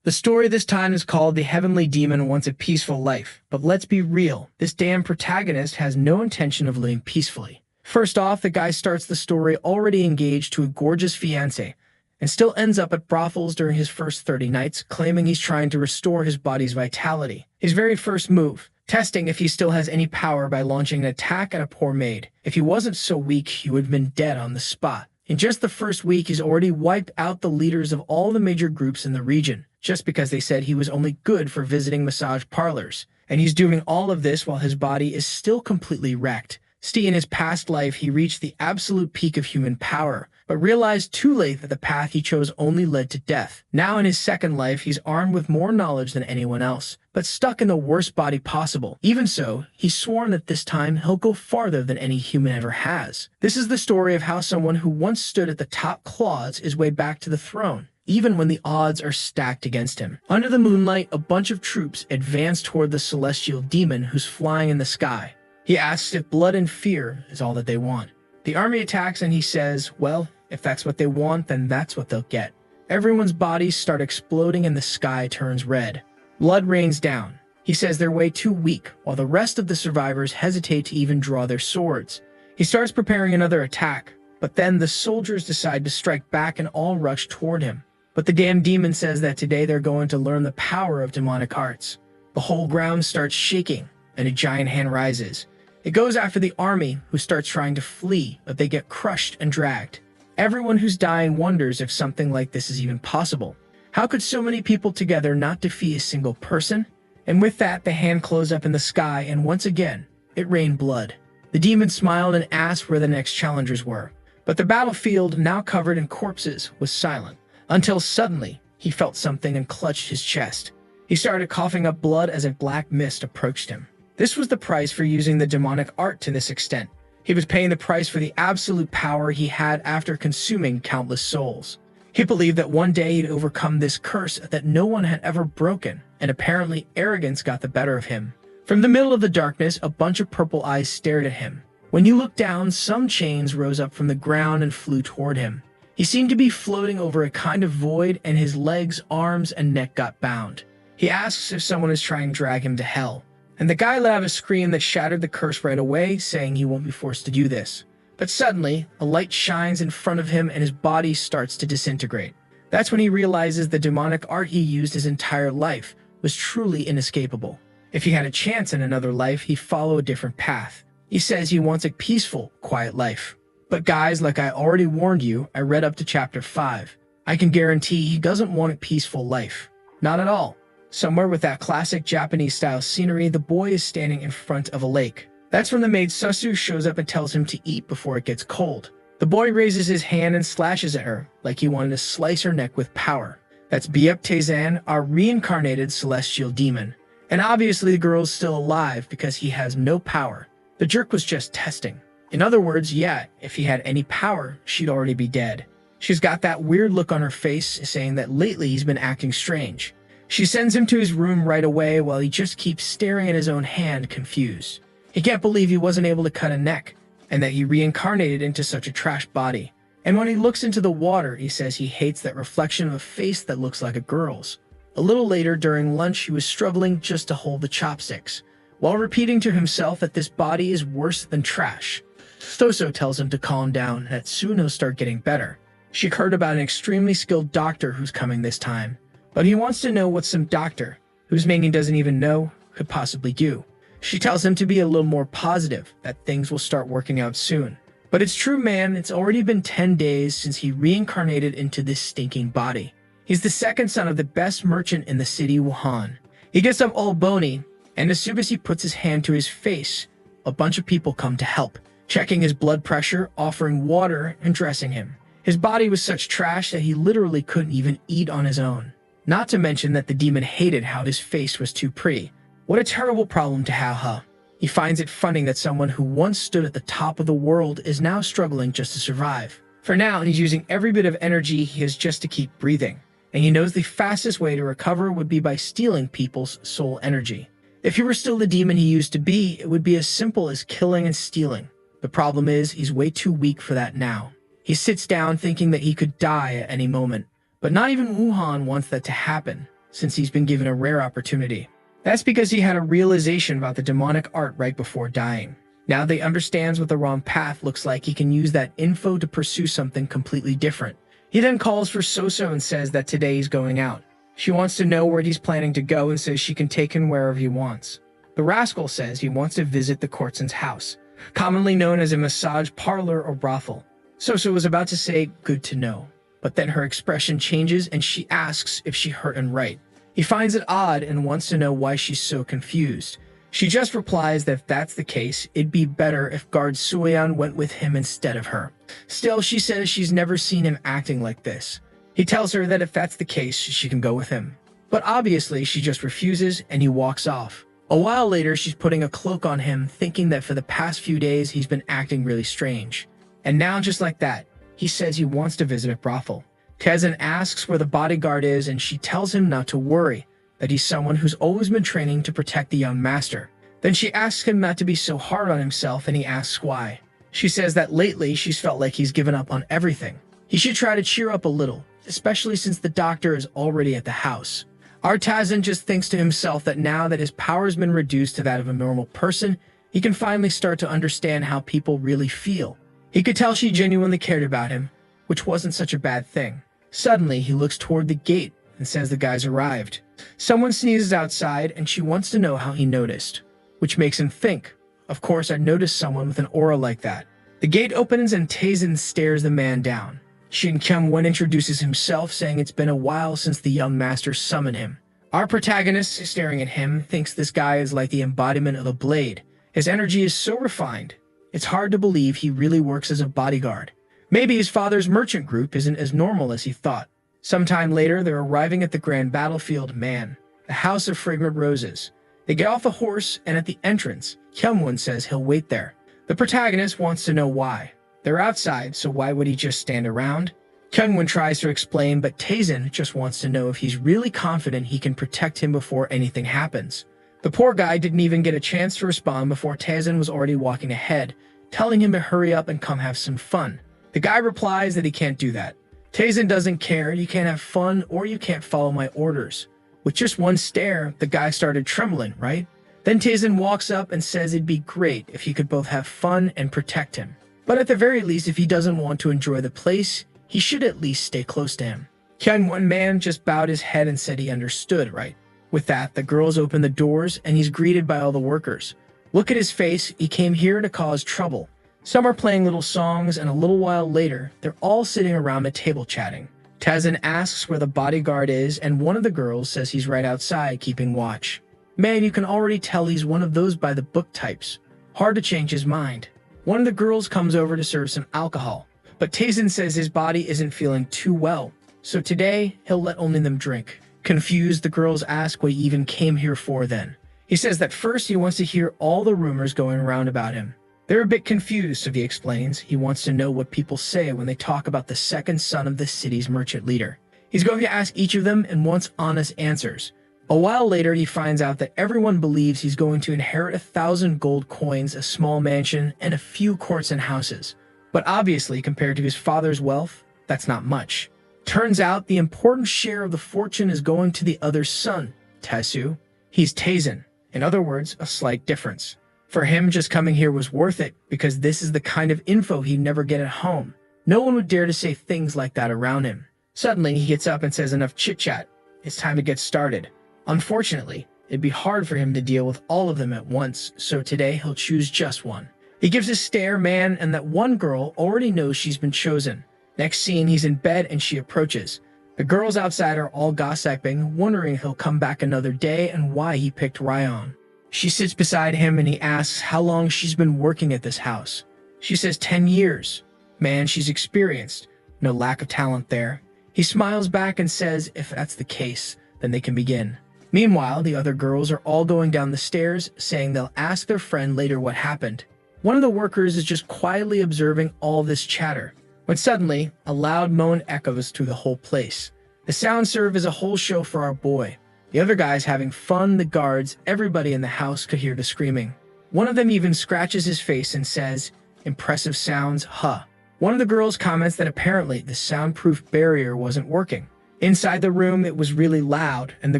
The story this time is called The Heavenly Demon Wants a Peaceful Life, but let's be real, this damn protagonist has no intention of living peacefully. First off, the guy starts the story already engaged to a gorgeous fiancée, and still ends up at brothels during his first 30 nights, claiming he's trying to restore his body's vitality. His very first move, testing if he still has any power by launching an attack at a poor maid. If he wasn't so weak, he would have been dead on the spot. In just the first week, he's already wiped out the leaders of all the major groups in the region, just because they said he was only good for visiting massage parlors. And he's doing all of this while his body is still completely wrecked. In his past life, he reached the absolute peak of human power, but realized too late that the path he chose only led to death. Now in his second life, he's armed with more knowledge than anyone else, but stuck in the worst body possible. Even so, he's sworn that this time he'll go farther than any human ever has. This is the story of how someone who once stood at the top claws his way back to the throne, even when the odds are stacked against him. Under the moonlight, a bunch of troops advance toward the celestial demon who's flying in the sky. He asks if blood and fear is all that they want. The army attacks and he says, well, if that's what they want, then that's what they'll get. Everyone's bodies start exploding and the sky turns red. Blood rains down. He says they're way too weak, while the rest of the survivors hesitate to even draw their swords. He starts preparing another attack, but then the soldiers decide to strike back and all rush toward him. But the damn demon says that today they're going to learn the power of demonic arts. The whole ground starts shaking, and a giant hand rises. It goes after the army, who starts trying to flee, but they get crushed and dragged. Everyone who's dying wonders if something like this is even possible. How could so many people together not defeat a single person? And with that, the hand closed up in the sky, and once again, it rained blood. The demon smiled and asked where the next challengers were. But the battlefield, now covered in corpses, was silent. Until suddenly, he felt something and clutched his chest. He started coughing up blood as a black mist approached him. This was the price for using the demonic art to this extent. He was paying the price for the absolute power he had after consuming countless souls. He believed that one day he'd overcome this curse that no one had ever broken, and apparently arrogance got the better of him. From the middle of the darkness, a bunch of purple eyes stared at him. When you looked down, some chains rose up from the ground and flew toward him. He seemed to be floating over a kind of void, and his legs, arms, and neck got bound. He asks if someone is trying to drag him to hell. And the guy let out a scream that shattered the curse right away, saying he won't be forced to do this. But suddenly, a light shines in front of him and his body starts to disintegrate. That's when he realizes the demonic art he used his entire life was truly inescapable. If he had a chance in another life, he'd follow a different path. He says he wants a peaceful, quiet life. But guys, like I already warned you, I read up to chapter 5. I can guarantee he doesn't want a peaceful life. Not at all. Somewhere with that classic Japanese-style scenery, the boy is standing in front of a lake. That's when the maid Susu shows up and tells him to eat before it gets cold. The boy raises his hand and slashes at her, like he wanted to slice her neck with power. That's Biep-Taizan, our reincarnated celestial demon. And obviously the girl's still alive because he has no power. The jerk was just testing. In other words, yeah, if he had any power, she'd already be dead. She's got that weird look on her face, saying that lately he's been acting strange. She sends him to his room right away while he just keeps staring at his own hand, confused. He can't believe he wasn't able to cut a neck, and that he reincarnated into such a trash body. And when he looks into the water, he says he hates that reflection of a face that looks like a girl's. A little later, during lunch, he was struggling just to hold the chopsticks, while repeating to himself that this body is worse than trash. Stoso tells him to calm down and that soon he'll start getting better. She heard about an extremely skilled doctor who's coming this time. But he wants to know what some doctor, whose name he doesn't even know, could possibly do. She tells him to be a little more positive, that things will start working out soon. But it's true, man, it's already been 10 days since he reincarnated into this stinking body. He's the second son of the best merchant in the city, Wuhan. He gets up all bony, and as soon as he puts his hand to his face, a bunch of people come to help, checking his blood pressure, offering water, and dressing him. His body was such trash that he literally couldn't even eat on his own. Not to mention that the demon hated how his face was too pretty. What a terrible problem to have, huh? He finds it funny that someone who once stood at the top of the world is now struggling just to survive. For now, he's using every bit of energy he has just to keep breathing. And he knows the fastest way to recover would be by stealing people's soul energy. If he were still the demon he used to be, it would be as simple as killing and stealing. The problem is, he's way too weak for that now. He sits down thinking that he could die at any moment. But not even Wuhan wants that to happen. since he's been given a rare opportunity. That's because he had a realization about the demonic art right before dying. Now that he understands what the wrong path looks like, he can use that info to pursue something completely different. He then calls for Soso and says that today he's going out. She wants to know where he's planning to go and says she can take him wherever he wants. The rascal says he wants to visit the Courtesan's house, commonly known as a massage parlor or brothel. Soso was about to say, "Good to know," but then her expression changes and she asks if she heard him right. He finds it odd and wants to know why she's so confused. She just replies that if that's the case, it'd be better if guard Suyeon went with him instead of her. Still, she says she's never seen him acting like this. He tells her that if that's the case, she can go with him. But obviously, she just refuses and he walks off. A while later, she's putting a cloak on him, thinking that for the past few days, he's been acting really strange. And now, just like that, he says he wants to visit a brothel. Taezin asks where the bodyguard is and she tells him not to worry, that he's someone who's always been training to protect the young master. Then she asks him not to be so hard on himself and he asks why. She says that lately she's felt like he's given up on everything. He should try to cheer up a little, especially since the doctor is already at the house. Our Taezin just thinks to himself that now that his power's been reduced to that of a normal person, he can finally start to understand how people really feel. He could tell she genuinely cared about him, which wasn't such a bad thing. Suddenly, he looks toward the gate and says the guy's arrived. Someone sneezes outside and she wants to know how he noticed, which makes him think, of course I'd noticed someone with an aura like that. The gate opens and Taezin stares the man down. Shin Kyung-won introduces himself, saying it's been a while since the young master summoned him. Our protagonist, staring at him, thinks this guy is like the embodiment of a blade. His energy is so refined, it's hard to believe he really works as a bodyguard. Maybe his father's merchant group isn't as normal as he thought. Sometime later, they're arriving at the Grand Battlefield Man, the House of Fragrant Roses. They get off a horse, and at the entrance, Kyung-won says he'll wait there. The protagonist wants to know why. They're outside, so why would he just stand around? Kyung-won tries to explain, but Taezin just wants to know if he's really confident he can protect him before anything happens. The poor guy didn't even get a chance to respond before Taezin was already walking ahead, telling him to hurry up and come have some fun. The guy replies that he can't do that. Taezin doesn't care, you can't have fun or you can't follow my orders. With just one stare, the guy started trembling, right? Then Taezin walks up and says it'd be great if he could both have fun and protect him. But at the very least, if he doesn't want to enjoy the place, he should at least stay close to him. Kyung-won man just bowed his head and said he understood, right? With that, the girls open the doors and he's greeted by all the workers. Look at his face, he came here to cause trouble. Some are playing little songs, and a little while later, they're all sitting around a table chatting. Taezin asks where the bodyguard is, and one of the girls says he's right outside keeping watch. Man, you can already tell he's one of those by the book types. Hard to change his mind. One of the girls comes over to serve some alcohol, but Taezin says his body isn't feeling too well, so today he'll let only them drink. Confused, the girls ask what he even came here for then. He says that first he wants to hear all the rumors going around about him. They're a bit confused, so he explains he wants to know what people say when they talk about the second son of the city's merchant leader. He's going to ask each of them and wants honest answers. A while later, he finds out that everyone believes he's going to inherit 1,000 gold coins, a small mansion, and a few courts and houses. But obviously, compared to his father's wealth, that's not much. Turns out the important share of the fortune is going to the other son, Taesu. He's Taezin. In other words, a slight difference. For him, just coming here was worth it because this is the kind of info he'd never get at home. No one would dare to say things like that around him. Suddenly, he gets up and says enough chit-chat. It's time to get started. Unfortunately, it'd be hard for him to deal with all of them at once, so today he'll choose just one. He gives a stare, man, and that one girl already knows she's been chosen. Next scene, he's in bed and she approaches. The girls outside are all gossiping, wondering if he'll come back another day and why he picked Ryan. She sits beside him and he asks how long she's been working at this house. She says 10 years. Man, she's experienced. No lack of talent there. He smiles back and says if that's the case, then they can begin. Meanwhile, the other girls are all going down the stairs, saying they'll ask their friend later what happened. One of the workers is just quietly observing all this chatter, when suddenly, a loud moan echoes through the whole place. The sounds serve as a whole show for our boy. The other guys having fun, the guards, everybody in the house could hear the screaming. One of them even scratches his face and says, "Impressive sounds, huh?" One of the girls comments that apparently the soundproof barrier wasn't working. Inside the room, it was really loud, and the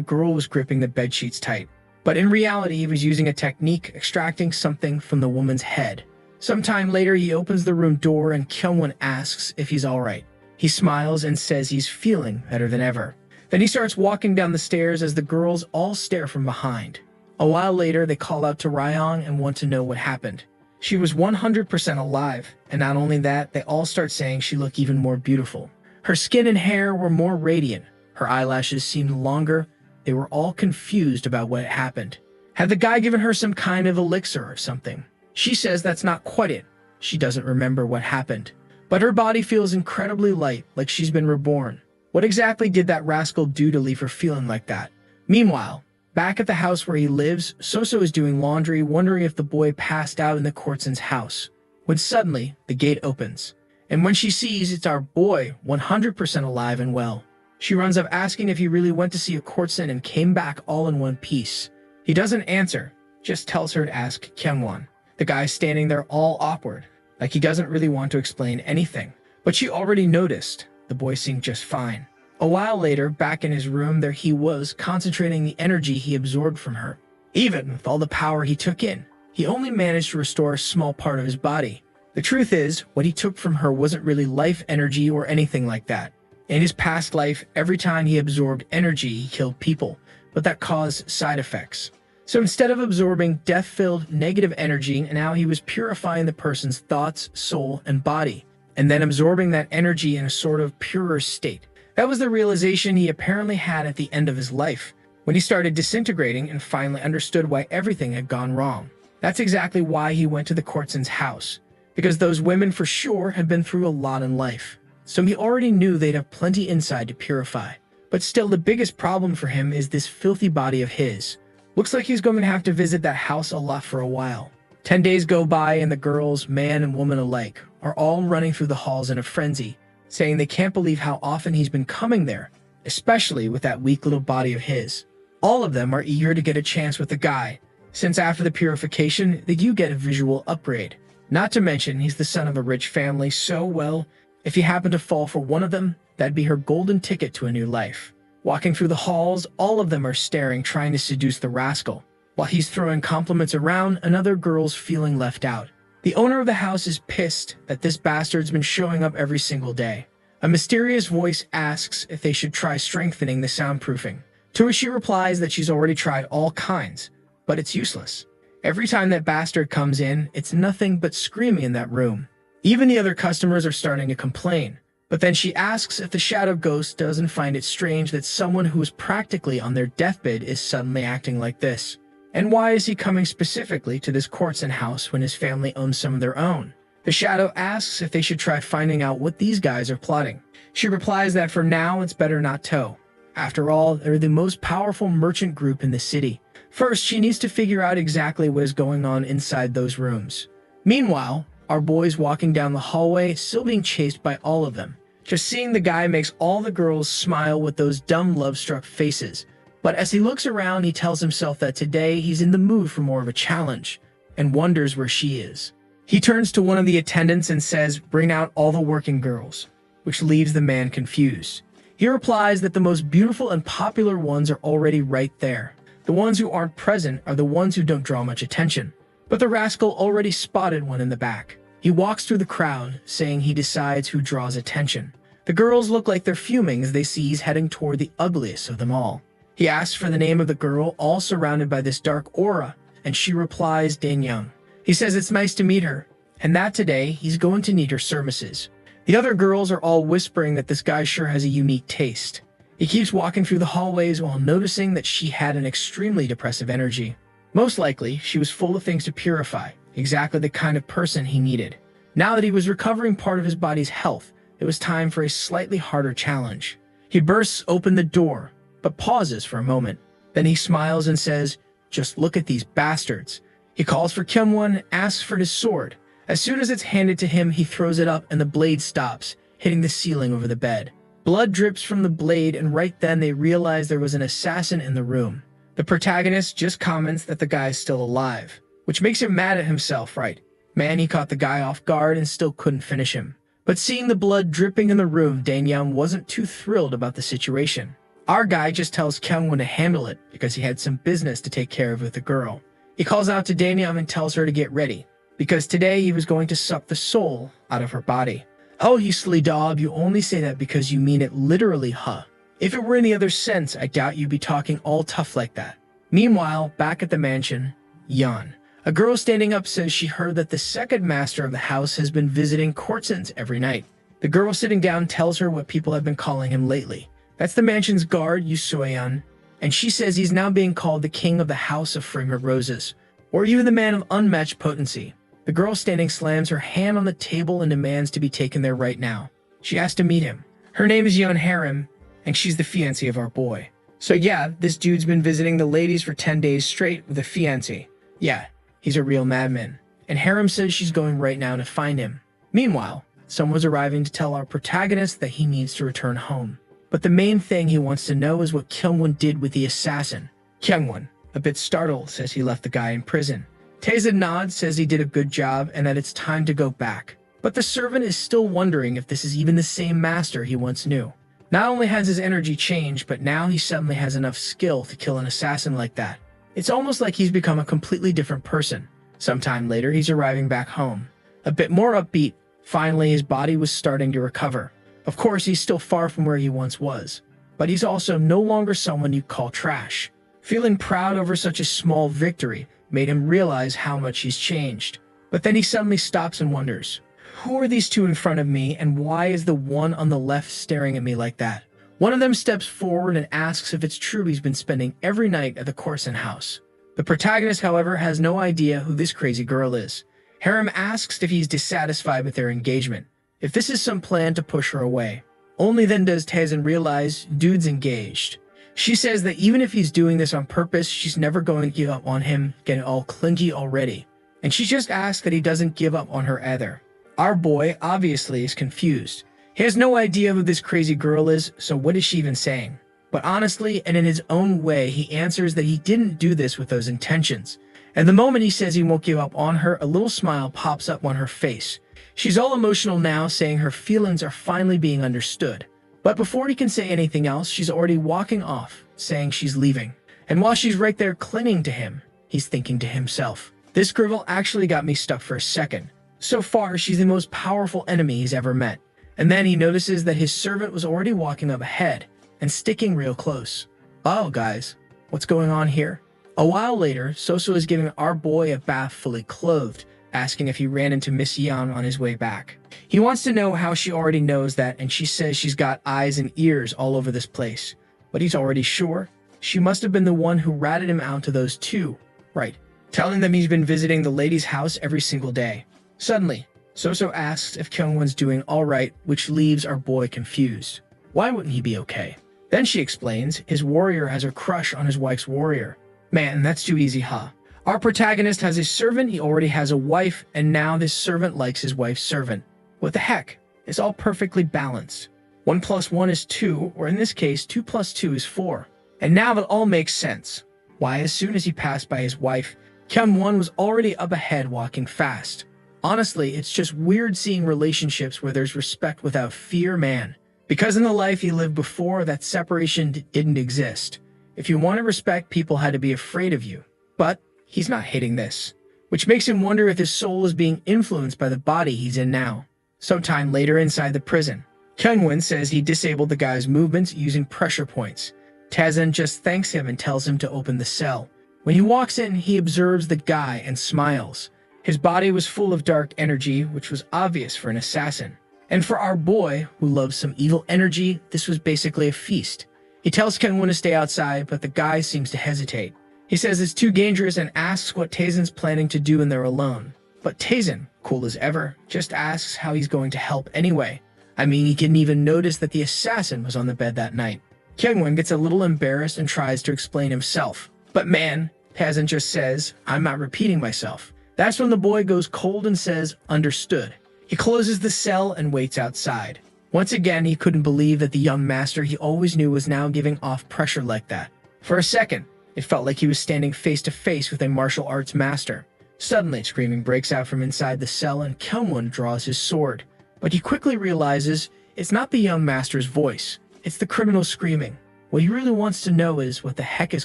girl was gripping the bedsheets tight. But in reality, he was using a technique extracting something from the woman's head. Sometime later, he opens the room door and Kyungwon asks if he's alright. He smiles and says he's feeling better than ever. Then he starts walking down the stairs as the girls all stare from behind. A while later, they call out to Ryong and want to know what happened. She was 100% alive, and not only that, they all start saying she looked even more beautiful. Her skin and hair were more radiant. Her eyelashes seemed longer. They were all confused about what had happened. Had the guy given her some kind of elixir or something? She says that's not quite it. She doesn't remember what happened. But her body feels incredibly light, like she's been reborn. What exactly did that rascal do to leave her feeling like that? Meanwhile, back at the house where he lives, Soso is doing laundry, wondering if the boy passed out in the Courtson's house. When suddenly, the gate opens. And when she sees it's our boy, 100% alive and well. She runs up asking if he really went to see a Courtson and came back all in one piece. He doesn't answer, just tells her to ask Kyungwon. The guy's standing there all awkward, like he doesn't really want to explain anything. But she already noticed, the boy seemed just fine. A while later, back in his room, there he was, concentrating the energy he absorbed from her. Even with all the power he took in, he only managed to restore a small part of his body. The truth is, what he took from her wasn't really life energy or anything like that. In his past life, every time he absorbed energy, he killed people, but that caused side effects. So instead of absorbing death-filled negative energy, now he was purifying the person's thoughts, soul, and body, and then absorbing that energy in a sort of purer state. That was the realization he apparently had at the end of his life, when he started disintegrating and finally understood why everything had gone wrong. That's exactly why he went to the Courtson's house, because those women for sure had been through a lot in life. So he already knew they'd have plenty inside to purify. But still, the biggest problem for him is this filthy body of his. Looks like he's going to have to visit that house a lot for a while. 10 days go by and the girls, man and woman alike, are all running through the halls in a frenzy, saying they can't believe how often he's been coming there, especially with that weak little body of his. All of them are eager to get a chance with the guy, since after the purification, they do get a visual upgrade. Not to mention, he's the son of a rich family, so well, if he happened to fall for one of them, that'd be her golden ticket to a new life. Walking through the halls, all of them are staring, trying to seduce the rascal. While he's throwing compliments around, another girl's feeling left out. The owner of the house is pissed that this bastard's been showing up every single day. A mysterious voice asks if they should try strengthening the soundproofing. To which she replies that she's already tried all kinds, but it's useless. Every time that bastard comes in, it's nothing but screaming in that room. Even the other customers are starting to complain. But then she asks if the shadow ghost doesn't find it strange that someone who is practically on their deathbed is suddenly acting like this. And why is he coming specifically to this Courtson house when his family owns some of their own? The shadow asks if they should try finding out what these guys are plotting. She replies that for now it's better not to. After all, they're the most powerful merchant group in the city. First, she needs to figure out exactly what is going on inside those rooms. Meanwhile, our boy's walking down the hallway, still being chased by all of them. Just seeing the guy makes all the girls smile with those dumb love-struck faces. But as he looks around, he tells himself that today he's in the mood for more of a challenge, and wonders where she is. He turns to one of the attendants and says, "Bring out all the working girls," which leaves the man confused. He replies that the most beautiful and popular ones are already right there. The ones who aren't present are the ones who don't draw much attention. But the rascal already spotted one in the back. He walks through the crowd, saying he decides who draws attention. The girls look like they're fuming as they see he's heading toward the ugliest of them all. He asks for the name of the girl, all surrounded by this dark aura, and she replies, Danyang. He says it's nice to meet her, and that today he's going to need her services. The other girls are all whispering that this guy sure has a unique taste. He keeps walking through the hallways while noticing that she had an extremely depressive energy. Most likely, she was full of things to purify, exactly the kind of person he needed. Now that he was recovering part of his body's health, it was time for a slightly harder challenge. He bursts open the door, but pauses for a moment. Then he smiles and says, "Just look at these bastards." He calls for Kyungwon, asks for his sword. As soon as it's handed to him, he throws it up and the blade stops, hitting the ceiling over the bed. Blood drips from the blade, and right then they realize there was an assassin in the room. The protagonist just comments that the guy's still alive, which makes him mad at himself, right? Man, he caught the guy off guard and still couldn't finish him. But seeing the blood dripping in the room, Danyang wasn't too thrilled about the situation. Our guy just tells Kyungwon to handle it because he had some business to take care of with the girl. He calls out to Danyang and tells her to get ready, because today he was going to suck the soul out of her body. Oh, you silly dog, you only say that because you mean it literally, huh? If it were any other sense, I doubt you'd be talking all tough like that. Meanwhile, back at the mansion, Yeon. A girl standing up says she heard that the second master of the house has been visiting courtesans every night. The girl sitting down tells her what people have been calling him lately. That's the mansion's guard, Yu Soyeon, and she says he's now being called the king of the house of fragrant roses, or even the man of unmatched potency. The girl standing slams her hand on the table and demands to be taken there right now. She has to meet him. Her name is Yeon Harem, and she's the fiancée of our boy. So yeah, this dude's been visiting the ladies for 10 days straight with a fiancée. Yeah, he's a real madman. And Harem says she's going right now to find him. Meanwhile, someone's arriving to tell our protagonist that he needs to return home. But the main thing he wants to know is what Kyungwon did with the assassin. Kyungwon, a bit startled, says he left the guy in prison. Tae-jin nods, says he did a good job and that it's time to go back. But the servant is still wondering if this is even the same master he once knew. Not only has his energy changed, but now he suddenly has enough skill to kill an assassin like that. It's almost like he's become a completely different person. Sometime later, he's arriving back home. A bit more upbeat, finally his body was starting to recover. Of course, he's still far from where he once was, but he's also no longer someone you call trash. Feeling proud over such a small victory made him realize how much he's changed. But then he suddenly stops and wonders, who are these two in front of me and why is the one on the left staring at me like that? One of them steps forward and asks if it's true he's been spending every night at the Corson house. The protagonist, however, has no idea who this crazy girl is. Harem asks if he's dissatisfied with their engagement, if this is some plan to push her away. Only then does Tae-jin realize dude's engaged. She says that even if he's doing this on purpose, she's never going to give up on him, getting all clingy already. And she just asks that he doesn't give up on her either. Our boy obviously is confused. He has no idea who this crazy girl is, so what is she even saying? But honestly, and in his own way, he answers that he didn't do this with those intentions. And the moment he says he won't give up on her, a little smile pops up on her face. She's all emotional now, saying her feelings are finally being understood. But before he can say anything else, she's already walking off, saying she's leaving. And while she's right there clinging to him, he's thinking to himself, this girl actually got me stuck for a second. So far, she's the most powerful enemy he's ever met. And then he notices that his servant was already walking up ahead and sticking real close. Oh, guys, what's going on here? A while later, Soso is giving our boy a bath fully clothed, asking if he ran into Miss Yeon on his way back. He wants to know how she already knows that, and she says she's got eyes and ears all over this place. But he's already sure. She must have been the one who ratted him out to those two. Right, telling them he's been visiting the lady's house every single day. Suddenly, Soso asks if Kyungwon's doing alright, which leaves our boy confused. Why wouldn't he be okay? Then she explains his warrior has a crush on his wife's warrior. Man, that's too easy, huh? Our protagonist has a servant, he already has a wife, and now this servant likes his wife's servant. What the heck? It's all perfectly balanced. 1 + 1 is 2, or in this case, 2 + 2 is 4. And now that all makes sense. Why, as soon as he passed by his wife, Kyungwon was already up ahead walking fast. Honestly, it's just weird seeing relationships where there's respect without fear, man. Because in the life he lived before, that separation didn't exist. If you wanted respect, people had to be afraid of you. But he's not hitting this, which makes him wonder if his soul is being influenced by the body he's in now. Sometime later inside the prison, Kyungwon says he disabled the guy's movements using pressure points. Tae-jin just thanks him and tells him to open the cell. When he walks in, he observes the guy and smiles. His body was full of dark energy, which was obvious for an assassin. And for our boy, who loves some evil energy, this was basically a feast. He tells Kyungwon to stay outside, but the guy seems to hesitate. He says it's too dangerous and asks what Tae-jin's planning to do when they're alone. But Tae-jin, cool as ever, just asks how he's going to help anyway. I mean, he didn't even notice that the assassin was on the bed that night. Kyungwon gets a little embarrassed and tries to explain himself. But man, Tae-jin just says, I'm not repeating myself. That's when the boy goes cold and says, understood. He closes the cell and waits outside. Once again, he couldn't believe that the young master he always knew was now giving off pressure like that. For a second, it felt like he was standing face to face with a martial arts master. Suddenly, screaming breaks out from inside the cell and Kyungwon draws his sword. But he quickly realizes it's not the young master's voice, it's the criminal screaming. What he really wants to know is what the heck is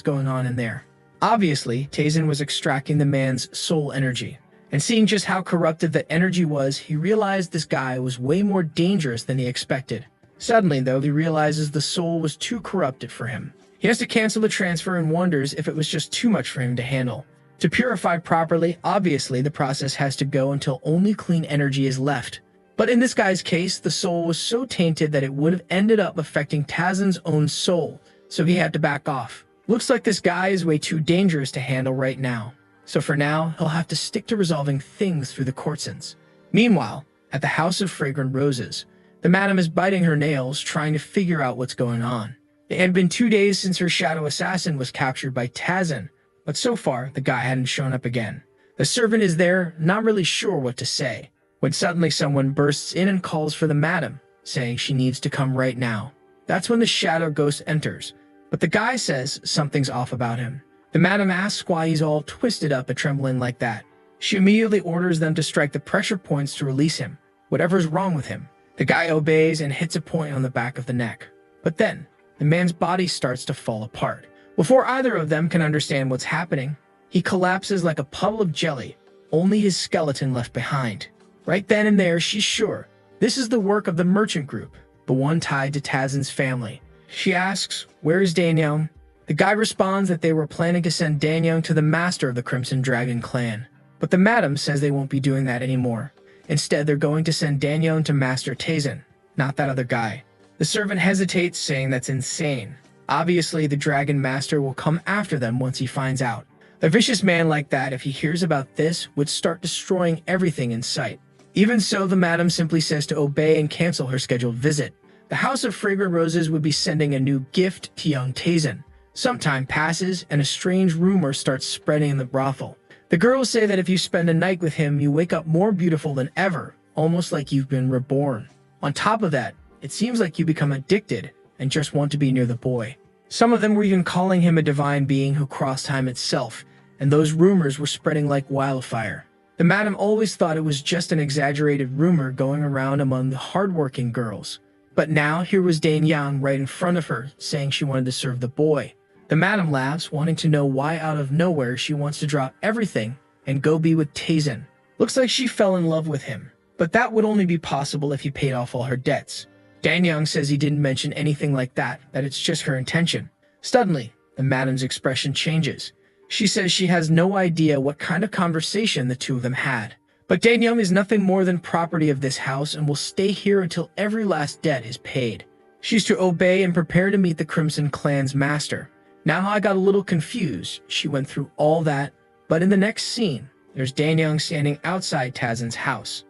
going on in there. Obviously, Taisen was extracting the man's soul energy. And seeing just how corrupted that energy was, he realized this guy was way more dangerous than he expected. Suddenly, though, he realizes the soul was too corrupted for him. He has to cancel the transfer and wonders if it was just too much for him to handle. To purify properly, obviously, the process has to go until only clean energy is left. But in this guy's case, the soul was so tainted that it would have ended up affecting Tazen's own soul, so he had to back off. Looks like this guy is way too dangerous to handle right now. So for now, he'll have to stick to resolving things through the courtsins. Meanwhile, at the House of Fragrant Roses, the madam is biting her nails, trying to figure out what's going on. It had been 2 days since her shadow assassin was captured by Tazen, but so far, the guy hadn't shown up again. The servant is there, not really sure what to say, when suddenly someone bursts in and calls for the madam, saying she needs to come right now. That's when the shadow ghost enters, but the guy says something's off about him. The madam asks why he's all twisted up and trembling like that. She immediately orders them to strike the pressure points to release him, whatever's wrong with him. The guy obeys and hits a point on the back of the neck. But then, the man's body starts to fall apart. Before either of them can understand what's happening, he collapses like a puddle of jelly, only his skeleton left behind. Right then and there, she's sure this is the work of the merchant group, the one tied to Tazen's family. She asks, "Where is Danyang?" The guy responds that they were planning to send Danyang to the master of the Crimson Dragon clan. But the madam says they won't be doing that anymore. Instead, they're going to send Danyang to Master Tazen, not that other guy. The servant hesitates, saying that's insane. Obviously, the Dragon Master will come after them once he finds out. A vicious man like that, if he hears about this, would start destroying everything in sight. Even so, the madam simply says to obey and cancel her scheduled visit. The House of Fragrant Roses would be sending a new gift to young Tazen. Some time passes, and a strange rumor starts spreading in the brothel. The girls say that if you spend a night with him, you wake up more beautiful than ever, almost like you've been reborn. On top of that, it seems like you become addicted and just want to be near the boy. Some of them were even calling him a divine being who crossed time itself, and those rumors were spreading like wildfire. The madam always thought it was just an exaggerated rumor going around among the hardworking girls. But now here was Danyang right in front of her, saying she wanted to serve the boy. The madam laughs, wanting to know why out of nowhere she wants to drop everything and go be with Tazen. Looks like she fell in love with him, but that would only be possible if he paid off all her debts. Danyang says he didn't mention anything like that it's just her intention. Suddenly, the madam's expression changes. She says she has no idea what kind of conversation the two of them had. But Danyang is nothing more than property of this house and will stay here until every last debt is paid. She's to obey and prepare to meet the Crimson Clan's master. Now I got a little confused. She went through all that, but in the next scene, there's Danyang standing outside Tazen's house.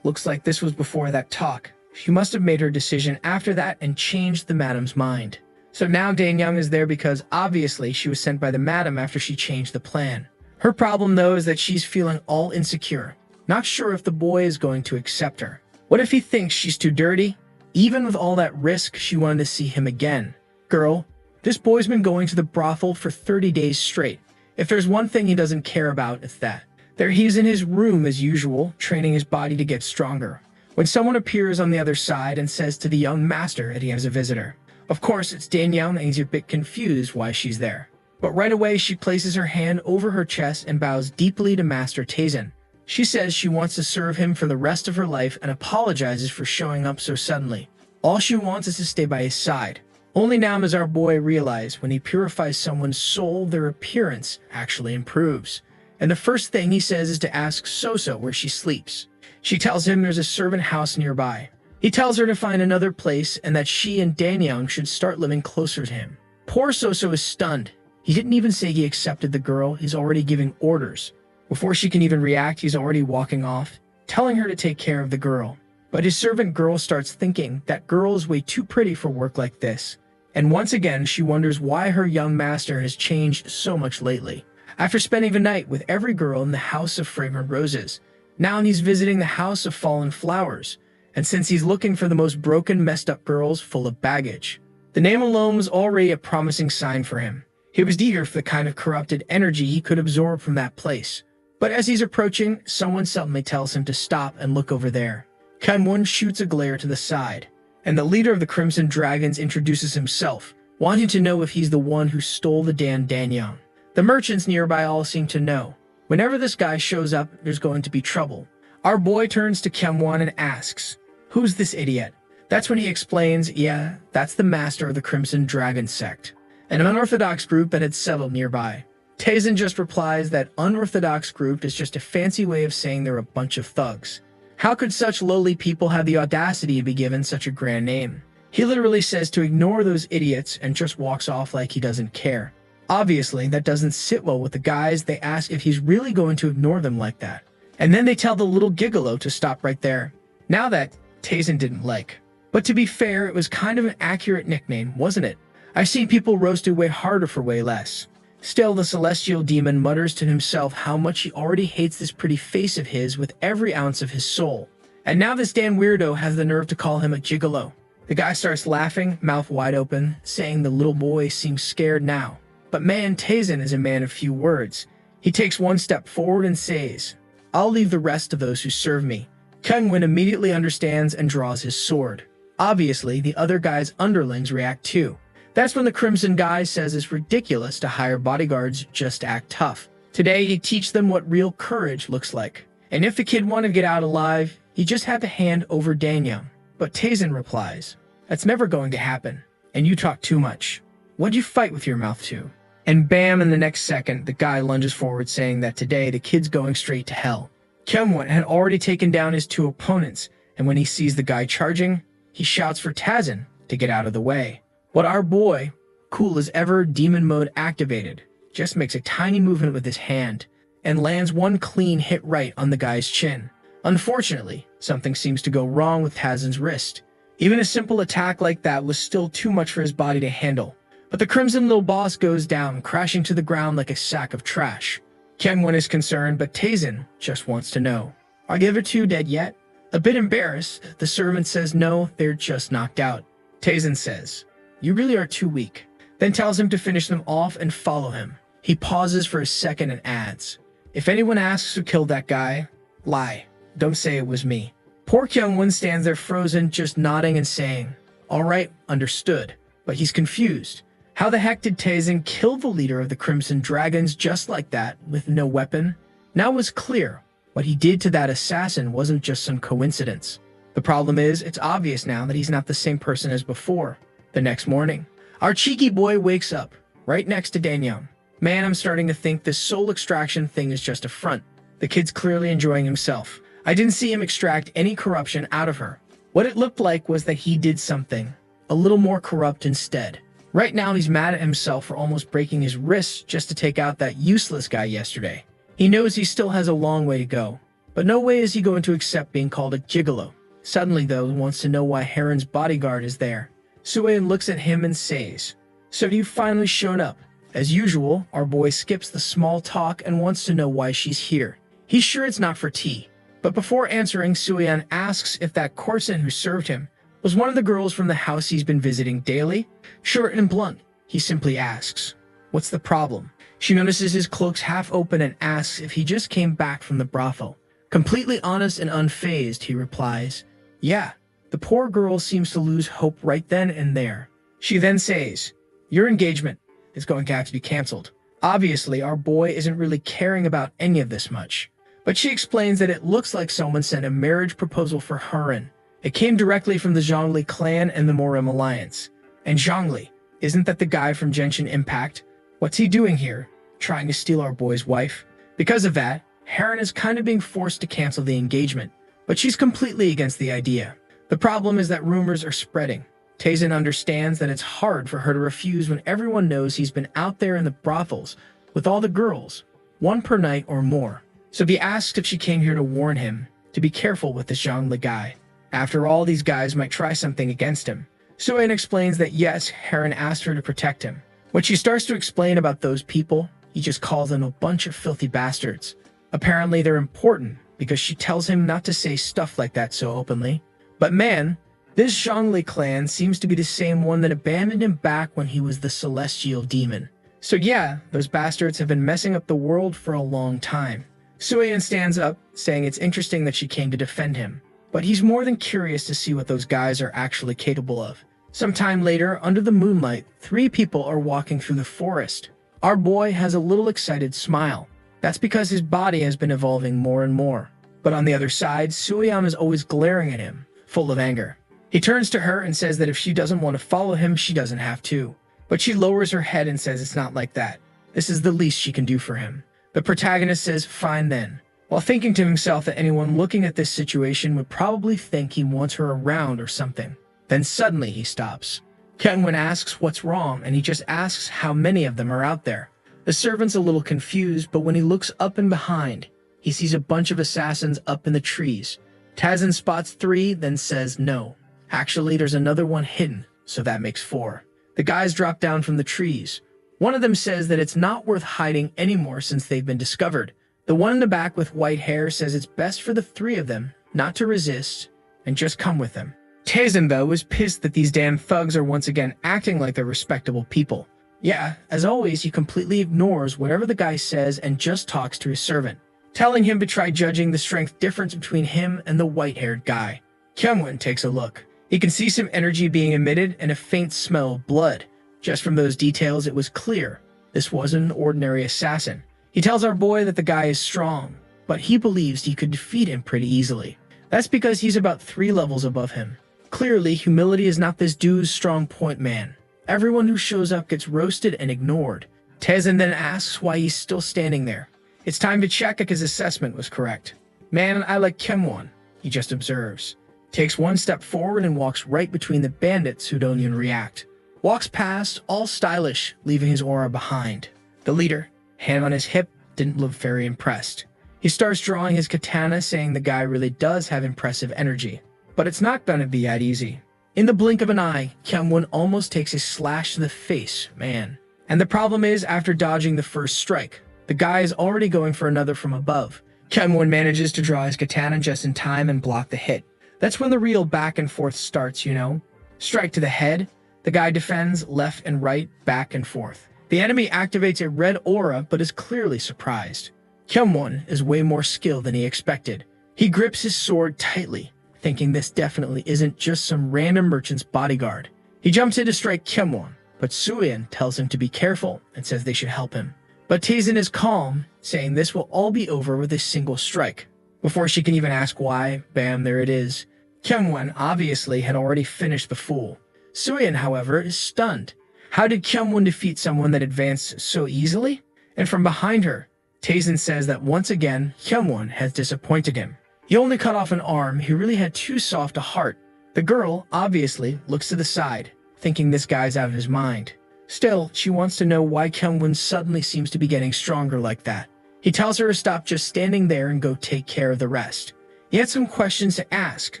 Looks like this was before that talk. She must have made her decision after that and changed the madam's mind. So now Danyang is there because obviously she was sent by the madam after she changed the plan. Her problem though is that she's feeling all insecure, not sure if the boy is going to accept her. What if he thinks she's too dirty? Even with all that risk, she wanted to see him again. Girl, this boy's been going to the brothel for 30 days straight. If there's one thing he doesn't care about, it's that. There he's in his room as usual, training his body to get stronger, when someone appears on the other side and says to the young master that he has a visitor. Of course, it's Danyang, and he's a bit confused why she's there. But right away, she places her hand over her chest and bows deeply to Master Tazen. She says she wants to serve him for the rest of her life and apologizes for showing up so suddenly. All she wants is to stay by his side. Only now does our boy realize when he purifies someone's soul, their appearance actually improves. And the first thing he says is to ask Soso where she sleeps. She tells him there's a servant house nearby. He tells her to find another place and that she and Danyang should start living closer to him. Poor Soso is stunned. He didn't even say he accepted the girl, he's already giving orders. Before she can even react, he's already walking off, telling her to take care of the girl. But his servant girl starts thinking that girl is way too pretty for work like this. And once again, she wonders why her young master has changed so much lately. After spending the night with every girl in the House of Fragrant Roses, now he's visiting the House of Fallen Flowers, and since he's looking for the most broken, messed up girls full of baggage. The name alone was already a promising sign for him. He was eager for the kind of corrupted energy he could absorb from that place. But as he's approaching, someone suddenly tells him to stop and look over there. Kanwon shoots a glare to the side, and the leader of the Crimson Dragons introduces himself, wanting to know if he's the one who stole the Dan Danyang. The merchants nearby all seem to know. Whenever this guy shows up, there's going to be trouble. Our boy turns to Kyungwon and asks, "Who's this idiot?" That's when he explains, yeah, that's the master of the Crimson Dragon sect, an unorthodox group that had settled nearby. Taesin just replies that unorthodox group is just a fancy way of saying they're a bunch of thugs. How could such lowly people have the audacity to be given such a grand name? He literally says to ignore those idiots and just walks off like he doesn't care. Obviously, that doesn't sit well with the guys. They ask if he's really going to ignore them like that. And then they tell the little gigolo to stop right there. Now that Taesin didn't like. But to be fair, it was kind of an accurate nickname, wasn't it? I've seen people roasted way harder for way less. Still, the celestial demon mutters to himself how much he already hates this pretty face of his with every ounce of his soul. And now this damn weirdo has the nerve to call him a gigolo. The guy starts laughing, mouth wide open, saying the little boy seems scared now. But man, Taesin is a man of few words. He takes one step forward and says, "I'll leave the rest to those who serve me." Kyungwon immediately understands and draws his sword. Obviously, the other guy's underlings react too. That's when the Crimson guy says it's ridiculous to hire bodyguards just to act tough. Today, he teach them what real courage looks like. And if the kid wanted to get out alive, he just had to hand over Danyang. But Taesin replies, "That's never going to happen. And you talk too much. What'd you fight with your mouth to?" And bam, in the next second, the guy lunges forward saying that today the kid's going straight to hell. Kyungwon had already taken down his two opponents, and when he sees the guy charging, he shouts for Taesin to get out of the way. But our boy, cool as ever, demon mode activated, just makes a tiny movement with his hand and lands one clean hit right on the guy's chin. Unfortunately, something seems to go wrong with Taesin's wrist. Even a simple attack like that was still too much for his body to handle. But the Crimson little boss goes down, crashing to the ground like a sack of trash. Kyungwon is concerned, but Taesin just wants to know, "Are the other two dead yet?" A bit embarrassed, the servant says no, they're just knocked out. Taesin says, "You really are too weak," then tells him to finish them off and follow him. He pauses for a second and adds, "If anyone asks who killed that guy, lie. Don't say it was me." Poor Kyungwon stands there frozen, just nodding and saying, "All right, understood." But he's confused. How the heck did Taesin kill the leader of the Crimson Dragons just like that, with no weapon? Now it was clear. What he did to that assassin wasn't just some coincidence. The problem is, it's obvious now that he's not the same person as before. The next morning, our cheeky boy wakes up, right next to Danyang. Man, I'm starting to think this soul extraction thing is just a front. The kid's clearly enjoying himself. I didn't see him extract any corruption out of her. What it looked like was that he did something a little more corrupt instead. Right now, he's mad at himself for almost breaking his wrists just to take out that useless guy yesterday. He knows he still has a long way to go, but no way is he going to accept being called a gigolo. Suddenly, though, he wants to know why Heron's bodyguard is there. Suein looks at him and says, "So you finally showed up." As usual, our boy skips the small talk and wants to know why she's here. He's sure it's not for tea. But before answering, Suein asks if that courtesan who served him was one of the girls from the house he's been visiting daily. Short and blunt, he simply asks, "What's the problem?" She notices his cloak's half open and asks if he just came back from the brothel. Completely honest and unfazed, he replies, "Yeah." The poor girl seems to lose hope right then and there. She then says, "Your engagement is going to have to be canceled." Obviously, our boy isn't really caring about any of this much. But she explains that it looks like someone sent a marriage proposal for Heron. It came directly from the Zhongli clan and the Morim alliance. And Zhongli, isn't that the guy from Genshin Impact? What's he doing here? Trying to steal our boy's wife? Because of that, Heron is kind of being forced to cancel the engagement. But she's completely against the idea. The problem is that rumors are spreading. Taesin understands that it's hard for her to refuse when everyone knows he's been out there in the brothels with all the girls, one per night or more. So he asks if she came here to warn him to be careful with this Zhongli guy. After all, these guys might try something against him. Suein explains that yes, Heron asked her to protect him. When she starts to explain about those people, he just calls them a bunch of filthy bastards. Apparently they're important because she tells him not to say stuff like that so openly. But man, this Zhongli clan seems to be the same one that abandoned him back when he was the celestial demon. So yeah, those bastards have been messing up the world for a long time. Suein stands up, saying it's interesting that she came to defend him. but he's more than curious to see what those guys are actually capable of. Sometime later, under the moonlight, 3 people are walking through the forest. Our boy has a little excited smile. That's because his body has been evolving more and more. But on the other side, Suyeon is always glaring at him, full of anger. He turns to her and says that if she doesn't want to follow him, she doesn't have to. But she lowers her head and says it's not like that. This is the least she can do for him. The protagonist says, fine then, while thinking to himself that anyone looking at this situation would probably think he wants her around or something. Then suddenly he stops. Kyungwon asks what's wrong, and he just asks how many of them are out there. The servant's a little confused, but when he looks up and behind, he sees a bunch of assassins up in the trees. Tazen spots 3, then says no. Actually, there's another one hidden, so that makes 4. The guys drop down from the trees. One of them says that it's not worth hiding anymore since they've been discovered. The one in the back with white hair says it's best for the 3 of them not to resist and just come with them. Tazen, though, is pissed that these damn thugs are once again acting like they're respectable people. Yeah, as always, he completely ignores whatever the guy says and just talks to his servant, telling him to try judging the strength difference between him and the white-haired guy. Kyungwon takes a look. He can see some energy being emitted and a faint smell of blood. Just from those details, it was clear this wasn't an ordinary assassin. He tells our boy that the guy is strong, but he believes he could defeat him pretty easily. That's because he's about 3 levels above him. Clearly, humility is not this dude's strong point, man. Everyone who shows up gets roasted and ignored. Tazen then asks why he's still standing there. It's time to check if his assessment was correct. Man, I like Kyungwon, he just observes. Takes 1 step forward and walks right between the bandits who don't even react. Walks past, all stylish, leaving his aura behind. The leader, hand on his hip, didn't look very impressed. He starts drawing his katana, saying the guy really does have impressive energy. But it's not gonna be that easy. In the blink of an eye, Kyungwon almost takes a slash to the face, man. And the problem is, after dodging the first strike, the guy is already going for another from above. Kyungwon manages to draw his katana just in time and block the hit. That's when the real back and forth starts, you know? Strike to the head, the guy defends left and right, back and forth. The enemy activates a red aura, but is clearly surprised. Kyungwon is way more skilled than he expected. He grips his sword tightly, thinking this definitely isn't just some random merchant's bodyguard. He jumps in to strike Kyungwon, but Suyeon tells him to be careful and says they should help him. But Tazen is calm, saying this will all be over with a single strike. Before she can even ask why, bam, there it is. Kyungwon obviously had already finished the fool. Suyeon, however, is stunned. How did Kyungwon defeat someone that advanced so easily? And from behind her, Tazen says that once again, Kyungwon has disappointed him. He only cut off an arm, he really had too soft a heart. The girl, obviously, looks to the side, thinking this guy's out of his mind. Still, she wants to know why Kyungwon suddenly seems to be getting stronger like that. He tells her to stop just standing there and go take care of the rest. He had some questions to ask,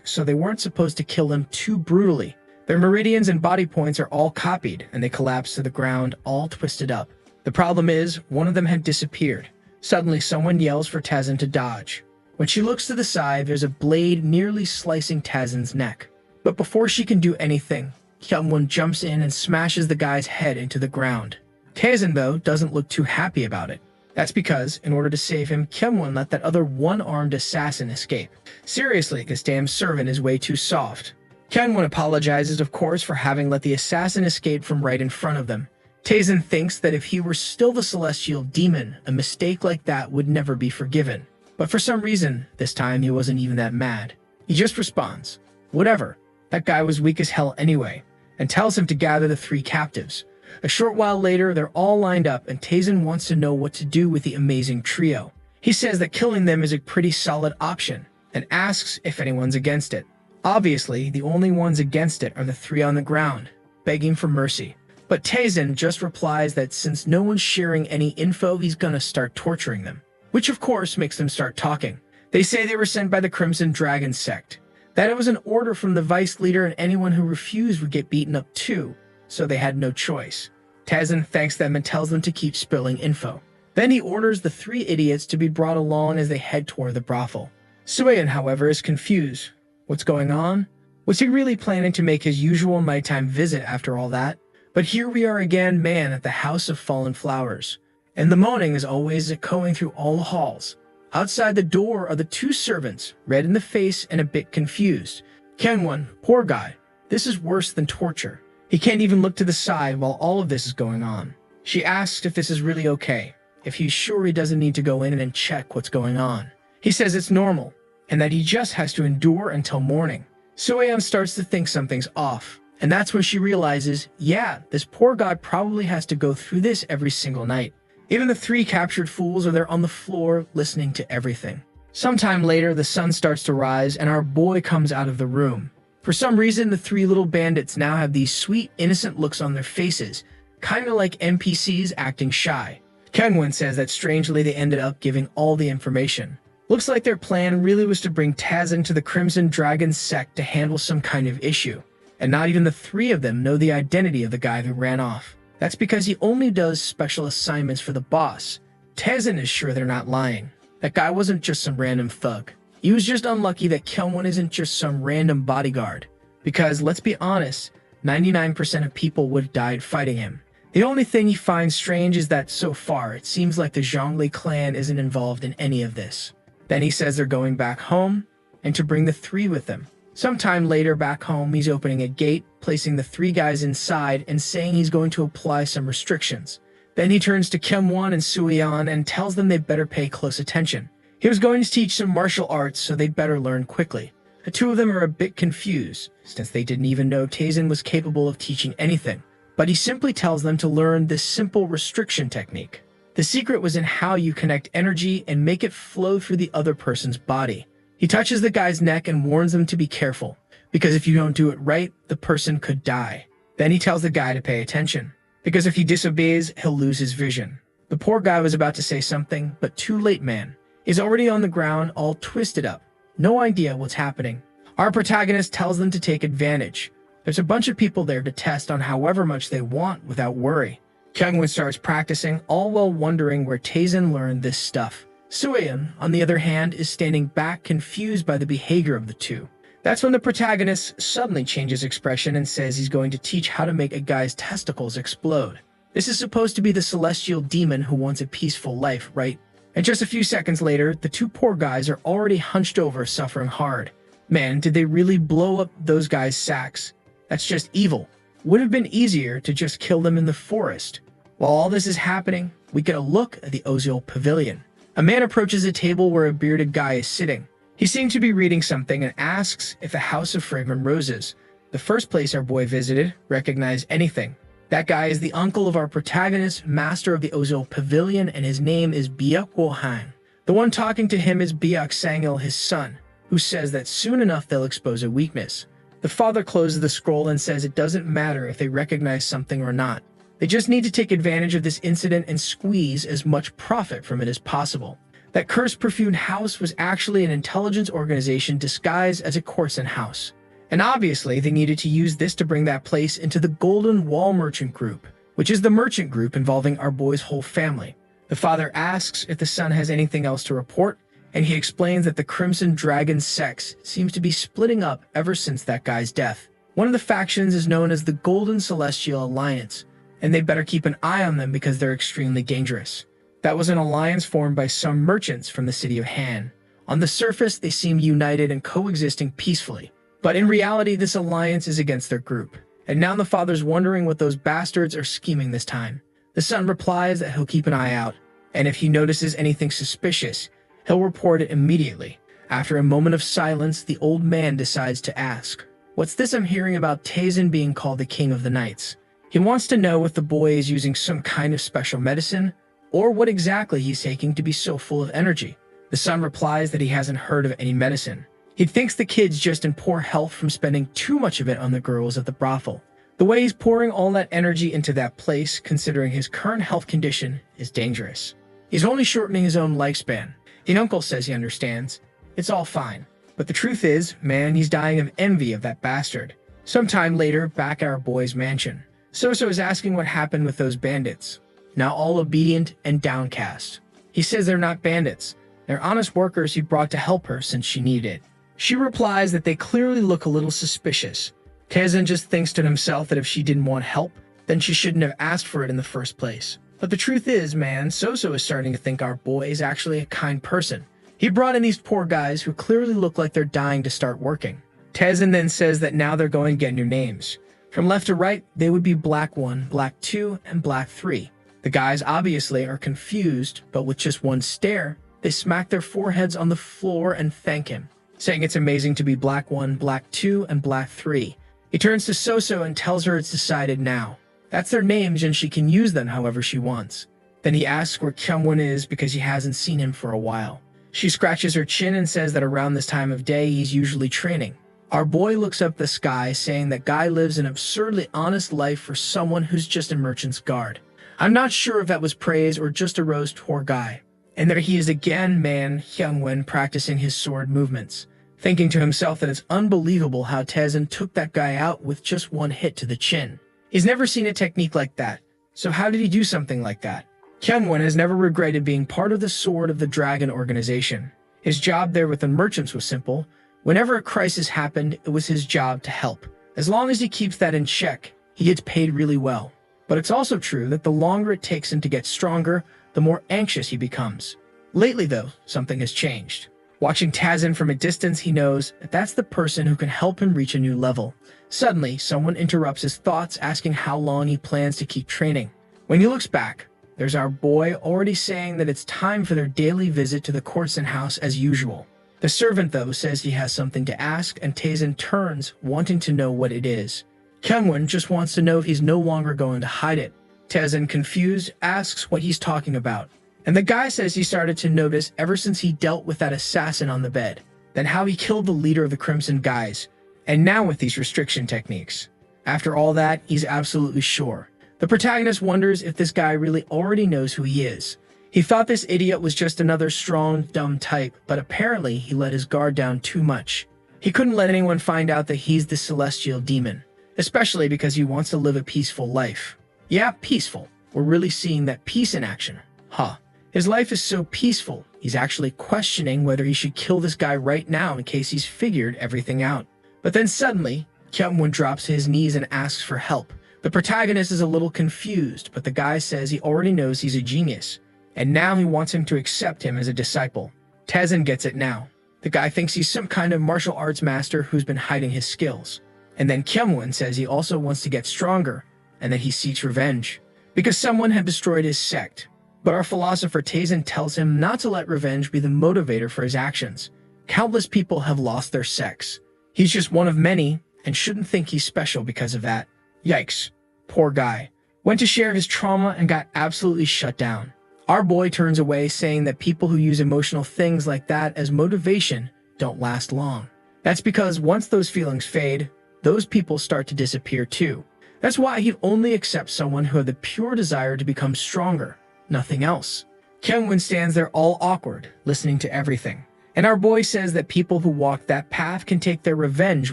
so they weren't supposed to kill him too brutally. Their meridians and body points are all copied, and they collapse to the ground, all twisted up. The problem is, one of them had disappeared. Suddenly, someone yells for Tazen to dodge. When she looks to the side, there's a blade nearly slicing Tazen's neck. But before she can do anything, Kyungwon jumps in and smashes the guy's head into the ground. Tazen, though, doesn't look too happy about it. That's because, in order to save him, Kyungwon let that other one-armed assassin escape. Seriously, this damn servant is way too soft. Kyungwon apologizes, of course, for having let the assassin escape from right in front of them. Tazen thinks that if he were still the celestial demon, a mistake like that would never be forgiven. But for some reason, this time he wasn't even that mad. He just responds, whatever, that guy was weak as hell anyway, and tells him to gather the 3 captives. A short while later, they're all lined up, and Tazen wants to know what to do with the amazing trio. He says that killing them is a pretty solid option, and asks if anyone's against it. Obviously, the only ones against it are the 3 on the ground, begging for mercy. But Tazen just replies that since no one's sharing any info, he's gonna start torturing them. Which of course makes them start talking. They say they were sent by the Crimson Dragon sect, that it was an order from the vice leader and anyone who refused would get beaten up too, so they had no choice. Tazen thanks them and tells them to keep spilling info. Then he orders the 3 idiots to be brought along as they head toward the brothel. Suyeon, however, is confused. What's going on? Was he really planning to make his usual nighttime visit after all that? But here we are again, man, at the House of Fallen Flowers. And the moaning is always echoing through all the halls. Outside the door are the two servants, red in the face and a bit confused. Kyungwon, poor guy. This is worse than torture. He can't even look to the side while all of this is going on. She asks if this is really okay, if he's sure he doesn't need to go in and check what's going on. He says it's normal, and that he just has to endure until morning. Soyeon starts to think something's off, and that's when she realizes, yeah, this poor guy probably has to go through this every single night. Even the three captured fools are there on the floor, listening to everything. Sometime later, the sun starts to rise, and our boy comes out of the room. For some reason, the three little bandits now have these sweet, innocent looks on their faces, kind of like NPCs acting shy. Kyungwon says that strangely they ended up giving all the information. Looks like their plan really was to bring Tazen to the Crimson Dragon sect to handle some kind of issue. And not even the three of them know the identity of the guy that ran off. That's because he only does special assignments for the boss. Tazen is sure they're not lying. That guy wasn't just some random thug. He was just unlucky that Kyungwon isn't just some random bodyguard. Because, let's be honest, 99% of people would have died fighting him. The only thing he finds strange is that so far it seems like the Zhongli clan isn't involved in any of this. Then he says they're going back home, and to bring the three with them. Sometime later back home, he's opening a gate, placing the three guys inside, and saying he's going to apply some restrictions. Then he turns to Kyungwon and Soyeon and tells them they'd better pay close attention. He was going to teach some martial arts, so they'd better learn quickly. The two of them are a bit confused, since they didn't even know Tazen was capable of teaching anything. But he simply tells them to learn this simple restriction technique. The secret was in how you connect energy and make it flow through the other person's body. He touches the guy's neck and warns them to be careful, because if you don't do it right, the person could die. Then he tells the guy to pay attention, because if he disobeys, he'll lose his vision. The poor guy was about to say something, but too late, man. He's already on the ground, all twisted up. No idea what's happening. Our protagonist tells them to take advantage. There's a bunch of people there to test on however much they want without worry. Kyungwon starts practicing, all while wondering where Tazen learned this stuff. Soyeon, on the other hand, is standing back, confused by the behavior of the two. That's when the protagonist suddenly changes expression and says he's going to teach how to make a guy's testicles explode. This is supposed to be the celestial demon who wants a peaceful life, right? And just a few seconds later, the two poor guys are already hunched over, suffering hard. Man, did they really blow up those guys' sacks? That's just evil. Would have been easier to just kill them in the forest. While all this is happening, we get a look at the Ozil Pavilion. A man approaches a table where a bearded guy is sitting. He seems to be reading something and asks if the House of Fragrant Roses, the first place our boy visited, recognized anything. That guy is the uncle of our protagonist, master of the Ozil Pavilion, and his name is Byuk Wohang. The one talking to him is Byuk Sangil, his son, who says that soon enough they'll expose a weakness. The father closes the scroll and says it doesn't matter if they recognize something or not. They just need to take advantage of this incident and squeeze as much profit from it as possible. That cursed perfumed house was actually an intelligence organization disguised as a Corson house. And obviously, they needed to use this to bring that place into the Golden Wall Merchant Group, which is the merchant group involving our boy's whole family. The father asks if the son has anything else to report, and he explains that the Crimson Dragon sect seems to be splitting up ever since that guy's death. One of the factions is known as the Golden Celestial Alliance, and they better keep an eye on them because they're extremely dangerous. That was an alliance formed by some merchants from the city of Han. On the surface, they seem united and coexisting peacefully. But in reality, this alliance is against their group. And now the father's wondering what those bastards are scheming this time. The son replies that he'll keep an eye out, and if he notices anything suspicious, he'll report it immediately. After a moment of silence, the old man decides to ask, "What's this I'm hearing about Tazen being called the King of the Knights?" He wants to know if the boy is using some kind of special medicine, or what exactly he's taking to be so full of energy. The son replies that he hasn't heard of any medicine. He thinks the kid's just in poor health from spending too much of it on the girls at the brothel. The way he's pouring all that energy into that place, considering his current health condition, is dangerous. He's only shortening his own lifespan. The uncle says he understands. It's all fine. But the truth is, man, he's dying of envy of that bastard. Sometime later, back at our boy's mansion, Soso is asking what happened with those bandits, now all obedient and downcast. He says they're not bandits. They're honest workers he brought to help her since she needed it. She replies that they clearly look a little suspicious. Tazen just thinks to himself that if she didn't want help, then she shouldn't have asked for it in the first place. But the truth is, man, Soso is starting to think our boy is actually a kind person. He brought in these poor guys who clearly look like they're dying to start working. Taezin then says that now they're going to get new names. From left to right, they would be Black 1, Black 2, and Black 3. The guys obviously are confused, but with just one stare, they smack their foreheads on the floor and thank him, saying it's amazing to be Black 1, Black 2, and Black 3. He turns to Soso and tells her it's decided now. That's their names and she can use them however she wants. Then he asks where Kyungwon is because he hasn't seen him for a while. She scratches her chin and says that around this time of day he's usually training. Our boy looks up the sky, saying that Guy lives an absurdly honest life for someone who's just a merchant's guard. I'm not sure if that was praise or just a roast toward Guy. And there he is again, man, Hyungwon, practicing his sword movements, thinking to himself that it's unbelievable how Taezin took that guy out with just one hit to the chin. He's never seen a technique like that, so how did he do something like that? Hyungwon has never regretted being part of the Sword of the Dragon organization. His job there with the merchants was simple. Whenever a crisis happened, it was his job to help. As long as he keeps that in check, he gets paid really well. But it's also true that the longer it takes him to get stronger, the more anxious he becomes. Lately, though, something has changed. Watching Taezin from a distance, he knows that that's the person who can help him reach a new level. Suddenly, someone interrupts his thoughts, asking how long he plans to keep training. When he looks back, there's our boy already saying that it's time for their daily visit to the Courtson house as usual. The servant, though, says he has something to ask, and Taezin turns, wanting to know what it is. Kyungwon just wants to know if he's no longer going to hide it. Taezin, confused, asks what he's talking about. And the guy says he started to notice ever since he dealt with that assassin on the bed, then how he killed the leader of the Crimson Guys, and now with these restriction techniques. After all that, he's absolutely sure. The protagonist wonders if this guy really already knows who he is. He thought this idiot was just another strong, dumb type, but apparently he let his guard down too much. He couldn't let anyone find out that he's the celestial demon, especially because he wants to live a peaceful life. Yeah, peaceful. We're really seeing that peace in action. Huh. His life is so peaceful, he's actually questioning whether he should kill this guy right now in case he's figured everything out. But then suddenly, Kyungwon drops to his knees and asks for help. The protagonist is a little confused, but the guy says he already knows he's a genius, and now he wants him to accept him as a disciple. Taezin gets it now. The guy thinks he's some kind of martial arts master who's been hiding his skills. And then Kyungwon says he also wants to get stronger, and that he seeks revenge, because someone had destroyed his sect. But our philosopher Taezin tells him not to let revenge be the motivator for his actions. Countless people have lost their sects. He's just one of many, and shouldn't think he's special because of that. Yikes. Poor guy. Went to share his trauma and got absolutely shut down. Our boy turns away, saying that people who use emotional things like that as motivation don't last long. That's because once those feelings fade, those people start to disappear too. That's why he'd only accept someone who had the pure desire to become stronger, nothing else. Kyungwon stands there all awkward, listening to everything. And our boy says that people who walk that path can take their revenge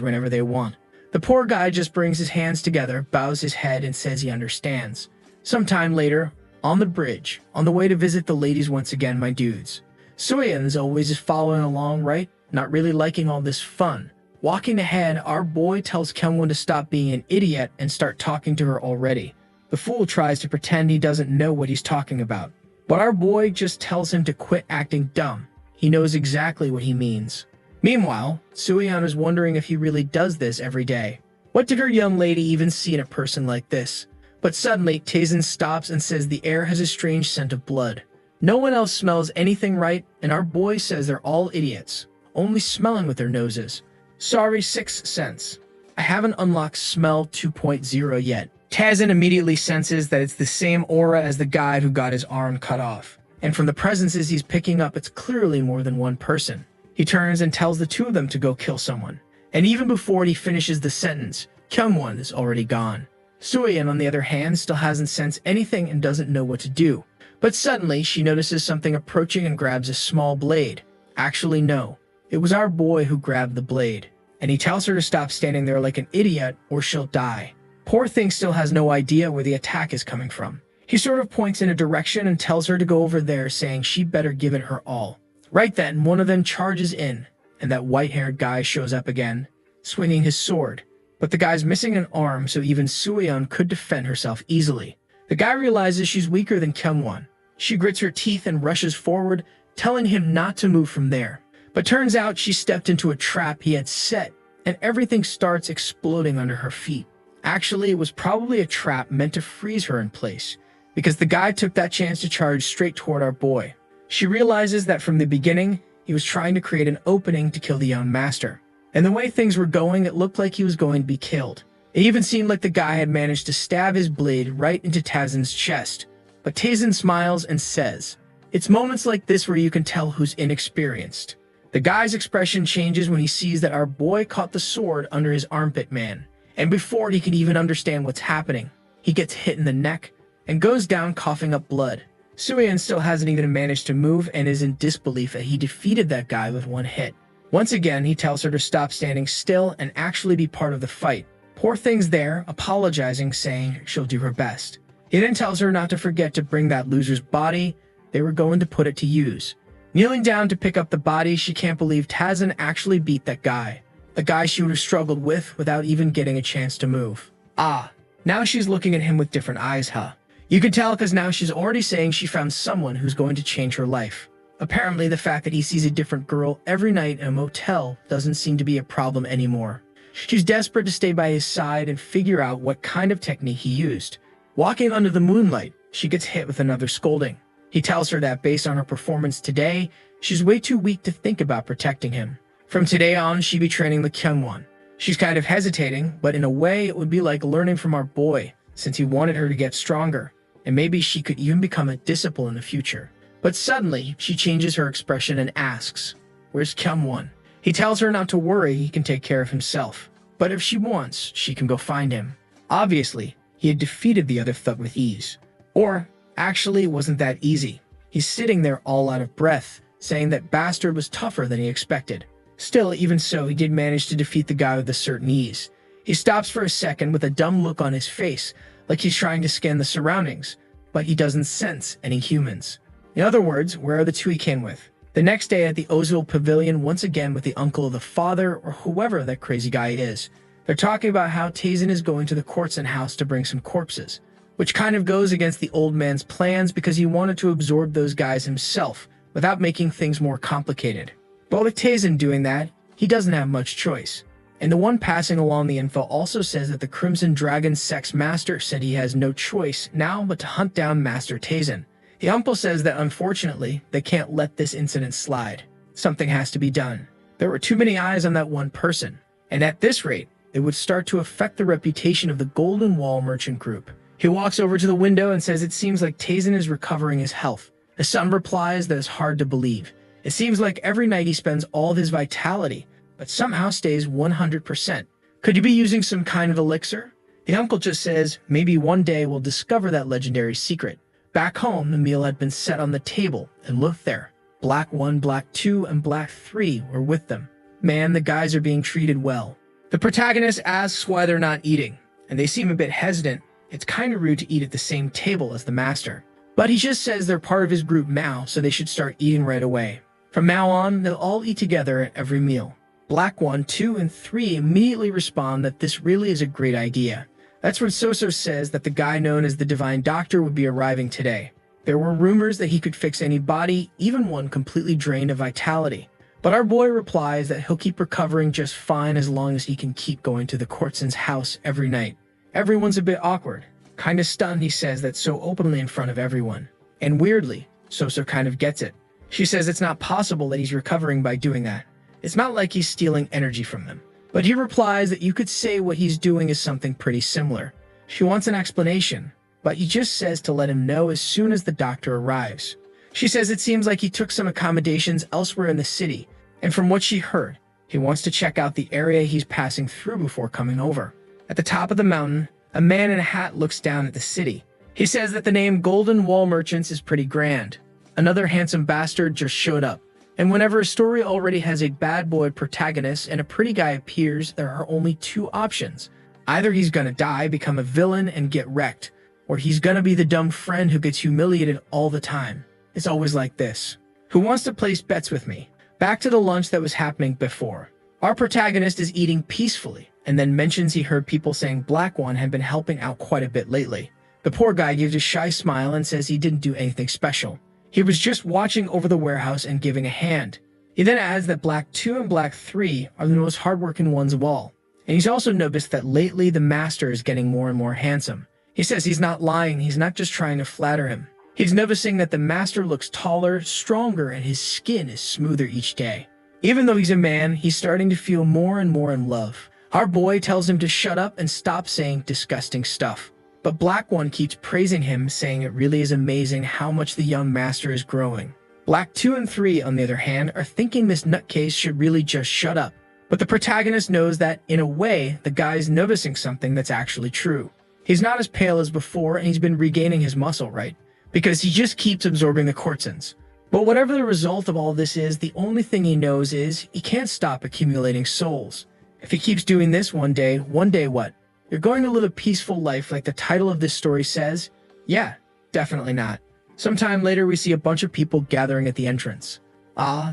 whenever they want. The poor guy just brings his hands together, bows his head, and says he understands. Sometime later, on the bridge, on the way to visit the ladies once again, my dudes. Soyeon, as always, is following along, right? Not really liking all this fun. Walking ahead, our boy tells Kyungwon to stop being an idiot and start talking to her already. The fool tries to pretend he doesn't know what he's talking about, but our boy just tells him to quit acting dumb. He knows exactly what he means. Meanwhile, Soyeon is wondering if he really does this every day. What did her young lady even see in a person like this? But suddenly, Taezin stops and says the air has a strange scent of blood. No one else smells anything right, and our boy says they're all idiots, only smelling with their noses. Sorry, Sixth Sense. I haven't unlocked Smell 2.0 yet. Taezin immediately senses that it's the same aura as the guy who got his arm cut off. And from the presences he's picking up, it's clearly more than one person. He turns and tells the two of them to go kill someone. And even before he finishes the sentence, Kyungwon is already gone. Soyeon, on the other hand, still hasn't sensed anything and doesn't know what to do. But suddenly, she notices something approaching and grabs a small blade. Actually, no. It was our boy who grabbed the blade. And he tells her to stop standing there like an idiot or she'll die. Poor thing still has no idea where the attack is coming from. He sort of points in a direction and tells her to go over there, saying she better give it her all. Right then, one of them charges in, and that white-haired guy shows up again, swinging his sword. But the guy's missing an arm, so even Soyeon could defend herself easily. The guy realizes she's weaker than Kyungwon. She grits her teeth and rushes forward, telling him not to move from there. But turns out she stepped into a trap he had set, and everything starts exploding under her feet. Actually, it was probably a trap meant to freeze her in place, because the guy took that chance to charge straight toward our boy. She realizes that from the beginning, he was trying to create an opening to kill the young master. And the way things were going, it looked like he was going to be killed. It even seemed like the guy had managed to stab his blade right into Tazen's chest. But Tazen smiles and says, "It's moments like this where you can tell who's inexperienced." The guy's expression changes when he sees that our boy caught the sword under his armpit man. And before he can even understand what's happening, he gets hit in the neck and goes down coughing up blood. Suyin still hasn't even managed to move and is in disbelief that he defeated that guy with one hit. Once again, he tells her to stop standing still and actually be part of the fight. Poor thing's there, apologizing, saying she'll do her best. He then tells her not to forget to bring that loser's body. They were going to put it to use. Kneeling down to pick up the body, she can't believe Tazen actually beat that guy. A guy she would have struggled with without even getting a chance to move. Ah, now she's looking at him with different eyes, huh? You can tell because now she's already saying she found someone who's going to change her life. Apparently, the fact that he sees a different girl every night in a motel doesn't seem to be a problem anymore. She's desperate to stay by his side and figure out what kind of technique he used. Walking under the moonlight, she gets hit with another scolding. He tells her that based on her performance today, she's way too weak to think about protecting him. From today on, she'd be training the Kyungwon. She's kind of hesitating, but in a way, it would be like learning from our boy, since he wanted her to get stronger. And maybe she could even become a disciple in the future. But suddenly, she changes her expression and asks, "Where's Kyungwon?" He tells her not to worry, he can take care of himself. But if she wants, she can go find him. Obviously, he had defeated the other thug with ease. Or, actually, it wasn't that easy. He's sitting there all out of breath, saying that bastard was tougher than he expected. Still, even so, he did manage to defeat the guy with a certain ease. He stops for a second with a dumb look on his face, like he's trying to scan the surroundings, but he doesn't sense any humans. In other words, where are the two he came with? The next day at the Ozil Pavilion, once again with the uncle of the father or whoever that crazy guy is. They're talking about how Tazen is going to the Kortsen house to bring some corpses, which kind of goes against the old man's plans because he wanted to absorb those guys himself without making things more complicated. But with Tazen doing that, he doesn't have much choice. And the one passing along the info also says that the Crimson Dragon Sex Master said he has no choice now but to hunt down Master Tazen. The uncle says that unfortunately, they can't let this incident slide. Something has to be done. There were too many eyes on that one person, and at this rate, it would start to affect the reputation of the Golden Wall Merchant Group. He walks over to the window and says it seems like Tazen is recovering his health. The son replies that it's hard to believe. It seems like every night he spends all of his vitality, but somehow stays 100%. Could he be using some kind of elixir? The uncle just says maybe one day we'll discover that legendary secret. Back home, the meal had been set on the table, and look there. Black 1, Black 2, and Black 3 were with them. Man, the guys are being treated well. The protagonist asks why they're not eating, and they seem a bit hesitant. It's kind of rude to eat at the same table as the master. But he just says they're part of his group now, so they should start eating right away. From now on, they'll all eat together at every meal. Black 1, 2, and 3 immediately respond that this really is a great idea. That's when Soso says that the guy known as the Divine Doctor would be arriving today. There were rumors that he could fix any body, even one completely drained of vitality. But our boy replies that he'll keep recovering just fine as long as he can keep going to the Kortsen's house every night. Everyone's a bit awkward. Kinda stunned he says that so openly in front of everyone. And weirdly, Soso kind of gets it. She says it's not possible that he's recovering by doing that. It's not like he's stealing energy from them. But he replies that you could say what he's doing is something pretty similar. She wants an explanation, but he just says to let him know as soon as the doctor arrives. She says it seems like he took some accommodations elsewhere in the city, and from what she heard, he wants to check out the area he's passing through before coming over. At the top of the mountain, a man in a hat looks down at the city. He says that the name Golden Wall Merchants is pretty grand. Another handsome bastard just showed up. And whenever a story already has a bad boy protagonist and a pretty guy appears, there are only two options. Either he's gonna die, become a villain, and get wrecked, or he's gonna be the dumb friend who gets humiliated all the time. It's always like this. Who wants to place bets with me? Back to the lunch that was happening before. Our protagonist is eating peacefully, and then mentions he heard people saying Black One had been helping out quite a bit lately. The poor guy gives a shy smile and says he didn't do anything special. He was just watching over the warehouse and giving a hand. He then adds that Black 2 and Black 3 are the most hardworking ones of all. And he's also noticed that lately the master is getting more and more handsome. He says he's not lying, he's not just trying to flatter him. He's noticing that the master looks taller, stronger, and his skin is smoother each day. Even though he's a man, he's starting to feel more and more in love. Our boy tells him to shut up and stop saying disgusting stuff. But Black 1 keeps praising him, saying it really is amazing how much the young master is growing. Black 2 and 3, on the other hand, are thinking this nutcase should really just shut up. But the protagonist knows that, in a way, the guy's noticing something that's actually true. He's not as pale as before, and he's been regaining his muscle, right? Because he just keeps absorbing the cortisons. But whatever the result of all this is, the only thing he knows is he can't stop accumulating souls. If he keeps doing this one day what? You're going to live a peaceful life like the title of this story says? Yeah, definitely not. Sometime later, we see a bunch of people gathering at the entrance.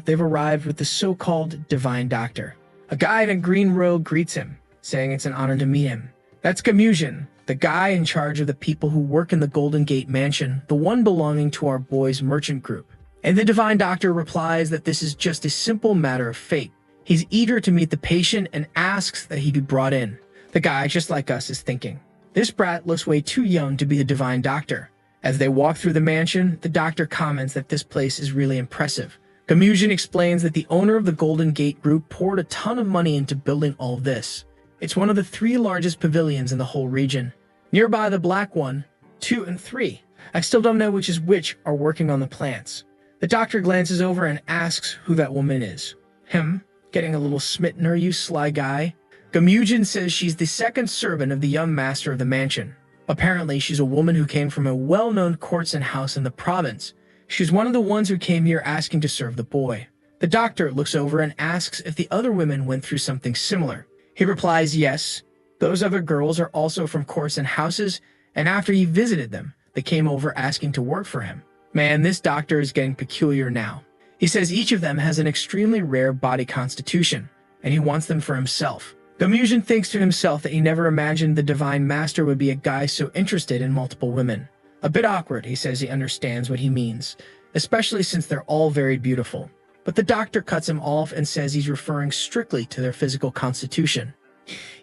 They've arrived with the so-called Divine Doctor. A guy in a green robe greets him, saying it's an honor to meet him. That's Gamujin, the guy in charge of the people who work in the Golden Gate Mansion, the one belonging to our boys' merchant group. And the Divine Doctor replies that this is just a simple matter of fate. He's eager to meet the patient and asks that he be brought in. The guy, just like us, is thinking, this brat looks way too young to be the Divine Doctor. As they walk through the mansion, the doctor comments that this place is really impressive. Gamujin explains that the owner of the Golden Gate Group poured a ton of money into building all this. It's one of the 3 largest pavilions in the whole region. Nearby, the Black 1, 2, and 3. I still don't know which is which are working on the plants. The doctor glances over and asks who that woman is. Him, getting a little smitten, are you sly guy? Gamujin says she's the second servant of the young master of the mansion. Apparently, she's a woman who came from a well-known courtesan house in the province. She's one of the ones who came here asking to serve the boy. The doctor looks over and asks if the other women went through something similar. He replies yes. Those other girls are also from courtesan houses, and after he visited them, they came over asking to work for him. Man, this doctor is getting peculiar now. He says each of them has an extremely rare body constitution, and he wants them for himself. Gamujin thinks to himself that he never imagined the Divine Master would be a guy so interested in multiple women. A bit awkward, he says he understands what he means, especially since they're all very beautiful. But the doctor cuts him off and says he's referring strictly to their physical constitution.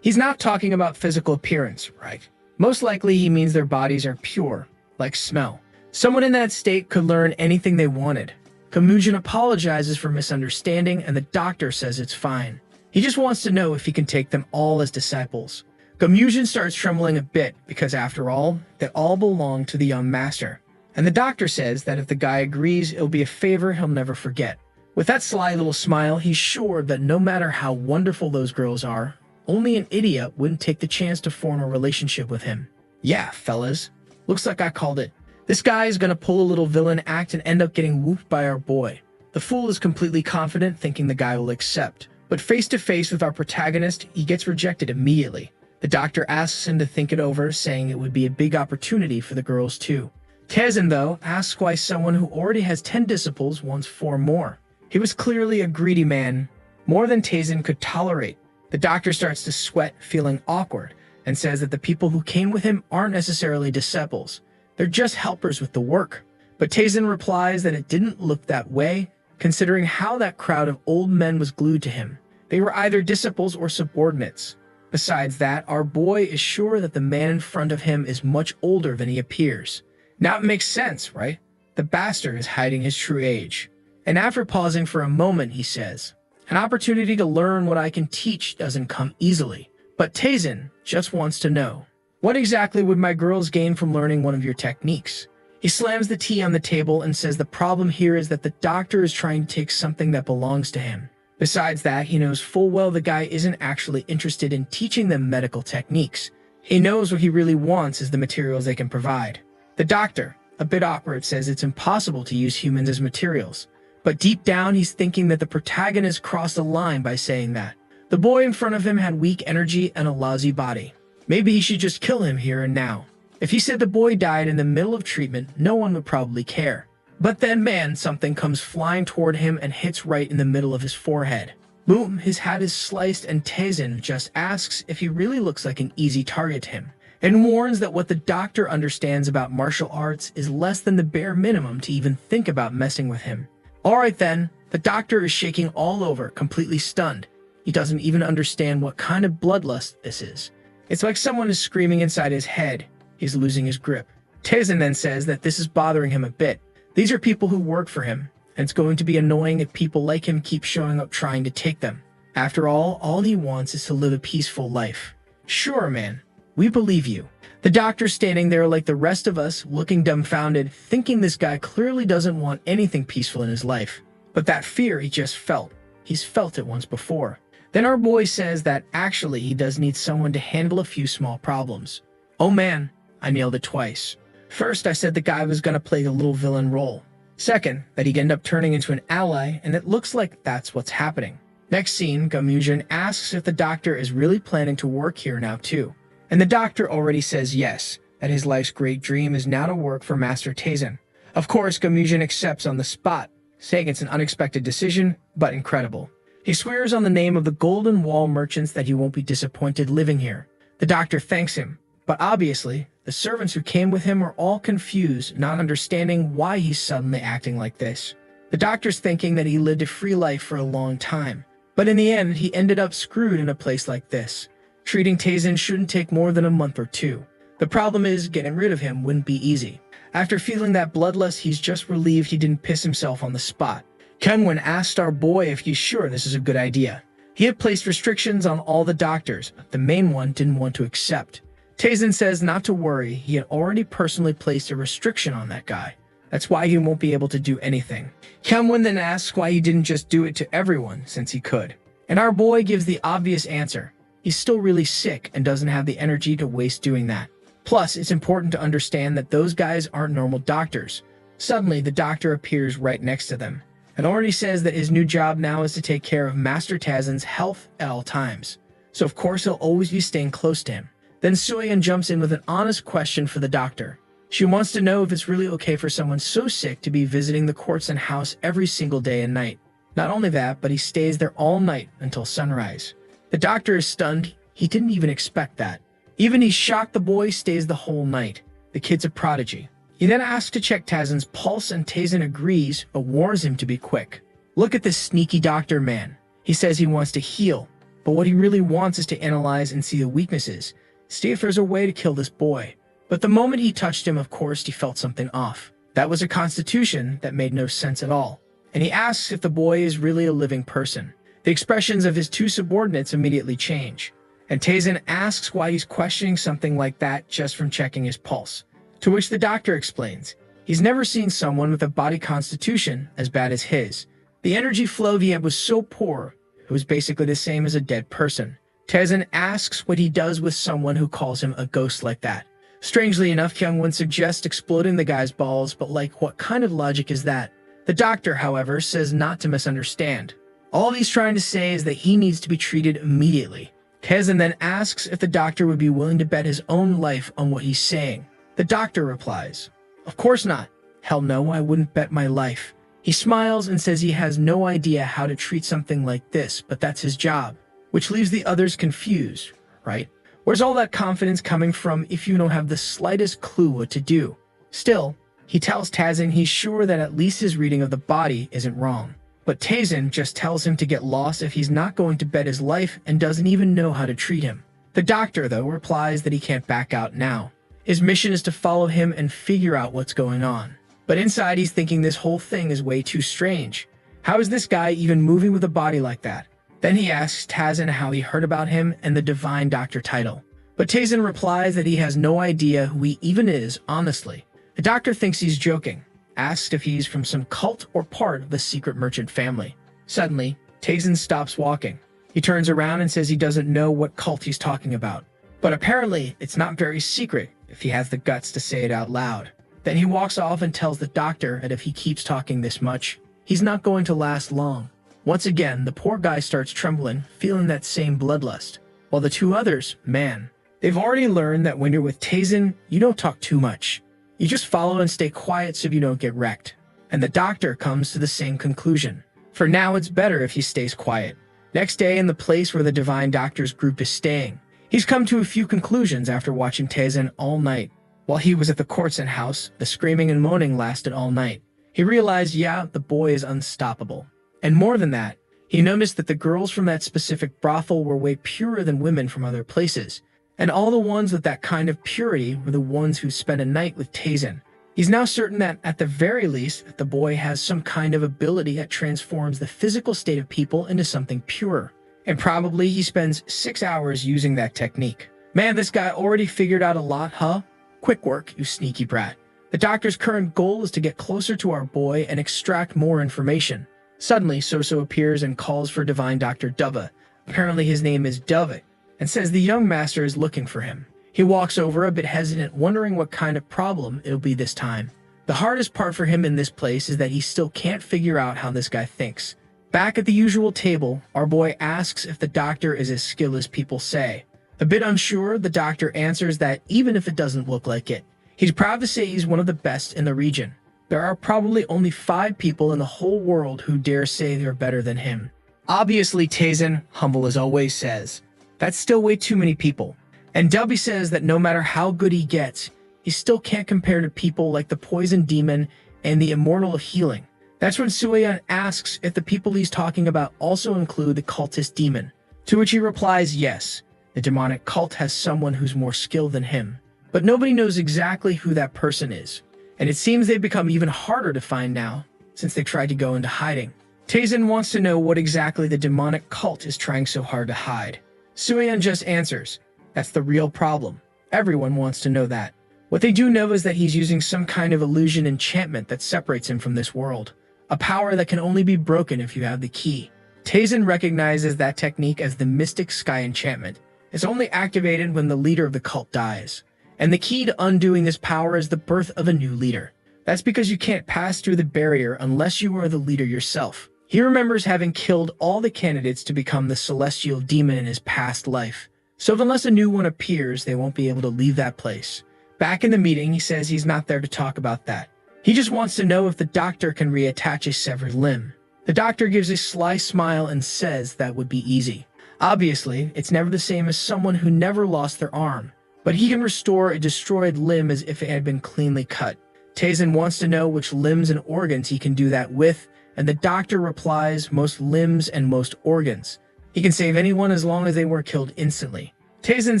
He's not talking about physical appearance, right? Most likely he means their bodies are pure, like smell. Someone in that state could learn anything they wanted. Gamujin apologizes for misunderstanding, and the doctor says it's fine. He just wants to know if he can take them all as disciples. Gamujin starts trembling a bit because, after all, they all belong to the young master. And the doctor says that if the guy agrees, it'll be a favor he'll never forget. With that sly little smile, he's sure that no matter how wonderful those girls are, only an idiot wouldn't take the chance to form a relationship with him. Yeah, fellas. Looks like I called it. This guy is gonna pull a little villain act and end up getting whooped by our boy. The fool is completely confident, thinking the guy will accept. But face to face with our protagonist, he gets rejected immediately. The doctor asks him to think it over, saying it would be a big opportunity for the girls too. Tezen, though, asks why someone who already has 10 disciples wants 4 more. He was clearly a greedy man, more than Tezen could tolerate. The doctor starts to sweat, feeling awkward, and says that the people who came with him aren't necessarily disciples. They're just helpers with the work. But Tezen replies that it didn't look that way, considering how that crowd of old men was glued to him. They were either disciples or subordinates. Besides that, our boy is sure that the man in front of him is much older than he appears. Now it makes sense, right? The bastard is hiding his true age. And after pausing for a moment, he says, an opportunity to learn what I can teach doesn't come easily. But Tezen just wants to know, what exactly would my girls gain from learning one of your techniques? He slams the tea on the table and says the problem here is that the doctor is trying to take something that belongs to him. Besides that, he knows full well the guy isn't actually interested in teaching them medical techniques. He knows what he really wants is the materials they can provide. The doctor, a bit awkward, says it's impossible to use humans as materials. But deep down, he's thinking that the protagonist crossed a line by saying that. The boy in front of him had weak energy and a lousy body. Maybe he should just kill him here and now. If he said the boy died in the middle of treatment, no one would probably care. But then, man, something comes flying toward him and hits right in the middle of his forehead. Boom, his hat is sliced, and Tezen just asks if he really looks like an easy target to him. and warns that what the doctor understands about martial arts is less than the bare minimum to even think about messing with him. Alright then, the doctor is shaking all over, completely stunned. He doesn't even understand what kind of bloodlust this is. It's like someone is screaming inside his head. He's losing his grip. Taizan then says that this is bothering him a bit. These are people who work for him, and it's going to be annoying if people like him keep showing up trying to take them. After all he wants is to live a peaceful life. Sure, man. We believe you. The doctor's standing there like the rest of us, looking dumbfounded, thinking this guy clearly doesn't want anything peaceful in his life. But that fear he just felt. He's felt it once before. Then our boy says that actually he does need someone to handle a few small problems. Oh man, I nailed it twice. First, I said the guy was gonna play the little villain role. Second, that he'd end up turning into an ally, and it looks like that's what's happening. Next scene, Gamujin asks if the doctor is really planning to work here now too. And the doctor already says yes, that his life's great dream is now to work for Master Taizan. Of course, Gamujin accepts on the spot, saying it's an unexpected decision, but incredible. He swears on the name of the Golden Wall merchants that he won't be disappointed living here. The doctor thanks him, but obviously, the servants who came with him are all confused, not understanding why he's suddenly acting like this. The doctor's thinking that he lived a free life for a long time, but in the end, he ended up screwed in a place like this. Treating Taizan shouldn't take more than a month or two. The problem is, getting rid of him wouldn't be easy. After feeling that bloodlust, he's just relieved he didn't piss himself on the spot. Kyungwon asked our boy if he's sure this is a good idea. He had placed restrictions on all the doctors, but the main one didn't want to accept. Taizan says not to worry, he had already personally placed a restriction on that guy. That's why he won't be able to do anything. Kyungwon then asks why he didn't just do it to everyone, since he could. And our boy gives the obvious answer. He's still really sick and doesn't have the energy to waste doing that. Plus, it's important to understand that those guys aren't normal doctors. Suddenly, the doctor appears right next to them, and already says that his new job now is to take care of Master Taizan's health at all times. So of course he'll always be staying close to him. Then Soyeon jumps in with an honest question for the doctor. She wants to know if it's really okay for someone so sick to be visiting the courts and house every single day and night. Not only that, but he stays there all night until sunrise. The doctor is stunned. He didn't even expect that. Even he's shocked the boy stays the whole night. The kid's a prodigy. He then asks to check Taizan's pulse and Taizan agrees, but warns him to be quick. Look at this sneaky doctor man. He says he wants to heal, but what he really wants is to analyze and see the weaknesses. See if there's a way to kill this boy. But the moment he touched him, of course, he felt something off. That was a constitution that made no sense at all. And he asks if the boy is really a living person. The expressions of his two subordinates immediately change. And Taizan asks why he's questioning something like that just from checking his pulse. To which the doctor explains, he's never seen someone with a body constitution as bad as his. The energy flow he had was so poor, it was basically the same as a dead person. Taizan asks what he does with someone who calls him a ghost like that. Strangely enough, Kyungwon suggests exploding the guy's balls, but like, what kind of logic is that? The doctor, however, says not to misunderstand. All he's trying to say is that he needs to be treated immediately. Taizan then asks if the doctor would be willing to bet his own life on what he's saying. The doctor replies, "Of course not. Hell no, I wouldn't bet my life." He smiles and says he has no idea how to treat something like this, but that's his job, which leaves the others confused, right? Where's all that confidence coming from if you don't have the slightest clue what to do? Still, he tells Taizan he's sure that at least his reading of the body isn't wrong. But Taizan just tells him to get lost if he's not going to bet his life and doesn't even know how to treat him. The doctor, though, replies that he can't back out now. His mission is to follow him and figure out what's going on. But inside he's thinking this whole thing is way too strange. How is this guy even moving with a body like that? Then he asks Taizan how he heard about him and the Divine Doctor title. But Taizan replies that he has no idea who he even is, honestly. The doctor thinks he's joking, asks if he's from some cult or part of the secret merchant family. Suddenly, Taizan stops walking. He turns around and says he doesn't know what cult he's talking about. But apparently, it's not very secret if he has the guts to say it out loud. Then he walks off and tells the doctor that if he keeps talking this much, he's not going to last long. Once again, the poor guy starts trembling, feeling that same bloodlust. While the two others, man, they've already learned that when you're with Taizan, you don't talk too much. You just follow and stay quiet so you don't get wrecked. And the doctor comes to the same conclusion. For now, it's better if he stays quiet. Next day, in the place where the Divine Doctor's group is staying, He's come to a few conclusions after watching Taezen all night. While he was at the courtson house, the screaming and moaning lasted all night. He realized, yeah, the boy is unstoppable. And more than that, he noticed that the girls from that specific brothel were way purer than women from other places. And all the ones with that kind of purity were the ones who spent a night with Taezen. He's now certain that, at the very least, the boy has some kind of ability that transforms the physical state of people into something pure. And probably he spends 6 hours using that technique. Man, this guy already figured out a lot, huh? Quick work, you sneaky brat. The doctor's current goal is to get closer to our boy and extract more information. Suddenly, Soso appears and calls for Divine Dr. Dova. Apparently his name is Dova, and says the young master is looking for him. He walks over a bit hesitant, wondering what kind of problem it'll be this time. The hardest part for him in this place is that he still can't figure out how this guy thinks. Back at the usual table, our boy asks if the doctor is as skilled as people say. A bit unsure, the doctor answers that even if it doesn't look like it, he's proud to say he's one of the best in the region. There are probably only 5 people in the whole world who dare say they're better than him. Obviously, Taezen, humble as always, says, that's still way too many people. And Dubby says that no matter how good he gets, he still can't compare to people like the Poison Demon and the Immortal of Healing. That's when Sueyeon asks if the people he's talking about also include the Cultist Demon, to which he replies yes, the demonic cult has someone who's more skilled than him. But nobody knows exactly who that person is, and it seems they've become even harder to find now, since they tried to go into hiding. Taezen wants to know what exactly the demonic cult is trying so hard to hide. Sueyeon just answers, that's the real problem. Everyone wants to know that. What they do know is that he's using some kind of illusion enchantment that separates him from this world. A power that can only be broken if you have the key. Taezen recognizes that technique as the Mystic Sky Enchantment. It's only activated when the leader of the cult dies. And the key to undoing this power is the birth of a new leader. That's because you can't pass through the barrier unless you are the leader yourself. He remembers having killed all the candidates to become the celestial demon in his past life. So unless a new one appears, they won't be able to leave that place. Back in the meeting, he says he's not there to talk about that. He just wants to know if the doctor can reattach a severed limb. The doctor gives a sly smile and says that would be easy. Obviously, it's never the same as someone who never lost their arm, but he can restore a destroyed limb as if it had been cleanly cut. Taezen wants to know which limbs and organs he can do that with, and the doctor replies most limbs and most organs. He can save anyone as long as they were killed instantly. Taezen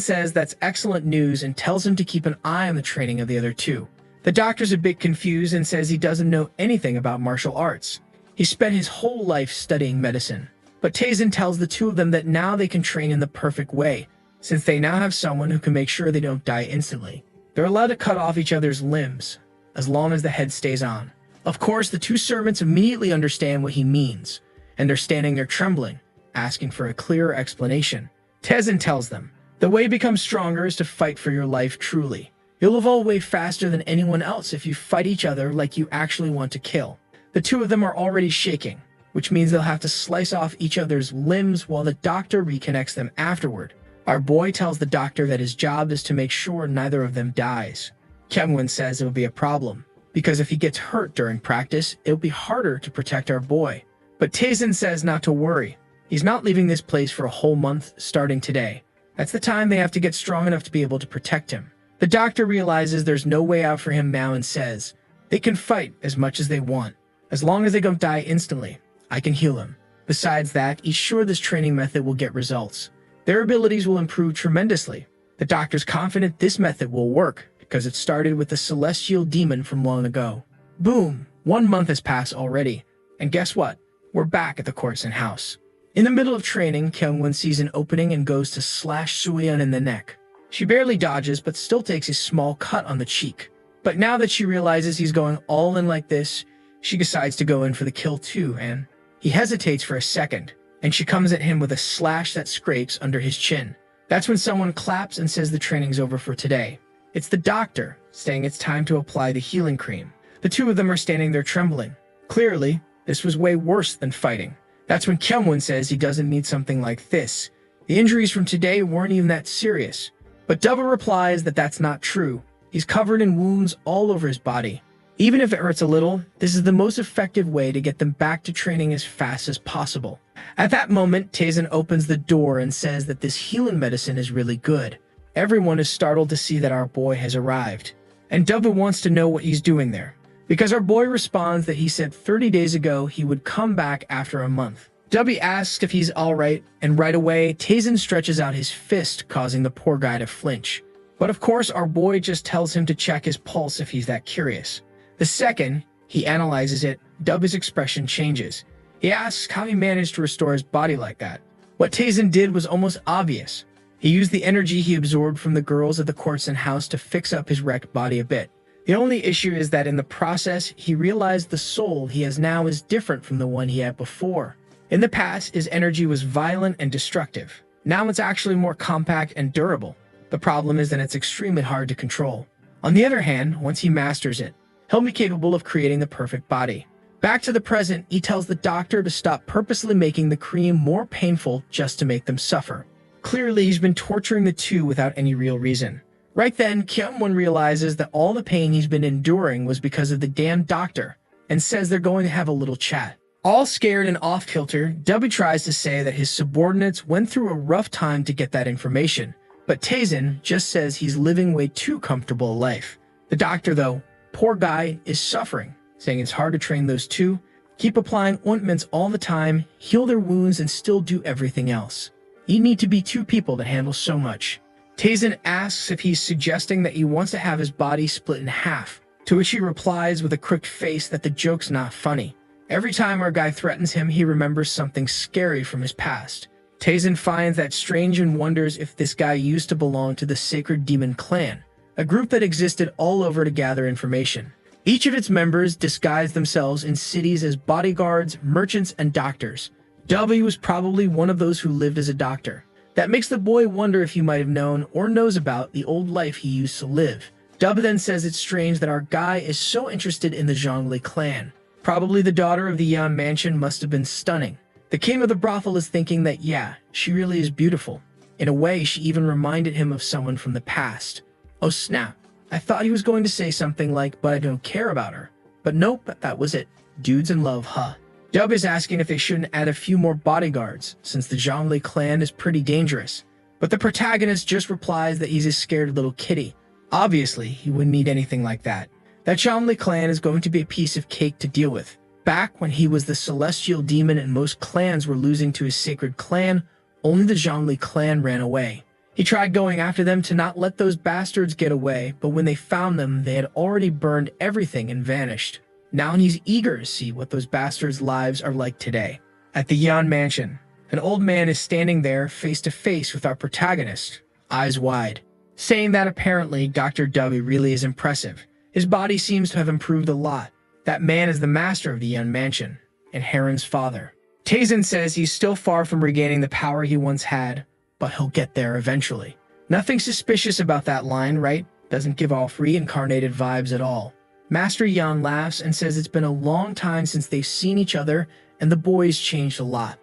says that's excellent news and tells him to keep an eye on the training of the other 2. The doctor's a bit confused and says he doesn't know anything about martial arts. He spent his whole life studying medicine. But Taezen tells the 2 of them that now they can train in the perfect way, since they now have someone who can make sure they don't die instantly. They're allowed to cut off each other's limbs, as long as the head stays on. Of course, the 2 servants immediately understand what he means, and they're standing there trembling, asking for a clearer explanation. Taezen tells them, the way to become stronger is to fight for your life truly. You'll evolve way faster than anyone else if you fight each other like you actually want to kill. The 2 of them are already shaking, which means they'll have to slice off each other's limbs while the doctor reconnects them afterward. Our boy tells the doctor that his job is to make sure neither of them dies. Kyungwon says it'll be a problem, because if he gets hurt during practice, it'll be harder to protect our boy. But Taezen says not to worry. He's not leaving this place for a whole month starting today. That's the time they have to get strong enough to be able to protect him. The doctor realizes there's no way out for him now and says, they can fight as much as they want, as long as they don't die instantly. I can heal him. Besides that, he's sure this training method will get results. Their abilities will improve tremendously. The doctor's confident this method will work because it started with the celestial demon from long ago. Boom! 1 month has passed already. And guess what? We're back at the courtson house. In the middle of training, Kyungwon sees an opening and goes to slash Sueyeon in the neck. She barely dodges but still takes a small cut on the cheek. But now that she realizes he's going all in like this, she decides to go in for the kill too, and he hesitates for a second, and she comes at him with a slash that scrapes under his chin. That's when someone claps and says the training's over for today. It's the doctor, saying it's time to apply the healing cream. The 2 of them are standing there trembling. Clearly, this was way worse than fighting. That's when Kyungwon says he doesn't need something like this. The injuries from today weren't even that serious. But Dova replies that that's not true. He's covered in wounds all over his body. Even if it hurts a little, this is the most effective way to get them back to training as fast as possible. At that moment, Tazen opens the door and says that this healing medicine is really good. Everyone is startled to see that our boy has arrived, and Dubby wants to know what he's doing there, because our boy responds that he said 30 days ago he would come back after a month. Dubby asks if he's alright, and right away, Tazen stretches out his fist, causing the poor guy to flinch. But of course, our boy just tells him to check his pulse if he's that curious. The second he analyzes it, Dubby's expression changes. He asks how he managed to restore his body like that. What Tazen did was almost obvious. He used the energy he absorbed from the girls at the Courtson house to fix up his wrecked body a bit. The only issue is that in the process, he realized the soul he has now is different from the one he had before. In the past, his energy was violent and destructive. Now it's actually more compact and durable. The problem is that it's extremely hard to control. On the other hand, once he masters it, he'll be capable of creating the perfect body. Back to the present, he tells the doctor to stop purposely making the cream more painful just to make them suffer. Clearly, he's been torturing the two without any real reason. Right then, Kyungwon realizes that all the pain he's been enduring was because of the damn doctor, and says they're going to have a little chat. All scared and off-kilter, Dubby tries to say that his subordinates went through a rough time to get that information, but Tazen just says he's living way too comfortable a life. The doctor, though, poor guy, is suffering, saying it's hard to train those two, keep applying ointments all the time, heal their wounds, and still do everything else. You need to be two people to handle so much. Tazen asks if he's suggesting that he wants to have his body split in half, to which he replies with a crooked face that the joke's not funny. Every time our guy threatens him, he remembers something scary from his past. Tazen finds that strange and wonders if this guy used to belong to the Sacred Demon Clan, a group that existed all over to gather information. Each of its members disguised themselves in cities as bodyguards, merchants, and doctors. W was probably one of those who lived as a doctor. That makes the boy wonder if he might have known or knows about the old life he used to live. W then says it's strange that our guy is so interested in the Zhongli clan. Probably the daughter of the Yan mansion must have been stunning. The king of the brothel is thinking that, yeah, she really is beautiful. In a way, she even reminded him of someone from the past. Oh snap. I thought he was going to say something like, but I don't care about her. But nope, that was it. Dudes in love, huh? Dub is asking if they shouldn't add a few more bodyguards, since the Zhongli clan is pretty dangerous. But the protagonist just replies that he's a scared little kitty. Obviously, he wouldn't need anything like that. That Zhongli clan is going to be a piece of cake to deal with. Back when he was the celestial demon and most clans were losing to his sacred clan, only the Zhongli clan ran away. He tried going after them to not let those bastards get away, but when they found them, they had already burned everything and vanished. Now he's eager to see what those bastards' lives are like today. At the Yan mansion, an old man is standing there face to face with our protagonist, eyes wide, saying that apparently Dr. W really is impressive. His body seems to have improved a lot. That man is the master of the Yan mansion, and Heron's father. Tazen says he's still far from regaining the power he once had, but he'll get there eventually. Nothing suspicious about that line, right? Doesn't give off reincarnated vibes at all. Master Yan laughs and says it's been a long time since they've seen each other, and the boys changed a lot.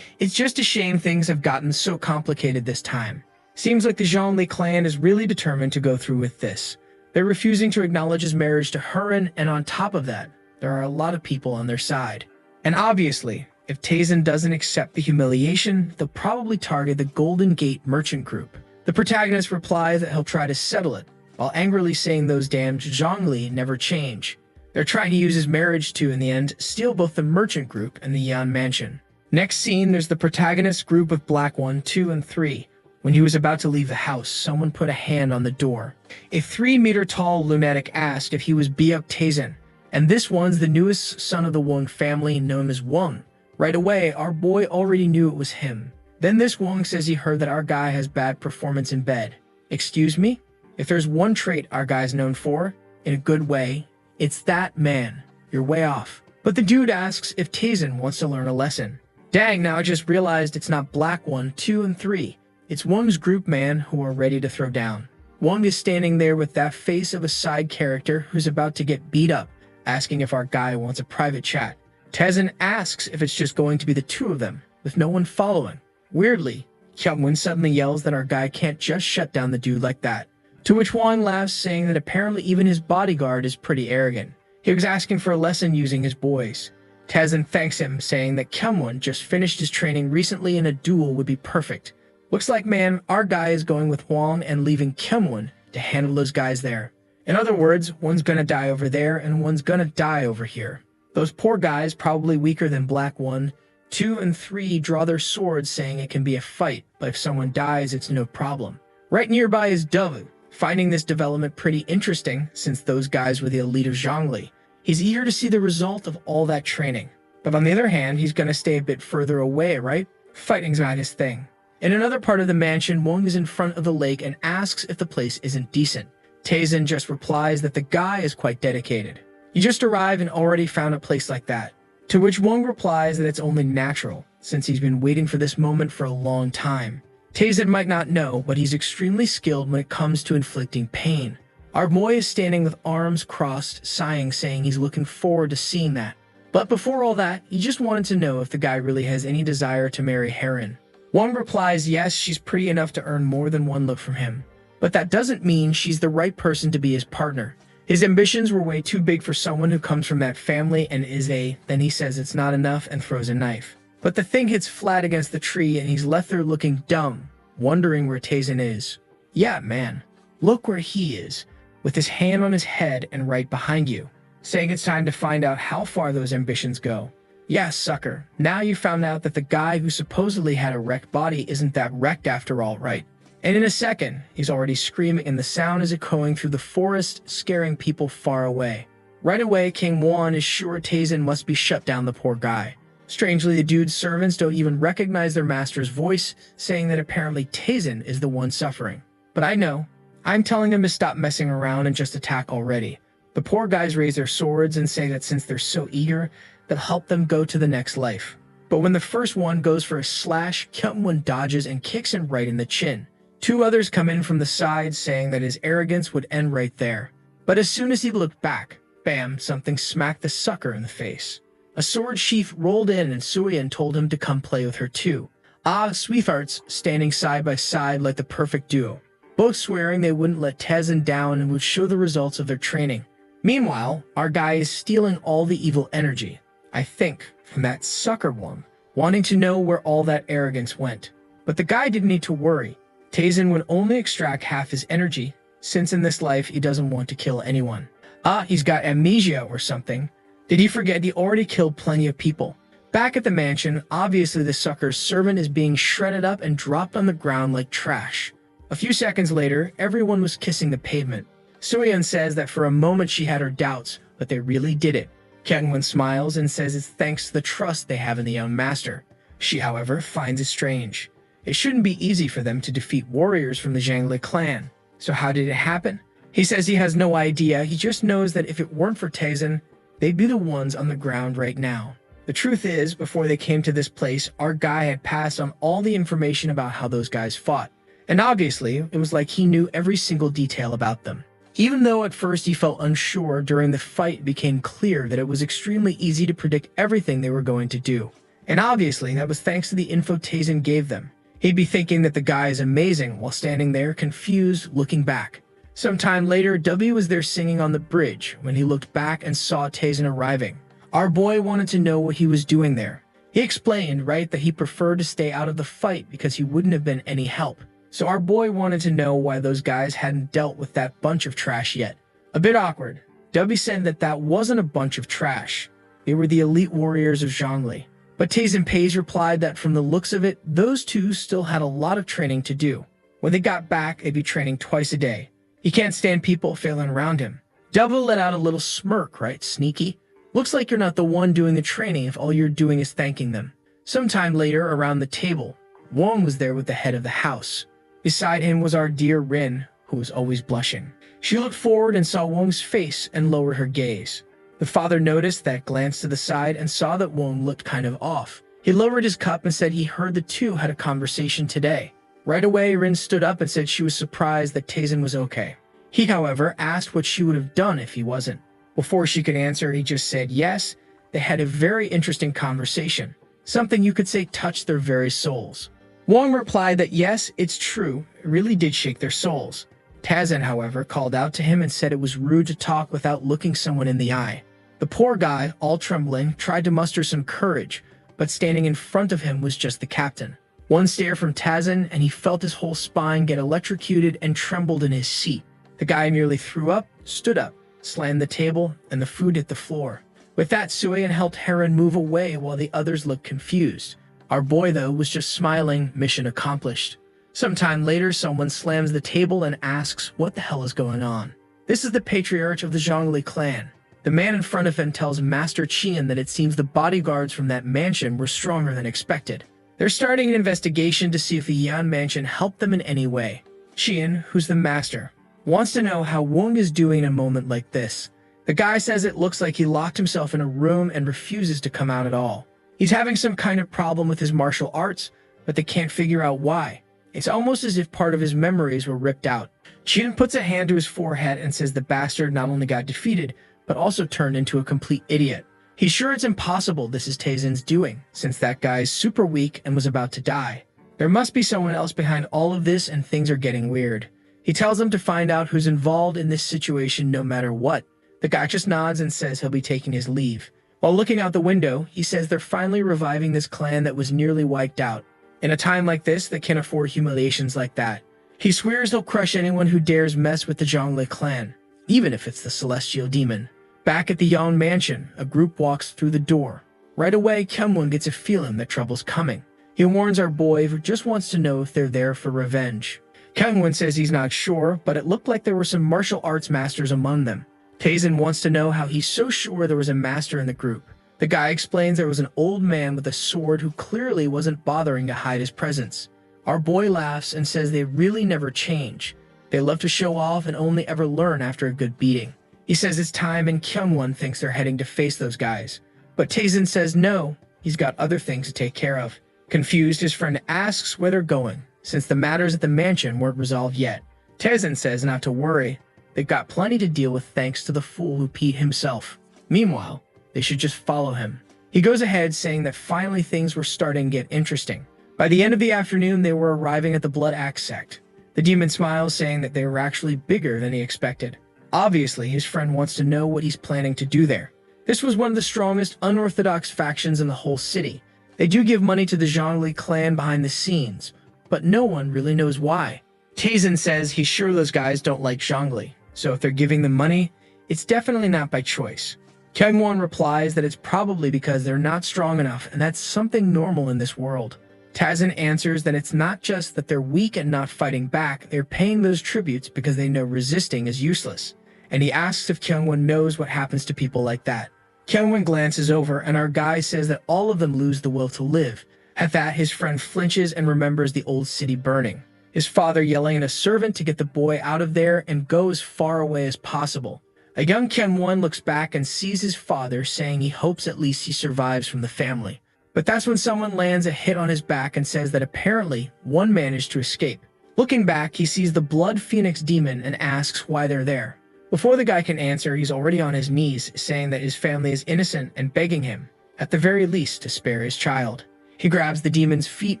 It's just a shame things have gotten so complicated this time. Seems like the Zhongli clan is really determined to go through with this. They're refusing to acknowledge his marriage to Hurin, and on top of that, there are a lot of people on their side. And obviously, if Tazen doesn't accept the humiliation, they'll probably target the Golden Gate merchant group. The protagonist replies that he'll try to settle it, while angrily saying those damned Zhongli never change. They're trying to use his marriage to, in the end, steal both the merchant group and the Yan mansion. Next scene, there's the protagonist group of Black 1, 2, and 3. When he was about to leave the house, someone put a hand on the door. A 3-meter-tall lunatic asked if he was Byuk Tazen, and this one's the newest son of the Wong family, known as Wong. Right away, our boy already knew it was him. Then this Wong says he heard that our guy has bad performance in bed. Excuse me? If there's one trait our guy's known for, in a good way, it's that, man. You're way off. But the dude asks if Tazen wants to learn a lesson. Dang, now I just realized it's not Black 1, 2, and 3. It's Wong's group, man, who are ready to throw down. Wong is standing there with that face of a side character who's about to get beat up, asking if our guy wants a private chat. Tazen asks if it's just going to be the two of them, with no one following. Weirdly, Kyungwon suddenly yells that our guy can't just shut down the dude like that. To which Wong laughs, saying that apparently even his bodyguard is pretty arrogant. He was asking for a lesson using his boys. Taezin thanks him, saying that Kyungwon just finished his training recently and a duel would be perfect. Looks like, man, our guy is going with Hwang and leaving Kyungwon to handle those guys there. In other words, one's gonna die over there and one's gonna die over here. Those poor guys, probably weaker than Black 1, 2, and 3 draw their swords saying it can be a fight, but if someone dies, it's no problem. Right nearby is Davu, finding this development pretty interesting since those guys were the elite of Zhongli. He's eager to see the result of all that training. But on the other hand, he's gonna stay a bit further away, right? Fighting's not his thing. In another part of the mansion, Wong is in front of the lake and asks if the place isn't decent. Taezin just replies that the guy is quite dedicated. You just arrived and already found a place like that. To which Wong replies that it's only natural, since he's been waiting for this moment for a long time. Taezin might not know, but he's extremely skilled when it comes to inflicting pain. Our boy is standing with arms crossed, sighing, saying he's looking forward to seeing that. But before all that, he just wanted to know if the guy really has any desire to marry Heron. Wong replies yes, she's pretty enough to earn more than one look from him. But that doesn't mean she's the right person to be his partner. His ambitions were way too big for someone who comes from that family and then he says it's not enough and throws a knife. But the thing hits flat against the tree and he's left there looking dumb, wondering where Taezin is. Yeah, man, look where he is, with his hand on his head and right behind you, saying it's time to find out how far those ambitions go. Yeah, sucker, now you found out that the guy who supposedly had a wrecked body isn't that wrecked after all, right? And in a second, he's already screaming and the sound is echoing through the forest, scaring people far away. Right away, King Won is sure Taezin must be shut down the poor guy. Strangely, the dude's servants don't even recognize their master's voice, saying that apparently Taezin is the one suffering. But I know. I'm telling them to stop messing around and just attack already. The poor guys raise their swords and say that since they're so eager, they'll help them go to the next life. But when the first one goes for a slash, Kyungwon dodges and kicks him right in the chin. 2 others come in from the side, saying that his arrogance would end right there. But as soon as he looked back, bam, something smacked the sucker in the face. A sword sheath rolled in and Suyeon told him to come play with her too. Ah, sweethearts, standing side by side like the perfect duo. Both swearing they wouldn't let Taezin down and would show the results of their training. Meanwhile, our guy is stealing all the evil energy, I think, from that sucker one, wanting to know where all that arrogance went. But the guy didn't need to worry. Taezin would only extract half his energy, since in this life he doesn't want to kill anyone. Ah, he's got amnesia or something. Did he forget he already killed plenty of people? Back at the mansion, obviously the sucker's servant is being shredded up and dropped on the ground like trash. A few seconds later, everyone was kissing the pavement. Suyeon says that for a moment she had her doubts, but they really did it. Kyungwon smiles and says it's thanks to the trust they have in the young master. She, however, finds it strange. It shouldn't be easy for them to defeat warriors from the Zhangli clan. So how did it happen? He says he has no idea, he just knows that if it weren't for Taezin, they'd be the ones on the ground right now. The truth is, before they came to this place, our guy had passed on all the information about how those guys fought. And obviously, it was like he knew every single detail about them. Even though at first he felt unsure, during the fight it became clear that it was extremely easy to predict everything they were going to do. And obviously, that was thanks to the info Taezin gave them. He'd be thinking that the guy is amazing while standing there, confused, looking back. Sometime later, W was there singing on the bridge when he looked back and saw Taezin arriving. Our boy wanted to know what he was doing there. He explained, right, that he preferred to stay out of the fight because he wouldn't have been any help. So our boy wanted to know why those guys hadn't dealt with that bunch of trash yet. A bit awkward, W said that that wasn't a bunch of trash. They were the elite warriors of Zhongli. But Taezin Page replied that from the looks of it, those two still had a lot of training to do. When they got back, they'd be training twice a day. He can't stand people failing around him. W let out a little smirk, right, sneaky? Looks like you're not the one doing the training if all you're doing is thanking them. Sometime later, around the table, Wong was there with the head of the house. Beside him was our dear Rin, who was always blushing. She looked forward and saw Wong's face and lowered her gaze. The father noticed that, glanced to the side, and saw that Wong looked kind of off. He lowered his cup and said he heard the two had a conversation today. Right away, Rin stood up and said she was surprised that Taezin was okay. He, however, asked what she would have done if he wasn't. Before she could answer, he just said yes. They had a very interesting conversation. Something you could say touched their very souls. Wong replied that yes, it's true, it really did shake their souls. Taezin, however, called out to him and said it was rude to talk without looking someone in the eye. The poor guy, all trembling, tried to muster some courage, but standing in front of him was just the captain. One stare from Tazin, and he felt his whole spine get electrocuted and trembled in his seat. The guy nearly threw up, stood up, slammed the table, and the food hit the floor. With that, Sueyan helped Heron move away while the others looked confused. Our boy, though, was just smiling, mission accomplished. Sometime later, someone slams the table and asks what the hell is going on. This is the patriarch of the Zhongli clan. The man in front of him tells Master Qian that it seems the bodyguards from that mansion were stronger than expected. They're starting an investigation to see if the Yan mansion helped them in any way. Qian, who's the master, wants to know how Wung is doing in a moment like this. The guy says it looks like he locked himself in a room and refuses to come out at all. He's having some kind of problem with his martial arts, but they can't figure out why. It's almost as if part of his memories were ripped out. Qian puts a hand to his forehead and says the bastard not only got defeated, but also turned into a complete idiot. He's sure it's impossible this is Tazin's doing, since that guy's super weak and was about to die. There must be someone else behind all of this, and things are getting weird. He tells them to find out who's involved in this situation no matter what. The guy just nods and says he'll be taking his leave. While looking out the window, he says they're finally reviving this clan that was nearly wiped out. In a time like this, they can't afford humiliations like that. He swears he'll crush anyone who dares mess with the Zhongli clan, even if it's the celestial demon. Back at the Yan mansion, a group walks through the door. Right away, Kyungwon gets a feeling that trouble's coming. He warns our boy, who just wants to know if they're there for revenge. Kyungwon says he's not sure, but it looked like there were some martial arts masters among them. Tazen wants to know how he's so sure there was a master in the group. The guy explains there was an old man with a sword who clearly wasn't bothering to hide his presence. Our boy laughs and says they really never change. They love to show off and only ever learn after a good beating. He says it's time, and Kyungwon thinks they're heading to face those guys. But Tazen says no, he's got other things to take care of. Confused, his friend asks where they're going, since the matters at the mansion weren't resolved yet. Tazen says not to worry. They've got plenty to deal with thanks to the fool who peed himself. Meanwhile, they should just follow him. He goes ahead saying that finally things were starting to get interesting. By the end of the afternoon, they were arriving at the Blood Axe sect. The demon smiles, saying that they were actually bigger than he expected. Obviously, his friend wants to know what he's planning to do there. This was one of the strongest unorthodox factions in the whole city. They do give money to the Zhongli clan behind the scenes, but no one really knows why. Tazen says he's sure those guys don't like Zhongli. So if they're giving them money, it's definitely not by choice. Kyungwon replies that it's probably because they're not strong enough, and that's something normal in this world. Tazen answers that it's not just that they're weak and not fighting back, they're paying those tributes because they know resisting is useless. And he asks if Kyungwon knows what happens to people like that. Kyungwon glances over, and our guy says that all of them lose the will to live. At that, his friend flinches and remembers the old city burning. His father yelling at a servant to get the boy out of there and go as far away as possible. A young Kyungwon looks back and sees his father, saying he hopes at least he survives from the family. But that's when someone lands a hit on his back and says that apparently one managed to escape. Looking back, he sees the Blood Phoenix demon and asks why they're there. Before the guy can answer, he's already on his knees, saying that his family is innocent and begging him, at the very least, to spare his child. He grabs the demon's feet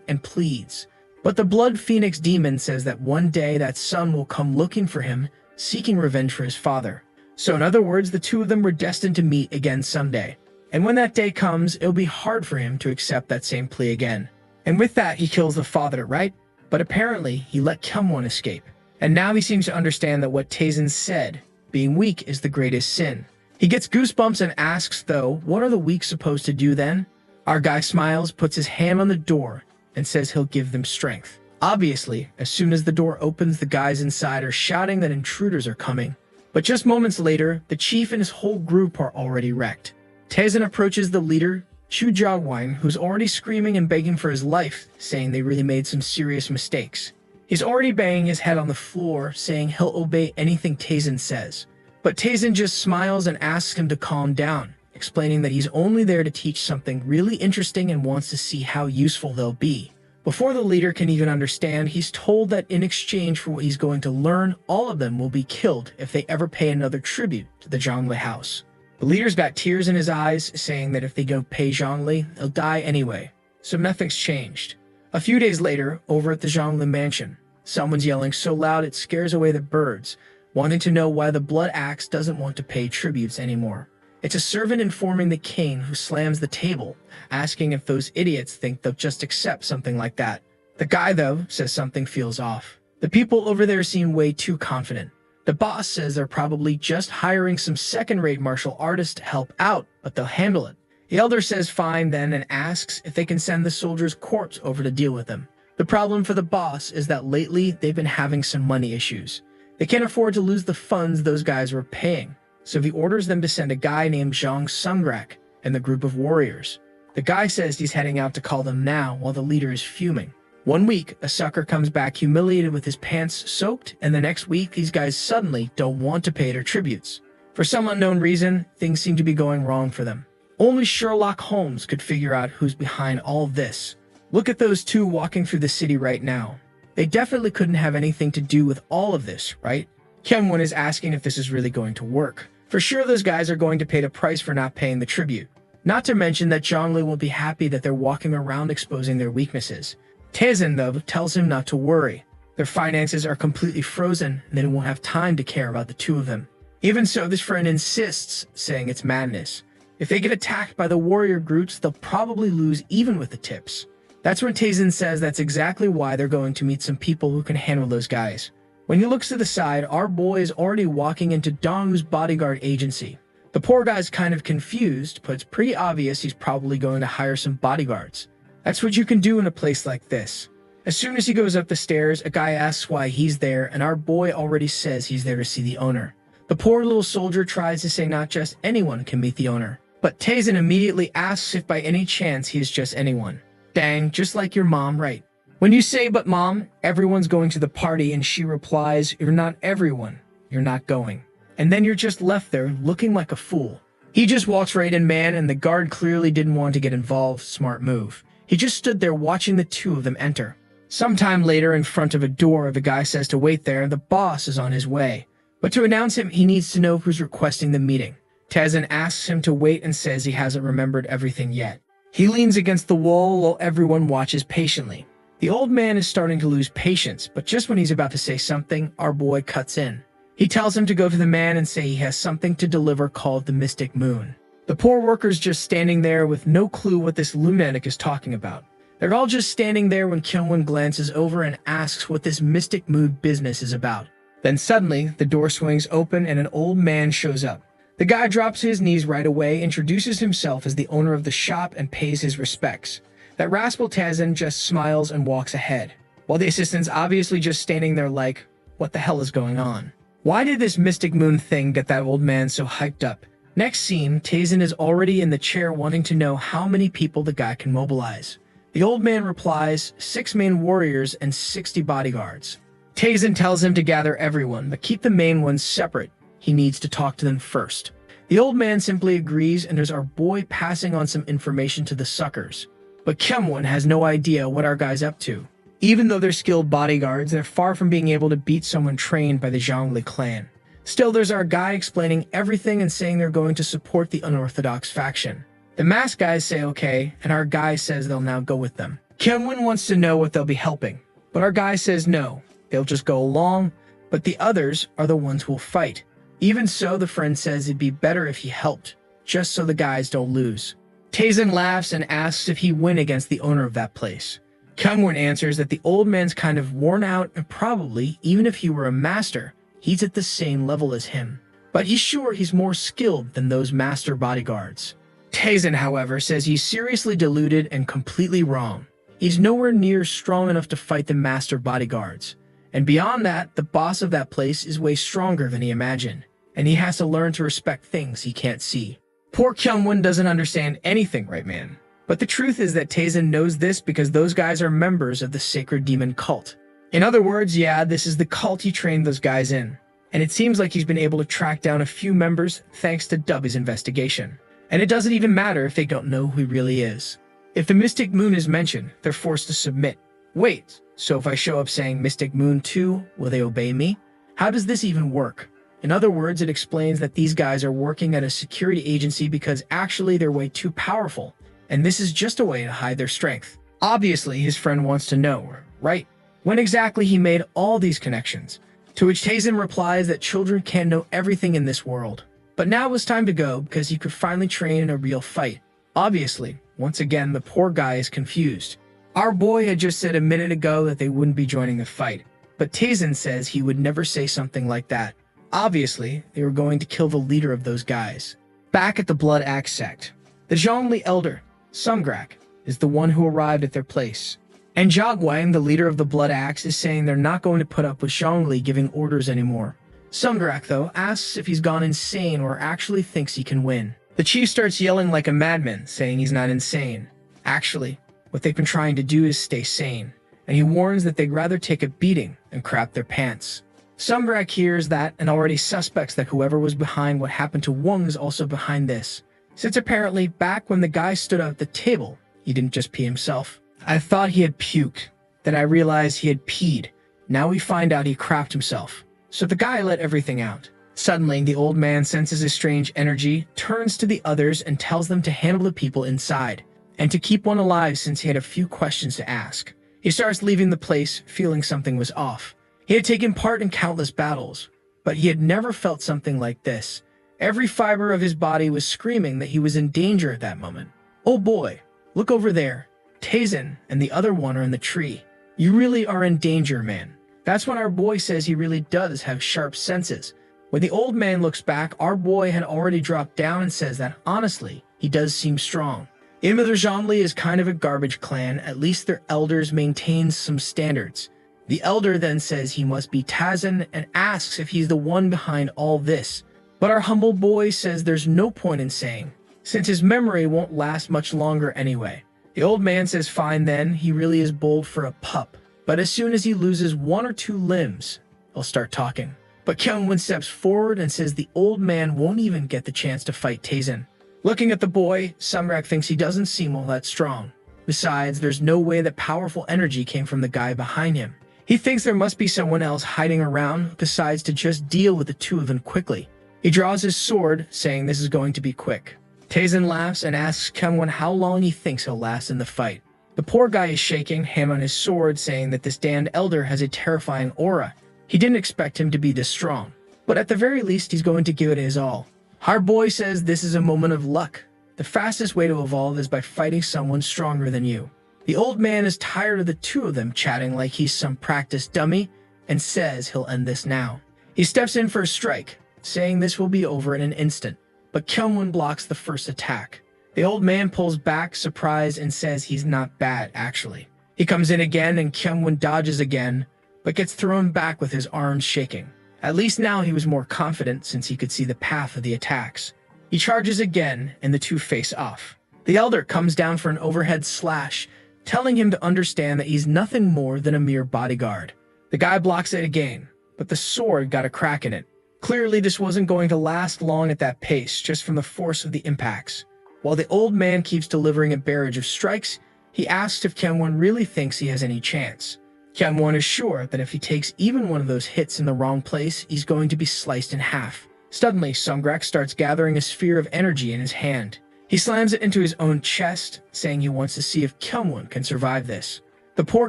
and pleads. But the Blood Phoenix demon says that one day that son will come looking for him, seeking revenge for his father. So in other words, the two of them were destined to meet again someday. And when that day comes, it'll be hard for him to accept that same plea again. And with that, he kills the father, right? But apparently, he let Kyungwon escape. And now he seems to understand that what Tazen said, being weak is the greatest sin. He gets goosebumps and asks, though, what are the weak supposed to do then? Our guy smiles, puts his hand on the door, and says he'll give them strength. Obviously, as soon as the door opens, the guys inside are shouting that intruders are coming. But just moments later, the chief and his whole group are already wrecked. Tazen approaches the leader, Chu Jiaowang, who's already screaming and begging for his life, saying they really made some serious mistakes. He's already banging his head on the floor, saying he'll obey anything Tazen says. But Tazen just smiles and asks him to calm down, explaining that he's only there to teach something really interesting and wants to see how useful they'll be. Before the leader can even understand, he's told that in exchange for what he's going to learn, all of them will be killed if they ever pay another tribute to the Zhongli house. The leader's got tears in his eyes, saying that if they don't pay Zhongli, they'll die anyway. So nothing's changed. A few days later, over at the Zhongli mansion, someone's yelling so loud it scares away the birds, wanting to know why the Blood Axe doesn't want to pay tributes anymore. It's a servant informing the king, who slams the table, asking if those idiots think they'll just accept something like that. The guy, though, says something feels off. The people over there seem way too confident. The boss says they're probably just hiring some second-rate martial artists to help out, but they'll handle it. The elder says fine then and asks if they can send the soldier's corpse over to deal with him. The problem for the boss is that lately they've been having some money issues. They can't afford to lose the funds those guys were paying, so he orders them to send a guy named Zhang Sungrak and the group of warriors. The guy says he's heading out to call them now while the leader is fuming. One week, a sucker comes back humiliated with his pants soaked, and the next week these guys suddenly don't want to pay their tributes. For some unknown reason, things seem to be going wrong for them. Only Sherlock Holmes could figure out who's behind all this. Look at those two walking through the city right now. They definitely couldn't have anything to do with all of this, right? Kyungwon is asking if this is really going to work. For sure those guys are going to pay the price for not paying the tribute. Not to mention that Zhongli will be happy that they're walking around exposing their weaknesses. Taezin, though, tells him not to worry. Their finances are completely frozen, and they won't have time to care about the two of them. Even so, this friend insists, saying it's madness. If they get attacked by the warrior groups, they'll probably lose even with the tips. That's when Taezin says that's exactly why they're going to meet some people who can handle those guys. When he looks to the side, our boy is already walking into Dongwoo's bodyguard agency. The poor guy's kind of confused, but it's pretty obvious he's probably going to hire some bodyguards. That's what you can do in a place like this. As soon as he goes up the stairs, a guy asks why he's there, and our boy already says he's there to see the owner. The poor little soldier tries to say not just anyone can meet the owner, but Taezin immediately asks if by any chance he is just anyone. Dang, just like your mom, right? When you say, but mom, everyone's going to the party, and she replies, you're not everyone, you're not going. And then you're just left there looking like a fool. He just walks right in, man, and the guard clearly didn't want to get involved. Smart move. He just stood there watching the two of them enter. Sometime later, in front of a door, the guy says to wait there. The boss is on his way. But to announce him, he needs to know who's requesting the meeting. Taezin asks him to wait and says he hasn't remembered everything yet. He leans against the wall while everyone watches patiently. The old man is starting to lose patience, but just when he's about to say something, our boy cuts in. He tells him to go to the man and say he has something to deliver called the Mystic Moon. The poor worker's just standing there with no clue what this lunatic is talking about. They're all just standing there when Kyungwon glances over and asks what this Mystic Moon business is about. Then suddenly, the door swings open and an old man shows up. The guy drops to his knees right away, introduces himself as the owner of the shop, and pays his respects. That rascal Taezin just smiles and walks ahead, while the assistant's obviously just standing there like, what the hell is going on? Why did this Mystic Moon thing get that old man so hyped up? Next scene, Taezin is already in the chair wanting to know how many people the guy can mobilize. The old man replies, 6 main warriors and 60 bodyguards. Taezin tells him to gather everyone, but keep the main ones separate. He needs to talk to them first. The old man simply agrees, and there's our boy passing on some information to the suckers. But Kyungwon has no idea what our guy's up to. Even though they're skilled bodyguards, they're far from being able to beat someone trained by the Zhongli clan. Still, there's our guy explaining everything and saying they're going to support the unorthodox faction. The masked guys say okay, and our guy says they'll now go with them. Kyungwon wants to know what they'll be helping, but our guy says no, they'll just go along, but the others are the ones who'll fight. Even so, the friend says it'd be better if he helped, just so the guys don't lose. Taezin laughs and asks if he win against the owner of that place. Kyungwon answers that the old man's kind of worn out, and probably, even if he were a master, he's at the same level as him. But he's sure he's more skilled than those master bodyguards. Taezin, however, says he's seriously deluded and completely wrong. He's nowhere near strong enough to fight the master bodyguards. And beyond that, the boss of that place is way stronger than he imagined, and he has to learn to respect things he can't see. Poor Kyungwon doesn't understand anything, right, man? But the truth is that Taezin knows this because those guys are members of the Sacred Demon cult. In other words, yeah, this is the cult he trained those guys in. And it seems like he's been able to track down a few members thanks to Dubby's investigation. And it doesn't even matter if they don't know who he really is. If the Mystic Moon is mentioned, they're forced to submit. Wait, so if I show up saying Mystic Moon 2, will they obey me? How does this even work? In other words, it explains that these guys are working at a security agency because actually they're way too powerful, and this is just a way to hide their strength. Obviously, his friend wants to know, right? When exactly he made all these connections, to which Taezin replies that children can't know everything in this world. But now it was time to go because he could finally train in a real fight. Obviously, once again, the poor guy is confused. Our boy had just said a minute ago that they wouldn't be joining the fight, but Tazen says he would never say something like that. Obviously, they were going to kill the leader of those guys. Back at the Blood Axe sect, the Zhongli elder, Sungrak, is the one who arrived at their place. And Jagwang, the leader of the Blood Axe, is saying they're not going to put up with Zhongli giving orders anymore. Sungrak, though, asks if he's gone insane or actually thinks he can win. The chief starts yelling like a madman, saying he's not insane. Actually, what they've been trying to do is stay sane, and he warns that they'd rather take a beating than crap their pants. Sungrak hears that and already suspects that whoever was behind what happened to Wung is also behind this, since apparently back when the guy stood up at the table, he didn't just pee himself. I thought he had puked, then I realized he had peed. Now we find out he crapped himself. So the guy let everything out. Suddenly, the old man senses a strange energy, turns to the others and tells them to handle the people inside, and to keep one alive since he had a few questions to ask. He starts leaving the place, feeling something was off. He had taken part in countless battles, but he had never felt something like this. Every fiber of his body was screaming that he was in danger at that moment. Oh boy, look over there. Tazen and the other one are in the tree. You really are in danger, man. That's when our boy says he really does have sharp senses. When the old man looks back, our boy had already dropped down and says that, honestly, he does seem strong. Even though Zhongli is kind of a garbage clan, at least their elders maintain some standards. The elder then says he must be Tazen and asks if he's the one behind all this. But our humble boy says there's no point in saying, since his memory won't last much longer anyway. The old man says fine then, he really is bold for a pup. But as soon as he loses one or two limbs, he'll start talking. But Kyungwon steps forward and says the old man won't even get the chance to fight Tazen. Looking at the boy, Sungrak thinks he doesn't seem all that strong. Besides, there's no way that powerful energy came from the guy behind him. He thinks there must be someone else hiding around who decides to just deal with the two of them quickly. He draws his sword, saying this is going to be quick. Tazen laughs and asks Kyungwon how long he thinks he'll last in the fight. The poor guy is shaking, hand on his sword, saying that this damned elder has a terrifying aura. He didn't expect him to be this strong, but at the very least he's going to give it his all. Our boy says this is a moment of luck. The fastest way to evolve is by fighting someone stronger than you. The old man is tired of the two of them chatting like he's some practice dummy and says he'll end this now. He steps in for a strike, saying this will be over in an instant, but Kyungwon blocks the first attack. The old man pulls back, surprised, and says he's not bad, actually. He comes in again and Kyungwon dodges again, but gets thrown back with his arms shaking. At least now he was more confident since he could see the path of the attacks. He charges again, and the two face off. The elder comes down for an overhead slash, telling him to understand that he's nothing more than a mere bodyguard. The guy blocks it again, but the sword got a crack in it. Clearly this wasn't going to last long at that pace, just from the force of the impacts. While the old man keeps delivering a barrage of strikes, he asks if Kyungwon really thinks he has any chance. Kyungwon is sure that if he takes even one of those hits in the wrong place, he's going to be sliced in half. Suddenly, Sungrak starts gathering a sphere of energy in his hand. He slams it into his own chest, saying he wants to see if Kyungwon can survive this. The poor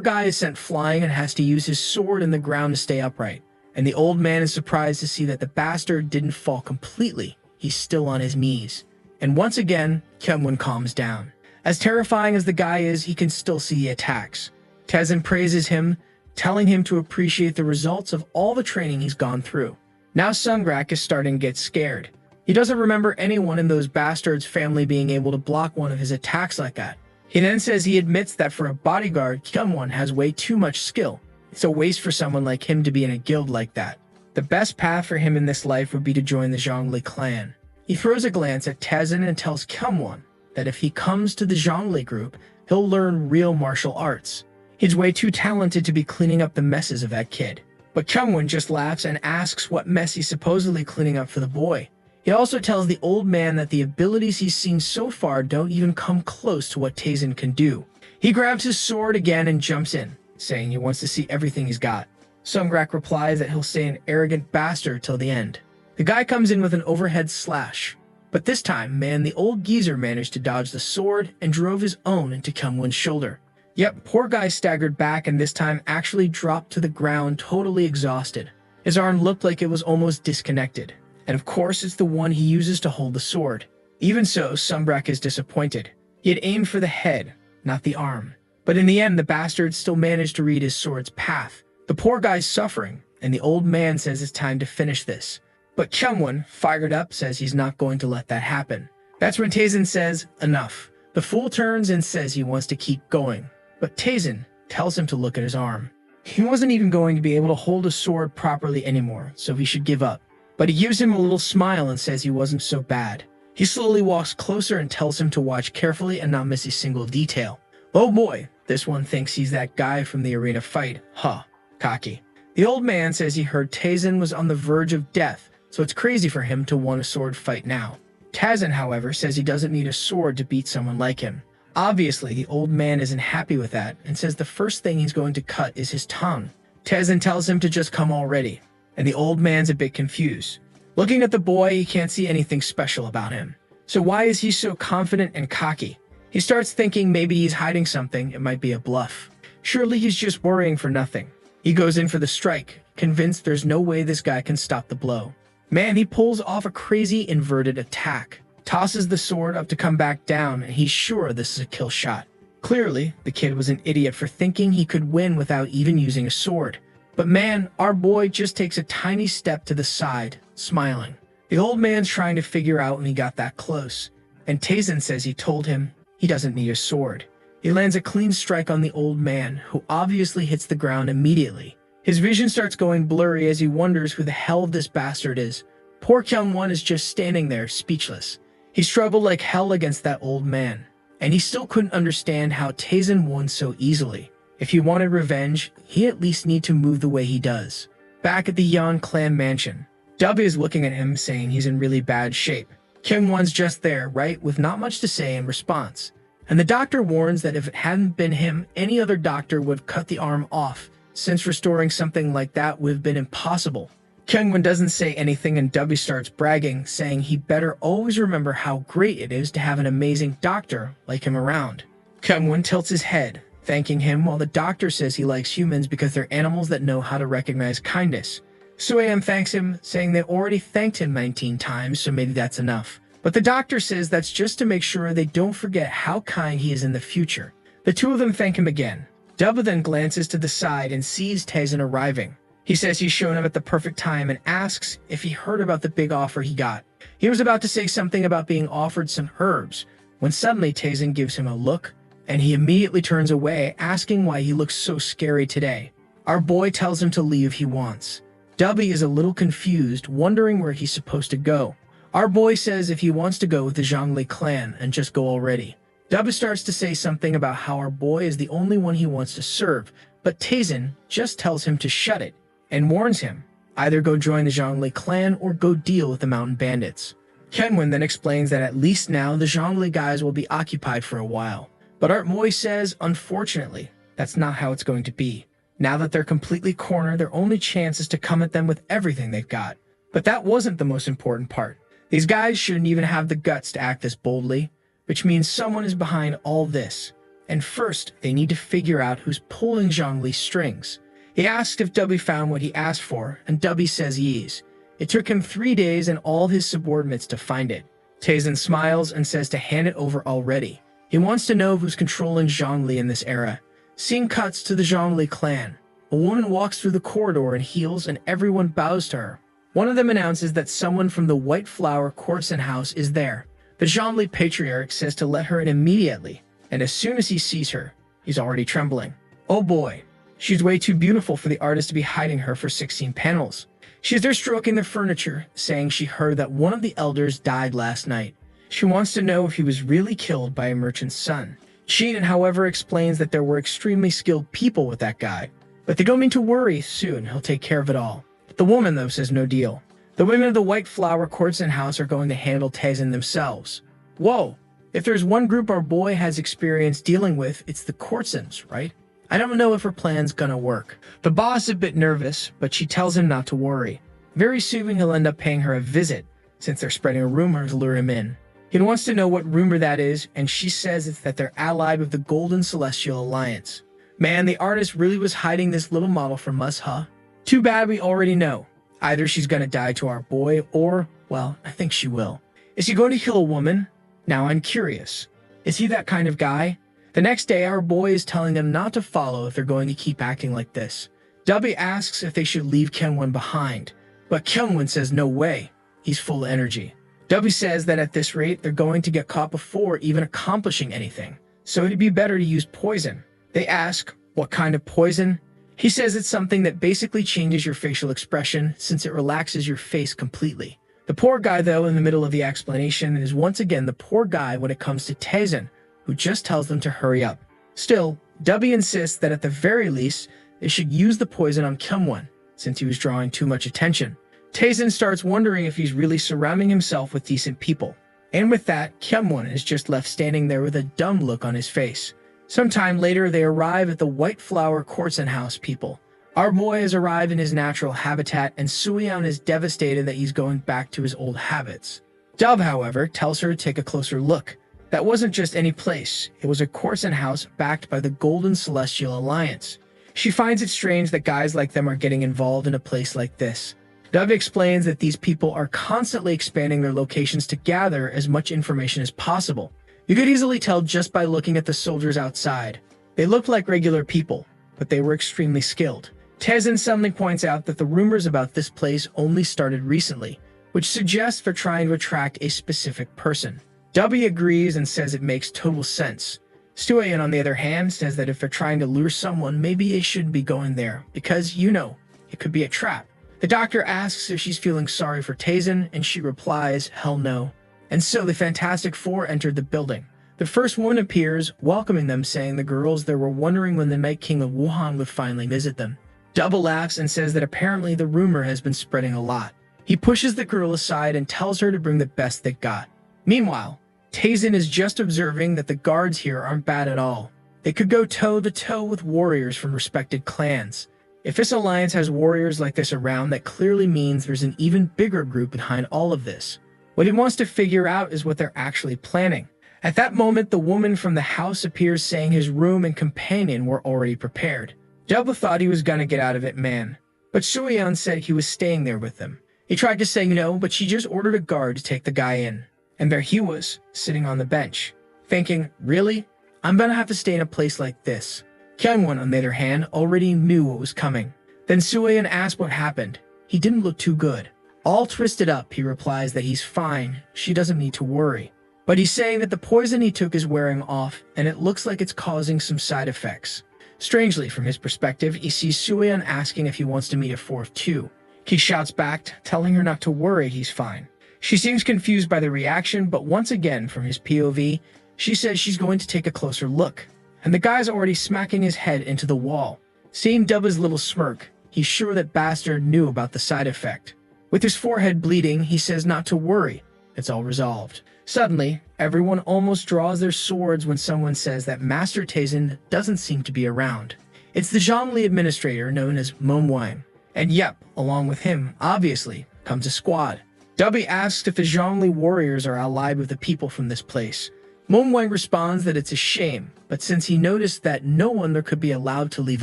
guy is sent flying and has to use his sword in the ground to stay upright. And the old man is surprised to see that the bastard didn't fall completely. He's still on his knees. And once again, Kyungwon calms down. As terrifying as the guy is, he can still see the attacks. Tazen praises him, telling him to appreciate the results of all the training he's gone through. Now Sungrak is starting to get scared. He doesn't remember anyone in those bastards' family being able to block one of his attacks like that. He then says he admits that for a bodyguard, Kyungwon has way too much skill. It's a waste for someone like him to be in a guild like that. The best path for him in this life would be to join the Zhongli clan. He throws a glance at Tazen and tells Kyungwon that if he comes to the Zhongli group, he'll learn real martial arts. He's way too talented to be cleaning up the messes of that kid. But Kyungwon just laughs and asks what mess he's supposedly cleaning up for the boy. He also tells the old man that the abilities he's seen so far don't even come close to what Tazen can do. He grabs his sword again and jumps in, saying he wants to see everything he's got. Sungrak replies that he'll stay an arrogant bastard till the end. The guy comes in with an overhead slash, but this time, man, the old geezer managed to dodge the sword and drove his own into Kyungwon's shoulder. Yep, poor guy staggered back and this time actually dropped to the ground totally exhausted. His arm looked like it was almost disconnected. and of course it's the one he uses to hold the sword. Even so, Sumbrak is disappointed. He had aimed for the head, not the arm. But in the end, the bastard still managed to read his sword's path. The poor guy's suffering, and the old man says it's time to finish this. But Kyungwon, fired up, says he's not going to let that happen. That's when Taesin says, enough. The fool turns and says he wants to keep going. But Taesin tells him to look at his arm. He wasn't even going to be able to hold a sword properly anymore, so he should give up. But he gives him a little smile and says he wasn't so bad. He slowly walks closer and tells him to watch carefully and not miss a single detail. Oh boy, this one thinks he's that guy from the arena fight. Huh, cocky. The old man says he heard Taesin was on the verge of death, so it's crazy for him to want a sword fight now. Taesin, however, says he doesn't need a sword to beat someone like him. Obviously, the old man isn't happy with that and says the first thing he's going to cut is his tongue. Taesin tells him to just come already, and the old man's a bit confused. Looking at the boy, he can't see anything special about him. So why is he so confident and cocky? He starts thinking maybe he's hiding something, it might be a bluff. Surely he's just worrying for nothing. He goes in for the strike, convinced there's no way this guy can stop the blow. Man, he pulls off a crazy inverted attack, tosses the sword up to come back down, and he's sure this is a kill shot. Clearly, the kid was an idiot for thinking he could win without even using a sword. But man, our boy just takes a tiny step to the side, smiling. The old man's trying to figure out when he got that close, and Taesin says he told him he doesn't need a sword. He lands a clean strike on the old man, who obviously hits the ground immediately. His vision starts going blurry as he wonders who the hell this bastard is. Poor Kyungwon is just standing there, speechless. He struggled like hell against that old man, and he still couldn't understand how Taesin won so easily. If he wanted revenge, he at least need to move the way he does. Back at the Yan clan mansion, W is looking at him saying he's in really bad shape. Kyungwon's just there, right, with not much to say in response. And the doctor warns that if it hadn't been him, any other doctor would have cut the arm off, since restoring something like that would have been impossible. Kyungwon doesn't say anything and W starts bragging, saying he better always remember how great it is to have an amazing doctor like him around. Kyungwon tilts his head, thanking him, while the doctor says he likes humans because they're animals that know how to recognize kindness. Suam thanks him, saying they already thanked him 19 times, so maybe that's enough. But the doctor says that's just to make sure they don't forget how kind he is in the future. The two of them thank him again. Dubba then glances to the side and sees Taesin arriving. He says he's shown up at the perfect time and asks if he heard about the big offer he got. He was about to say something about being offered some herbs, when suddenly Taesin gives him a look, and he immediately turns away, asking why he looks so scary today. Our boy tells him to leave if he wants. Dubby is a little confused, wondering where he's supposed to go. Our boy says if he wants to go with the Zhongli clan and just go already. Dubba starts to say something about how our boy is the only one he wants to serve, but Taesin just tells him to shut it and warns him, either go join the Zhongli clan or go deal with the mountain bandits. Kenwin then explains that at least now the Zhongli guys will be occupied for a while. But Art Moy says, unfortunately, that's not how it's going to be. Now that they're completely cornered, their only chance is to come at them with everything they've got. But that wasn't the most important part. These guys shouldn't even have the guts to act this boldly, which means someone is behind all this. And first, they need to figure out who's pulling Zhongli's strings. He asked if Dubby found what he asked for, and Dubby says he is. It took him 3 days and all his subordinates to find it. Taesin smiles and says to hand it over already. He wants to know who's controlling Zhongli in this era. Scene cuts to the Zhongli clan. A woman walks through the corridor in heels and everyone bows to her. One of them announces that someone from the White Flower Courtson house is there. The Zhongli patriarch says to let her in immediately, and as soon as he sees her, he's already trembling. Oh boy, she's way too beautiful for the artist to be hiding her for 16 panels. She's there stroking the furniture, saying she heard that one of the elders died last night. She wants to know if he was really killed by a merchant's son. Sheenan, however, explains that there were extremely skilled people with that guy, but they don't mean to worry, soon he'll take care of it all. The woman, though, says no deal. The women of the White Flower Courtson house are going to handle Taesin themselves. Whoa, if there's one group our boy has experience dealing with, it's the Courtsons, right? I don't know if her plan's gonna work. The boss is a bit nervous, but she tells him not to worry. Very soon he'll end up paying her a visit, since they're spreading a rumor to lure him in. He wants to know what rumor that is, and she says it's that they're allied with the Golden Celestial Alliance. Man, the artist really was hiding this little model from us, huh? Too bad we already know. Either she's gonna die to our boy, or Well, I think she will. Is he going to kill a woman? Now I'm curious. Is he that kind of guy? The next day, our boy is telling them not to follow if they're going to keep acting like this. W asks if they should leave Kyungwon behind, but Kyungwon says no way. He's full of energy. W says that at this rate, they're going to get caught before even accomplishing anything, so it'd be better to use poison. They ask, what kind of poison? He says it's something that basically changes your facial expression since it relaxes your face completely. The poor guy, though, in the middle of the explanation, is once again the poor guy when it comes to Taesun, who just tells them to hurry up. Still, W insists that at the very least, they should use the poison on Kyungwon, since he was drawing too much attention. Taesun starts wondering if he's really surrounding himself with decent people. And with that, Kyungwon is just left standing there with a dumb look on his face. Sometime later, they arrive at the White Flower Courtson House people. Our boy has arrived in his natural habitat, and Suyeon is devastated that he's going back to his old habits. Dove, however, tells her to take a closer look. That wasn't just any place. It was a Courtson house backed by the Golden Celestial Alliance. She finds it strange that guys like them are getting involved in a place like this. Dove explains that these people are constantly expanding their locations to gather as much information as possible. You could easily tell just by looking at the soldiers outside. They looked like regular people, but they were extremely skilled. Taesun suddenly points out that the rumors about this place only started recently, which suggests they're trying to attract a specific person. W agrees and says it makes total sense. Suyeon, on the other hand, says that if they're trying to lure someone, maybe they shouldn't be going there, because, it could be a trap. The doctor asks if she's feeling sorry for Taesun, and she replies, hell no. And so the Fantastic Four entered the building. The first woman appears, welcoming them, saying the girls there were wondering when the Night King of Wuhan would finally visit them. Double laughs and says that apparently the rumor has been spreading a lot. He pushes the girl aside and tells her to bring the best they got. Meanwhile, Taesun is just observing that the guards here aren't bad at all. They could go toe-to-toe with warriors from respected clans. If this alliance has warriors like this around, that clearly means there's an even bigger group behind all of this. What he wants to figure out is what they're actually planning. At that moment, the woman from the house appears, saying his room and companion were already prepared. Double thought he was gonna get out of it, man. But Suyeon said he was staying there with them. He tried to say no, but she just ordered a guard to take the guy in. And there he was, sitting on the bench, thinking, really? I'm gonna have to stay in a place like this. Kyungwon, on the other hand, already knew what was coming. Then Suyeon asked what happened. He didn't look too good. All twisted up, he replies that he's fine, she doesn't need to worry. But he's saying that the poison he took is wearing off, and it looks like it's causing some side effects. Strangely, from his perspective, he sees Suyeon asking if he wants to meet a fourth too. He shouts back, telling her not to worry, he's fine. She seems confused by the reaction, but once again, from his POV, she says she's going to take a closer look. And the guy's already smacking his head into the wall. Seeing Dubba's little smirk, he's sure that bastard knew about the side effect. With his forehead bleeding, he says not to worry. It's all resolved. Suddenly, everyone almost draws their swords when someone says that Master Taesun doesn't seem to be around. It's the Zhongli administrator known as Manhwa. And yep, along with him, obviously, comes a squad. Dubby asks if the Zhongli warriors are allied with the people from this place. Manhwa responds that it's a shame, but since he noticed that no one there could be allowed to leave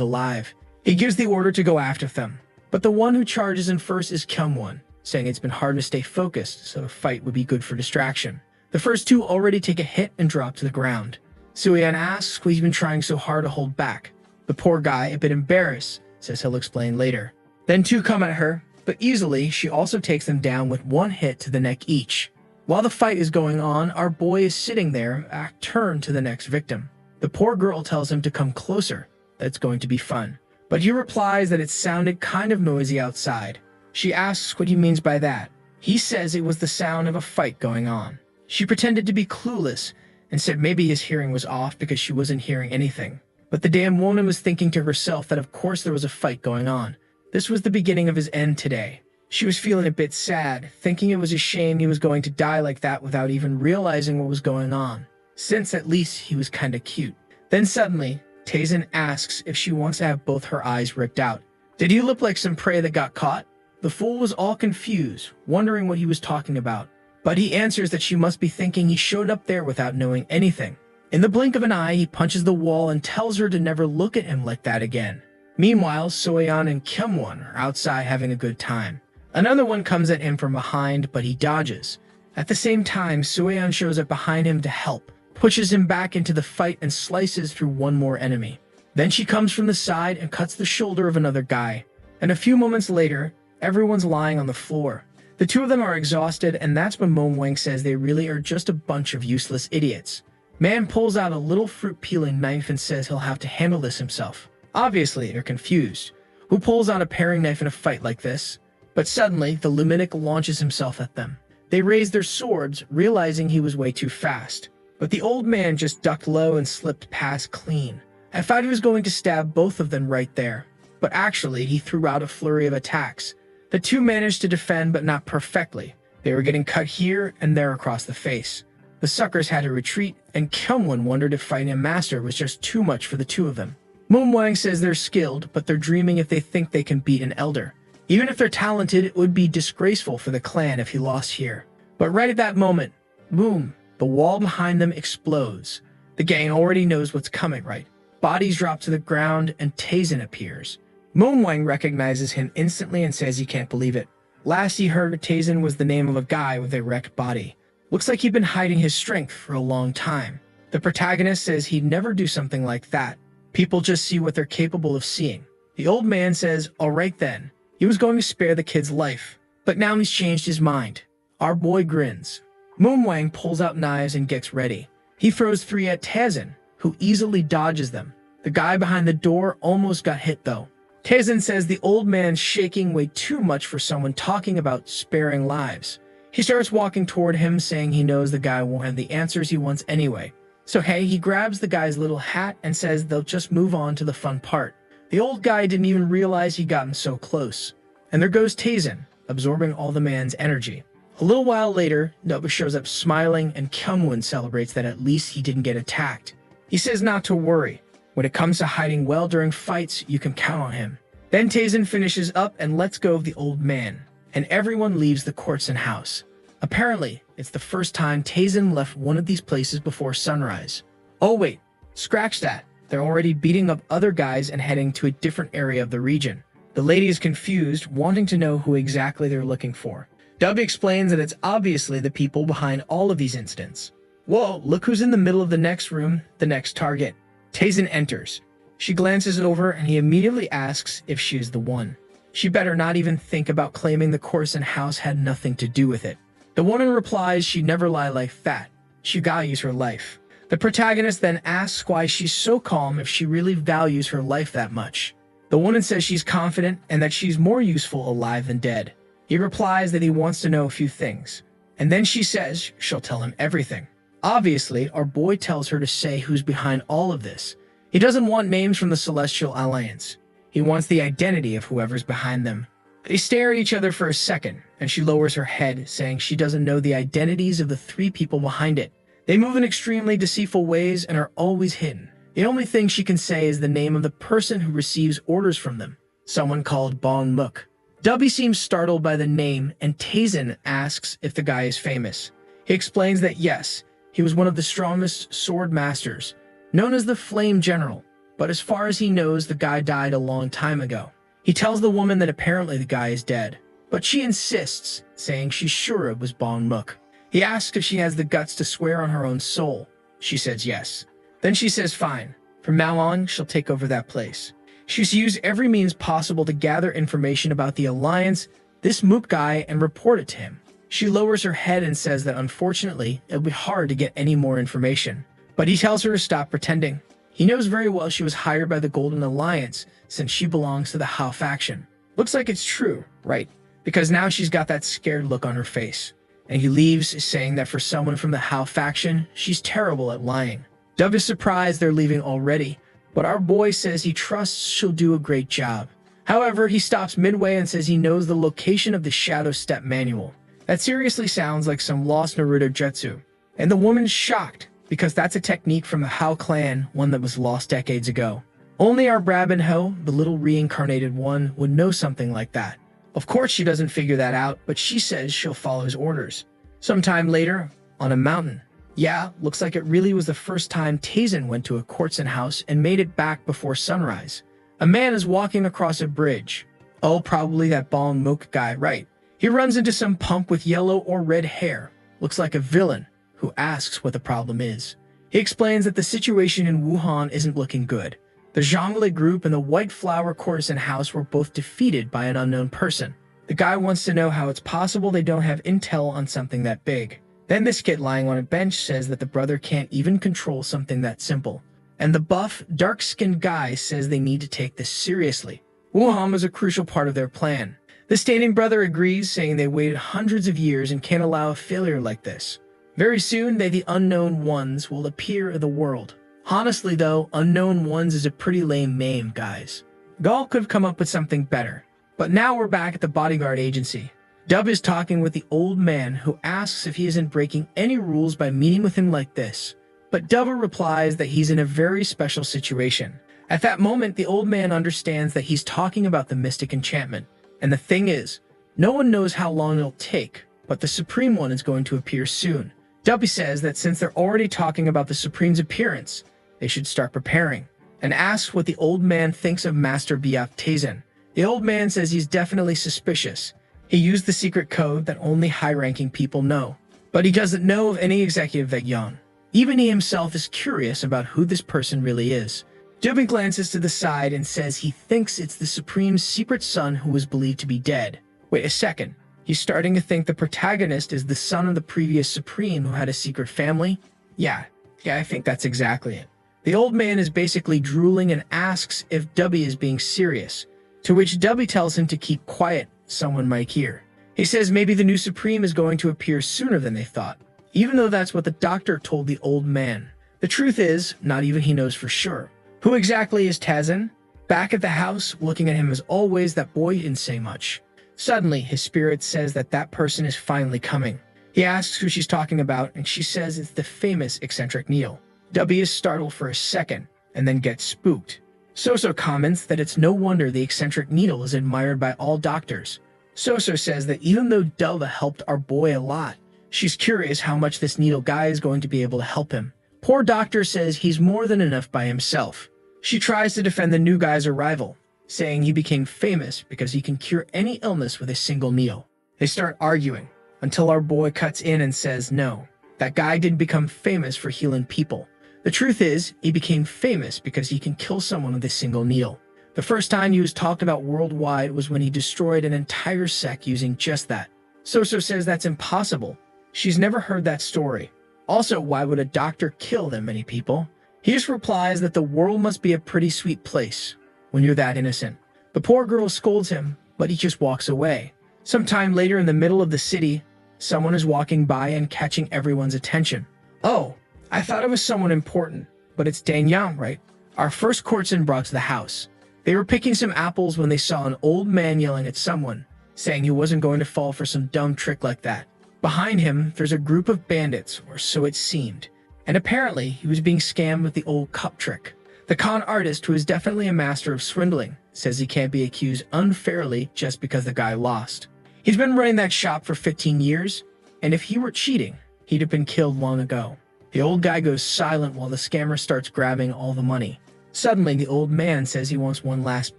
alive, he gives the order to go after them. But the one who charges in first is Kyungwon, saying it's been hard to stay focused, so a fight would be good for distraction. The first two already take a hit and drop to the ground. Suyeon asks why he's been trying so hard to hold back. The poor guy, a bit embarrassed, says he'll explain later. Then two come at her, but easily she also takes them down with one hit to the neck each. While the fight is going on, our boy is sitting there, back turned to the next victim. The poor girl tells him to come closer, that it's going to be fun. But he replies that it sounded kind of noisy outside. She asks what he means by that. He says it was the sound of a fight going on. She pretended to be clueless and said maybe his hearing was off because she wasn't hearing anything. But the damn woman was thinking to herself that of course there was a fight going on. This was the beginning of his end today. She was feeling a bit sad, thinking it was a shame he was going to die like that without even realizing what was going on, since at least he was kinda cute. Then suddenly, Taesun asks if she wants to have both her eyes ripped out. Did he look like some prey that got caught? The fool was all confused, wondering what he was talking about. But he answers that she must be thinking he showed up there without knowing anything. In the blink of an eye, he punches the wall and tells her to never look at him like that again. Meanwhile, Suyeon and Kyungwon are outside having a good time. Another one comes at him from behind, but he dodges. At the same time, Sueon shows up behind him to help, pushes him back into the fight and slices through one more enemy. Then she comes from the side and cuts the shoulder of another guy. And a few moments later, everyone's lying on the floor. The two of them are exhausted, and that's when Momwang says they really are just a bunch of useless idiots. Man pulls out a little fruit peeling knife and says he'll have to handle this himself. Obviously, they're confused. Who pulls out a paring knife in a fight like this? But suddenly, the Luminic launches himself at them. They raise their swords, realizing he was way too fast. But the old man just ducked low and slipped past clean. I thought he was going to stab both of them right there. But actually, he threw out a flurry of attacks. The two managed to defend, but not perfectly. They were getting cut here and there across the face. The suckers had to retreat, and Kyungwon wondered if fighting a master was just too much for the two of them. Moonwang says they're skilled, but they're dreaming if they think they can beat an elder. Even if they're talented, it would be disgraceful for the clan if he lost here. But right at that moment, boom, the wall behind them explodes. The gang already knows what's coming, right? Bodies drop to the ground, and Taesin appears. Moonwang recognizes him instantly and says he can't believe it. Last he heard, Taesin was the name of a guy with a wrecked body. Looks like he'd been hiding his strength for a long time. The protagonist says he'd never do something like that. People just see what they're capable of seeing. The old man says, all right then. He was going to spare the kid's life, but now he's changed his mind. Our boy grins. Moonwang pulls out knives and gets ready. He throws 3 at Taesin, who easily dodges them. The guy behind the door almost got hit though. Taesin says the old man's shaking way too much for someone talking about sparing lives. He starts walking toward him, saying he knows the guy won't have the answers he wants anyway. So hey, he grabs the guy's little hat and says they'll just move on to the fun part. The old guy didn't even realize he'd gotten so close. And there goes Taesin, absorbing all the man's energy. A little while later, Nova shows up smiling, and Kyungwon celebrates that at least he didn't get attacked. He says not to worry. When it comes to hiding well during fights, you can count on him. Then Taesin finishes up and lets go of the old man, and everyone leaves the Courtson house. Apparently, it's the first time Taesin left one of these places before sunrise. Oh wait, scratch that. They're already beating up other guys and heading to a different area of the region. The lady is confused, wanting to know who exactly they're looking for. Dub explains that it's obviously the people behind all of these incidents. Whoa, look who's in the middle of the next room, the next target. Taesin enters. She glances over and he immediately asks if she is the one. She better not even think about claiming the Courson house had nothing to do with it. The woman replies she'd never lie like that. She values her life. The protagonist then asks why she's so calm if she really values her life that much. The woman says she's confident and that she's more useful alive than dead. He replies that he wants to know a few things. And then she says she'll tell him everything. Obviously, our boy tells her to say who's behind all of this. He doesn't want names from the Celestial Alliance. He wants the identity of whoever's behind them. They stare at each other for a second, and she lowers her head, saying she doesn't know the identities of the 3 people behind it. They move in extremely deceitful ways and are always hidden. The only thing she can say is the name of the person who receives orders from them, someone called Bong Mook. Dubby seems startled by the name, and Taesin asks if the guy is famous. He explains that yes, he was one of the strongest sword masters, known as the Flame General, but as far as he knows, the guy died a long time ago. He tells the woman that apparently the guy is dead, but she insists, saying she's sure it was Bong Mook. He asks if she has the guts to swear on her own soul. She says yes. Then she says fine. From now on, she'll take over that place. She's used every means possible to gather information about the Alliance, this Mook guy, and report it to him. She lowers her head and says that unfortunately, it'll be hard to get any more information. But he tells her to stop pretending. He knows very well she was hired by the Golden Alliance since she belongs to the Hao faction. Looks like it's true, right? Because now she's got that scared look on her face. And he leaves, saying that for someone from the Hao faction, she's terrible at lying. Dove is surprised they're leaving already, but our boy says he trusts she'll do a great job. However, he stops midway and says he knows the location of the Shadow Step manual. That seriously sounds like some lost Naruto jutsu. And the woman's shocked, because that's a technique from the Hao clan, one that was lost decades ago. Only our Brabin-ho, the little reincarnated one, would know something like that. Of course she doesn't figure that out, but she says she'll follow his orders. Sometime later, on a mountain. Yeah, looks like it really was the first time Taesin went to a Courtson house and made it back before sunrise. A man is walking across a bridge. Oh, probably that Bong Mook guy, right? He runs into some punk with yellow or red hair, looks like a villain, who asks what the problem is. He explains that the situation in Wuhan isn't looking good. The Zhongli group and the White Flower Courtesan House were both defeated by an unknown person. The guy wants to know how it's possible they don't have intel on something that big. Then this kid lying on a bench says that the brother can't even control something that simple. And the buff, dark-skinned guy says they need to take this seriously. Wuhan was a crucial part of their plan. The standing brother agrees, saying they waited hundreds of years and can't allow a failure like this. Very soon, the unknown ones will appear in the world. Honestly though, unknown ones is a pretty lame name, guys. Gall could have come up with something better. But now we're back at the bodyguard agency. Dub is talking with the old man, who asks if he isn't breaking any rules by meeting with him like this. But Dubber replies that he's in a very special situation. At that moment, the old man understands that he's talking about the mystic enchantment. And the thing is, no one knows how long it'll take, but the Supreme One is going to appear soon. Dubby says that since they're already talking about the Supreme's appearance, they should start preparing, and asks what the old man thinks of Master Biak-Tazen. The old man says he's definitely suspicious. He used the secret code that only high-ranking people know, but he doesn't know of any executive that young. Even he himself is curious about who this person really is. Dubby glances to the side and says he thinks it's the Supreme's secret son who was believed to be dead. Wait a second. He's starting to think the protagonist is the son of the previous Supreme who had a secret family? Yeah, I think that's exactly it. The old man is basically drooling and asks if Dubby is being serious, to which Dubby tells him to keep quiet, someone might hear. He says maybe the new Supreme is going to appear sooner than they thought, even though that's what the doctor told the old man. The truth is, not even he knows for sure. Who exactly is Tazen? Back at the house, looking at him as always, that boy didn't say much. Suddenly, his spirit says that person is finally coming. He asks who she's talking about, and she says it's the famous eccentric Neil. Dubby is startled for a second, and then gets spooked. Soso comments that it's no wonder the eccentric needle is admired by all doctors. Soso says that even though Delva helped our boy a lot, she's curious how much this needle guy is going to be able to help him. Poor doctor says he's more than enough by himself. She tries to defend the new guy's arrival, saying he became famous because he can cure any illness with a single needle. They start arguing, until our boy cuts in and says no, that guy didn't become famous for healing people. The truth is, he became famous because he can kill someone with a single needle. The first time he was talked about worldwide was when he destroyed an entire sect using just that. Soso says that's impossible. She's never heard that story. Also, why would a doctor kill that many people? He just replies that the world must be a pretty sweet place when you're that innocent. The poor girl scolds him, but he just walks away. Sometime later in the middle of the city, someone is walking by and catching everyone's attention. Oh, I thought it was someone important, but it's Danyang, right? Our first courtesan brought to the house. They were picking some apples when they saw an old man yelling at someone, saying he wasn't going to fall for some dumb trick like that. Behind him, there's a group of bandits, or so it seemed, and apparently he was being scammed with the old cup trick. The con artist, who is definitely a master of swindling, says he can't be accused unfairly just because the guy lost. He's been running that shop for 15 years, and if he were cheating, he'd have been killed long ago. The old guy goes silent while the scammer starts grabbing all the money. Suddenly, the old man says he wants one last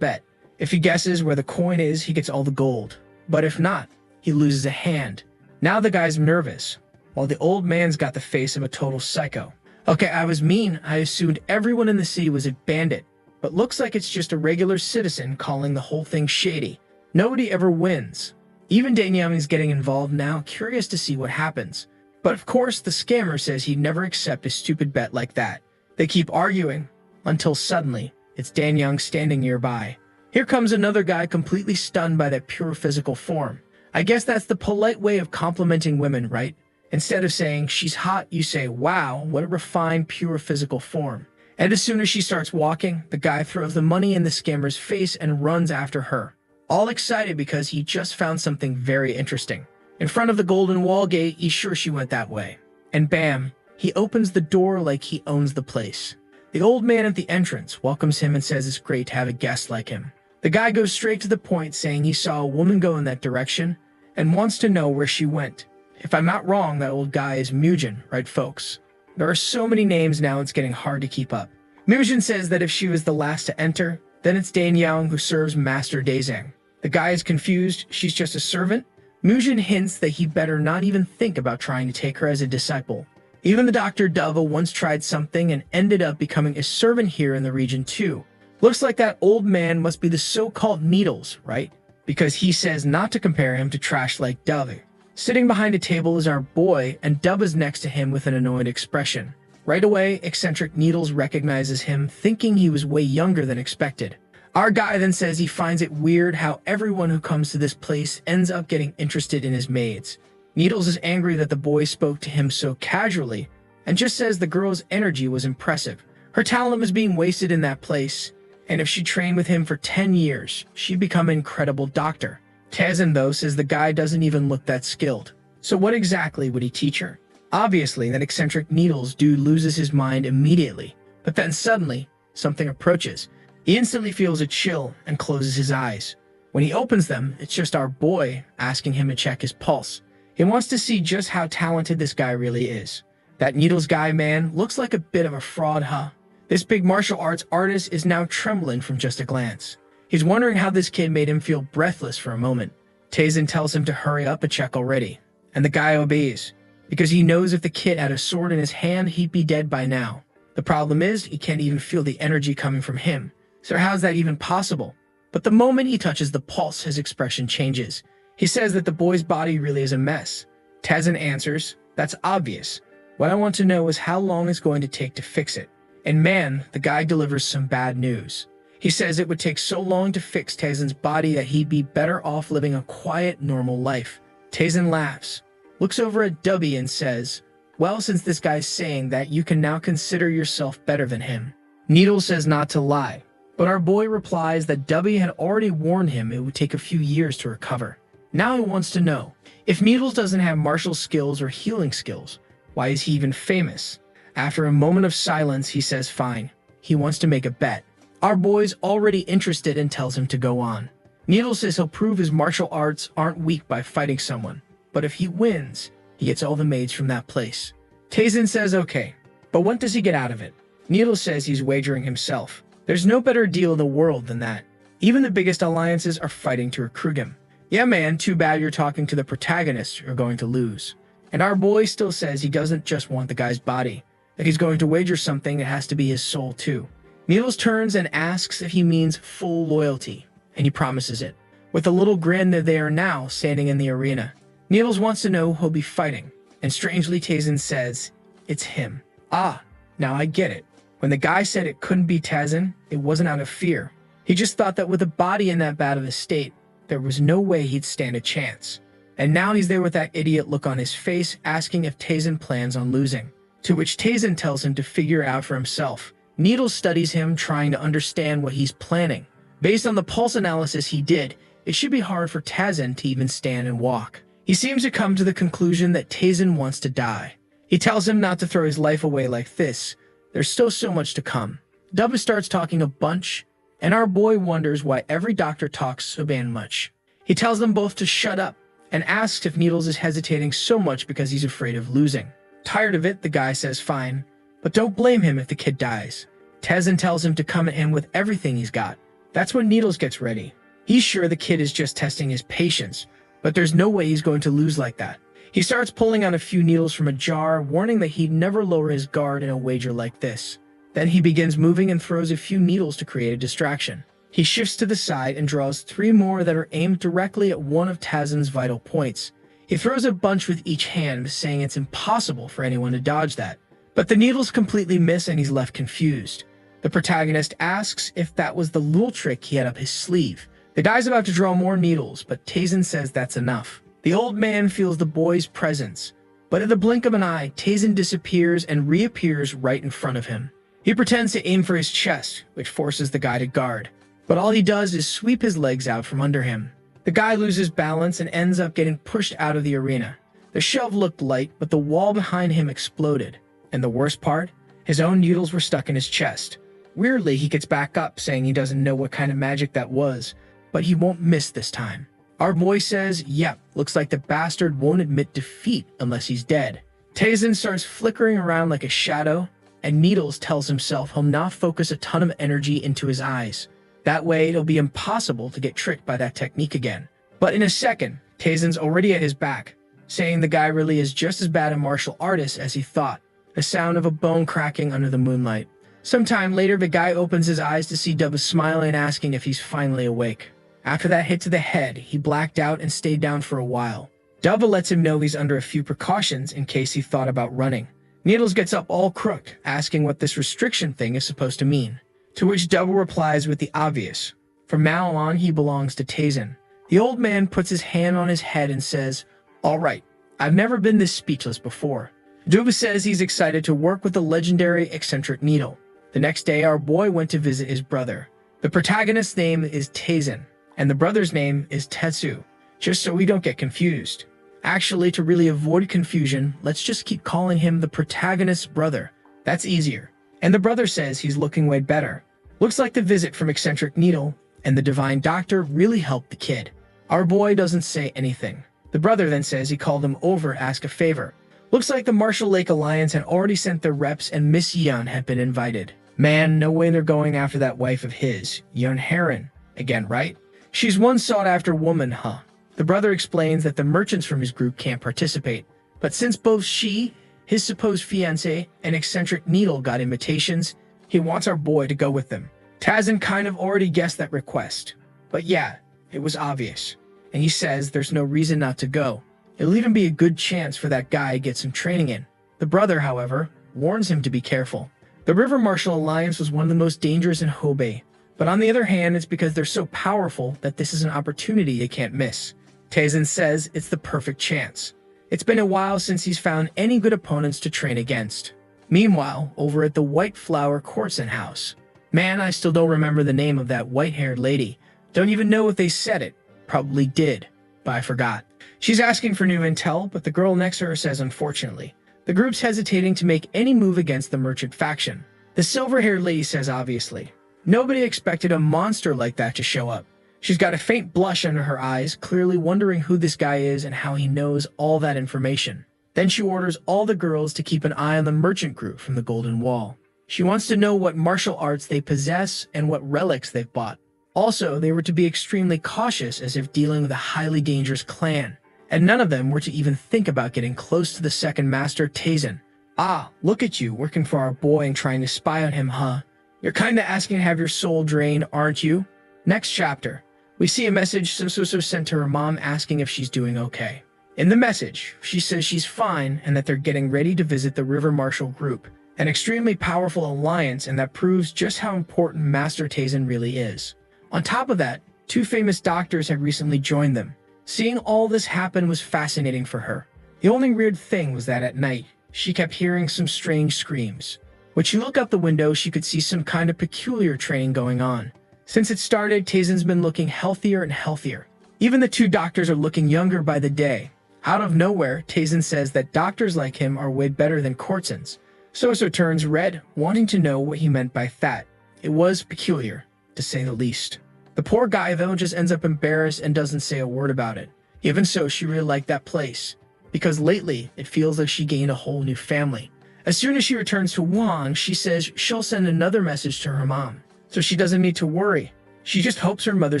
bet. If he guesses where the coin is, he gets all the gold. But if not, he loses a hand. Now the guy's nervous, while the old man's got the face of a total psycho. Okay, I was mean. I assumed everyone in the city was a bandit, but looks like it's just a regular citizen calling the whole thing shady. Nobody ever wins. Even Danyang is getting involved now, curious to see what happens. But of course, the scammer says he'd never accept a stupid bet like that. They keep arguing, until suddenly, it's Danyang standing nearby. Here comes another guy completely stunned by that pure physical form. I guess that's the polite way of complimenting women, right? Instead of saying, she's hot, you say, wow, what a refined, pure physical form. And as soon as she starts walking, the guy throws the money in the scammer's face and runs after her, all excited because he just found something very interesting. In front of the golden wall gate, he's sure she went that way. And bam, he opens the door like he owns the place. The old man at the entrance welcomes him and says it's great to have a guest like him. The guy goes straight to the point, saying he saw a woman go in that direction and wants to know where she went. If I'm not wrong, that old guy is Mujin, right folks? There are so many names now it's getting hard to keep up. Mujin says that if she was the last to enter, then it's Danyang who serves Master Daezang. The guy is confused, she's just a servant, Mujin hints that he better not even think about trying to take her as a disciple. Even the Dr. Dova once tried something and ended up becoming a servant here in the region too. Looks like that old man must be the so-called Needles, right? Because he says not to compare him to trash like Dove. Sitting behind a table is our boy, and Dove is next to him with an annoyed expression. Right away, eccentric Needles recognizes him, thinking he was way younger than expected. Our guy then says he finds it weird how everyone who comes to this place ends up getting interested in his maids. Needles is angry that the boy spoke to him so casually, and just says the girl's energy was impressive. Her talent was being wasted in that place, and if she trained with him for 10 years, she'd become an incredible doctor. Tezen, though, says the guy doesn't even look that skilled. So what exactly would he teach her? Obviously, that eccentric Needles dude loses his mind immediately, but then suddenly, something approaches. He instantly feels a chill and closes his eyes. When he opens them, it's just our boy asking him to check his pulse. He wants to see just how talented this guy really is. That Needles guy, man, looks like a bit of a fraud, huh? This big martial arts artist is now trembling from just a glance. He's wondering how this kid made him feel breathless for a moment. Tezen tells him to hurry up and check already, and the guy obeys, because he knows if the kid had a sword in his hand, he'd be dead by now. The problem is, he can't even feel the energy coming from him. So how's that even possible? But the moment he touches the pulse, his expression changes. He says that the boy's body really is a mess. Tezen answers, that's obvious. What I want to know is how long it's going to take to fix it. And man, the guy delivers some bad news. He says it would take so long to fix Tezen's body that he'd be better off living a quiet, normal life. Tezen laughs, looks over at Dubby and says, well, since this guy's saying that, you can now consider yourself better than him. Needles says not to lie, but our boy replies that Dubby had already warned him it would take a few years to recover. Now he wants to know, if Needles doesn't have martial skills or healing skills, why is he even famous? After a moment of silence, he says fine. He wants to make a bet. Our boy's already interested and tells him to go on. Needles says he'll prove his martial arts aren't weak by fighting someone, but if he wins, he gets all the maids from that place. Tezen says okay, but what does he get out of it? Needles says he's wagering himself. There's no better deal in the world than that. Even the biggest alliances are fighting to recruit him. Yeah man, too bad you're talking to the protagonist, you're going to lose. And our boy still says he doesn't just want the guy's body, that he's going to wager something that has to be his soul too. Needles turns and asks if he means full loyalty, and he promises it. With a little grin that they are now standing in the arena. Needles wants to know who'll be fighting, and strangely Tezen says, it's him. Ah, now I get it. When the guy said it couldn't be Tezen, it wasn't out of fear. He just thought that with a body in that bad of a state, there was no way he'd stand a chance. And now he's there with that idiot look on his face, asking if Tezen plans on losing. To which Tezen tells him to figure it out for himself. Needles studies him, trying to understand what he's planning. Based on the pulse analysis he did, it should be hard for Tezen to even stand and walk. He seems to come to the conclusion that Tezen wants to die. He tells him not to throw his life away like this. There's still so much to come. Dubba starts talking a bunch, and our boy wonders why every doctor talks so damn much. He tells them both to shut up, and asks if Needles is hesitating so much because he's afraid of losing. Tired of it, the guy says fine, but don't blame him if the kid dies. Tezen tells him to come at him with everything he's got. That's when Needles gets ready. He's sure the kid is just testing his patience, but there's no way he's going to lose like that. He starts pulling out a few needles from a jar, warning that he'd never lower his guard in a wager like this. Then he begins moving and throws a few needles to create a distraction. He shifts to the side and draws 3 more that are aimed directly at one of Tezen's vital points. He throws a bunch with each hand, saying it's impossible for anyone to dodge that. But the needles completely miss and he's left confused. The protagonist asks if that was the little trick he had up his sleeve. The guy's about to draw more needles, but Tezen says that's enough. The old man feels the boy's presence, but at the blink of an eye, Tezen disappears and reappears right in front of him. He pretends to aim for his chest, which forces the guy to guard, but all he does is sweep his legs out from under him. The guy loses balance and ends up getting pushed out of the arena. The shove looked light, but the wall behind him exploded. And the worst part? His own needles were stuck in his chest. Weirdly, he gets back up, saying he doesn't know what kind of magic that was, but he won't miss this time. Our boy says, yep, looks like the bastard won't admit defeat unless he's dead. Tezen starts flickering around like a shadow, and Needles tells himself he'll not focus a ton of energy into his eyes. That way, it'll be impossible to get tricked by that technique again. But in a second, Tazen's already at his back, saying the guy really is just as bad a martial artist as he thought. The sound of a bone cracking under the moonlight. Sometime later, the guy opens his eyes to see Dubba smiling, asking if he's finally awake. After that hit to the head, he blacked out and stayed down for a while. Dubba lets him know he's under a few precautions in case he thought about running. Needles gets up all crooked, asking what this restriction thing is supposed to mean. To which Dubba replies with the obvious. From now on, he belongs to Tazen. The old man puts his hand on his head and says, "All right, I've never been this speechless before." Dubba says he's excited to work with the legendary eccentric Needle. The next day, our boy went to visit his brother. The protagonist's name is Tazen, and the brother's name is Tetsu, just so we don't get confused. Actually, to really avoid confusion, let's just keep calling him the protagonist's brother. That's easier. And the brother says he's looking way better. Looks like the visit from eccentric Needle and the divine doctor really helped the kid. Our boy doesn't say anything. The brother then says he called him over to ask a favor. Looks like the Marshall Lake Alliance had already sent their reps and Miss Yeon had been invited. Man, no way they're going after that wife of his, Yeon Heron. Again, right? She's one sought-after woman, huh? The brother explains that the merchants from his group can't participate, but since both she, his supposed fiancé, and eccentric Needle got invitations, he wants our boy to go with them. Tazen kind of already guessed that request. But yeah, it was obvious. And he says there's no reason not to go. It'll even be a good chance for that guy to get some training in. The brother, however, warns him to be careful. The River Marshall Alliance was one of the most dangerous in Hobei, but on the other hand, it's because they're so powerful that this is an opportunity you can't miss. Tazen says it's the perfect chance. It's been a while since he's found any good opponents to train against. Meanwhile, over at the White Flower Courtson house. Man, I still don't remember the name of that white-haired lady. Don't even know if they said it. Probably did, but I forgot. She's asking for new intel, but the girl next to her says unfortunately. The group's hesitating to make any move against the merchant faction. The silver-haired lady says obviously. Nobody expected a monster like that to show up. She's got a faint blush under her eyes, clearly wondering who this guy is and how he knows all that information. Then she orders all the girls to keep an eye on the merchant group from the Golden Wall. She wants to know what martial arts they possess and what relics they've bought. Also, they were to be extremely cautious as if dealing with a highly dangerous clan, and none of them were to even think about getting close to the second master, Tazen. Ah, look at you, working for our boy and trying to spy on him, huh? You're kinda asking to have your soul drained, aren't you? Next chapter. We see a message Soso sent to her mom asking if she's doing okay. In the message, she says she's fine and that they're getting ready to visit the River Marshall group, an extremely powerful alliance, and that proves just how important Master Tazen really is. On top of that, two famous doctors had recently joined them. Seeing all this happen was fascinating for her. The only weird thing was that at night, she kept hearing some strange screams. When she looked out the window, she could see some kind of peculiar training going on. Since it started, Tazen's been looking healthier and healthier. Even the two doctors are looking younger by the day. Out of nowhere, Tazen says that doctors like him are way better than Courtsons. Soso turns red, wanting to know what he meant by that. It was peculiar, to say the least. The poor guy, though, just ends up embarrassed and doesn't say a word about it. Even so, she really liked that place, because lately, it feels like she gained a whole new family. As soon as she returns to Wang, she says she'll send another message to her mom, so she doesn't need to worry. She just hopes her mother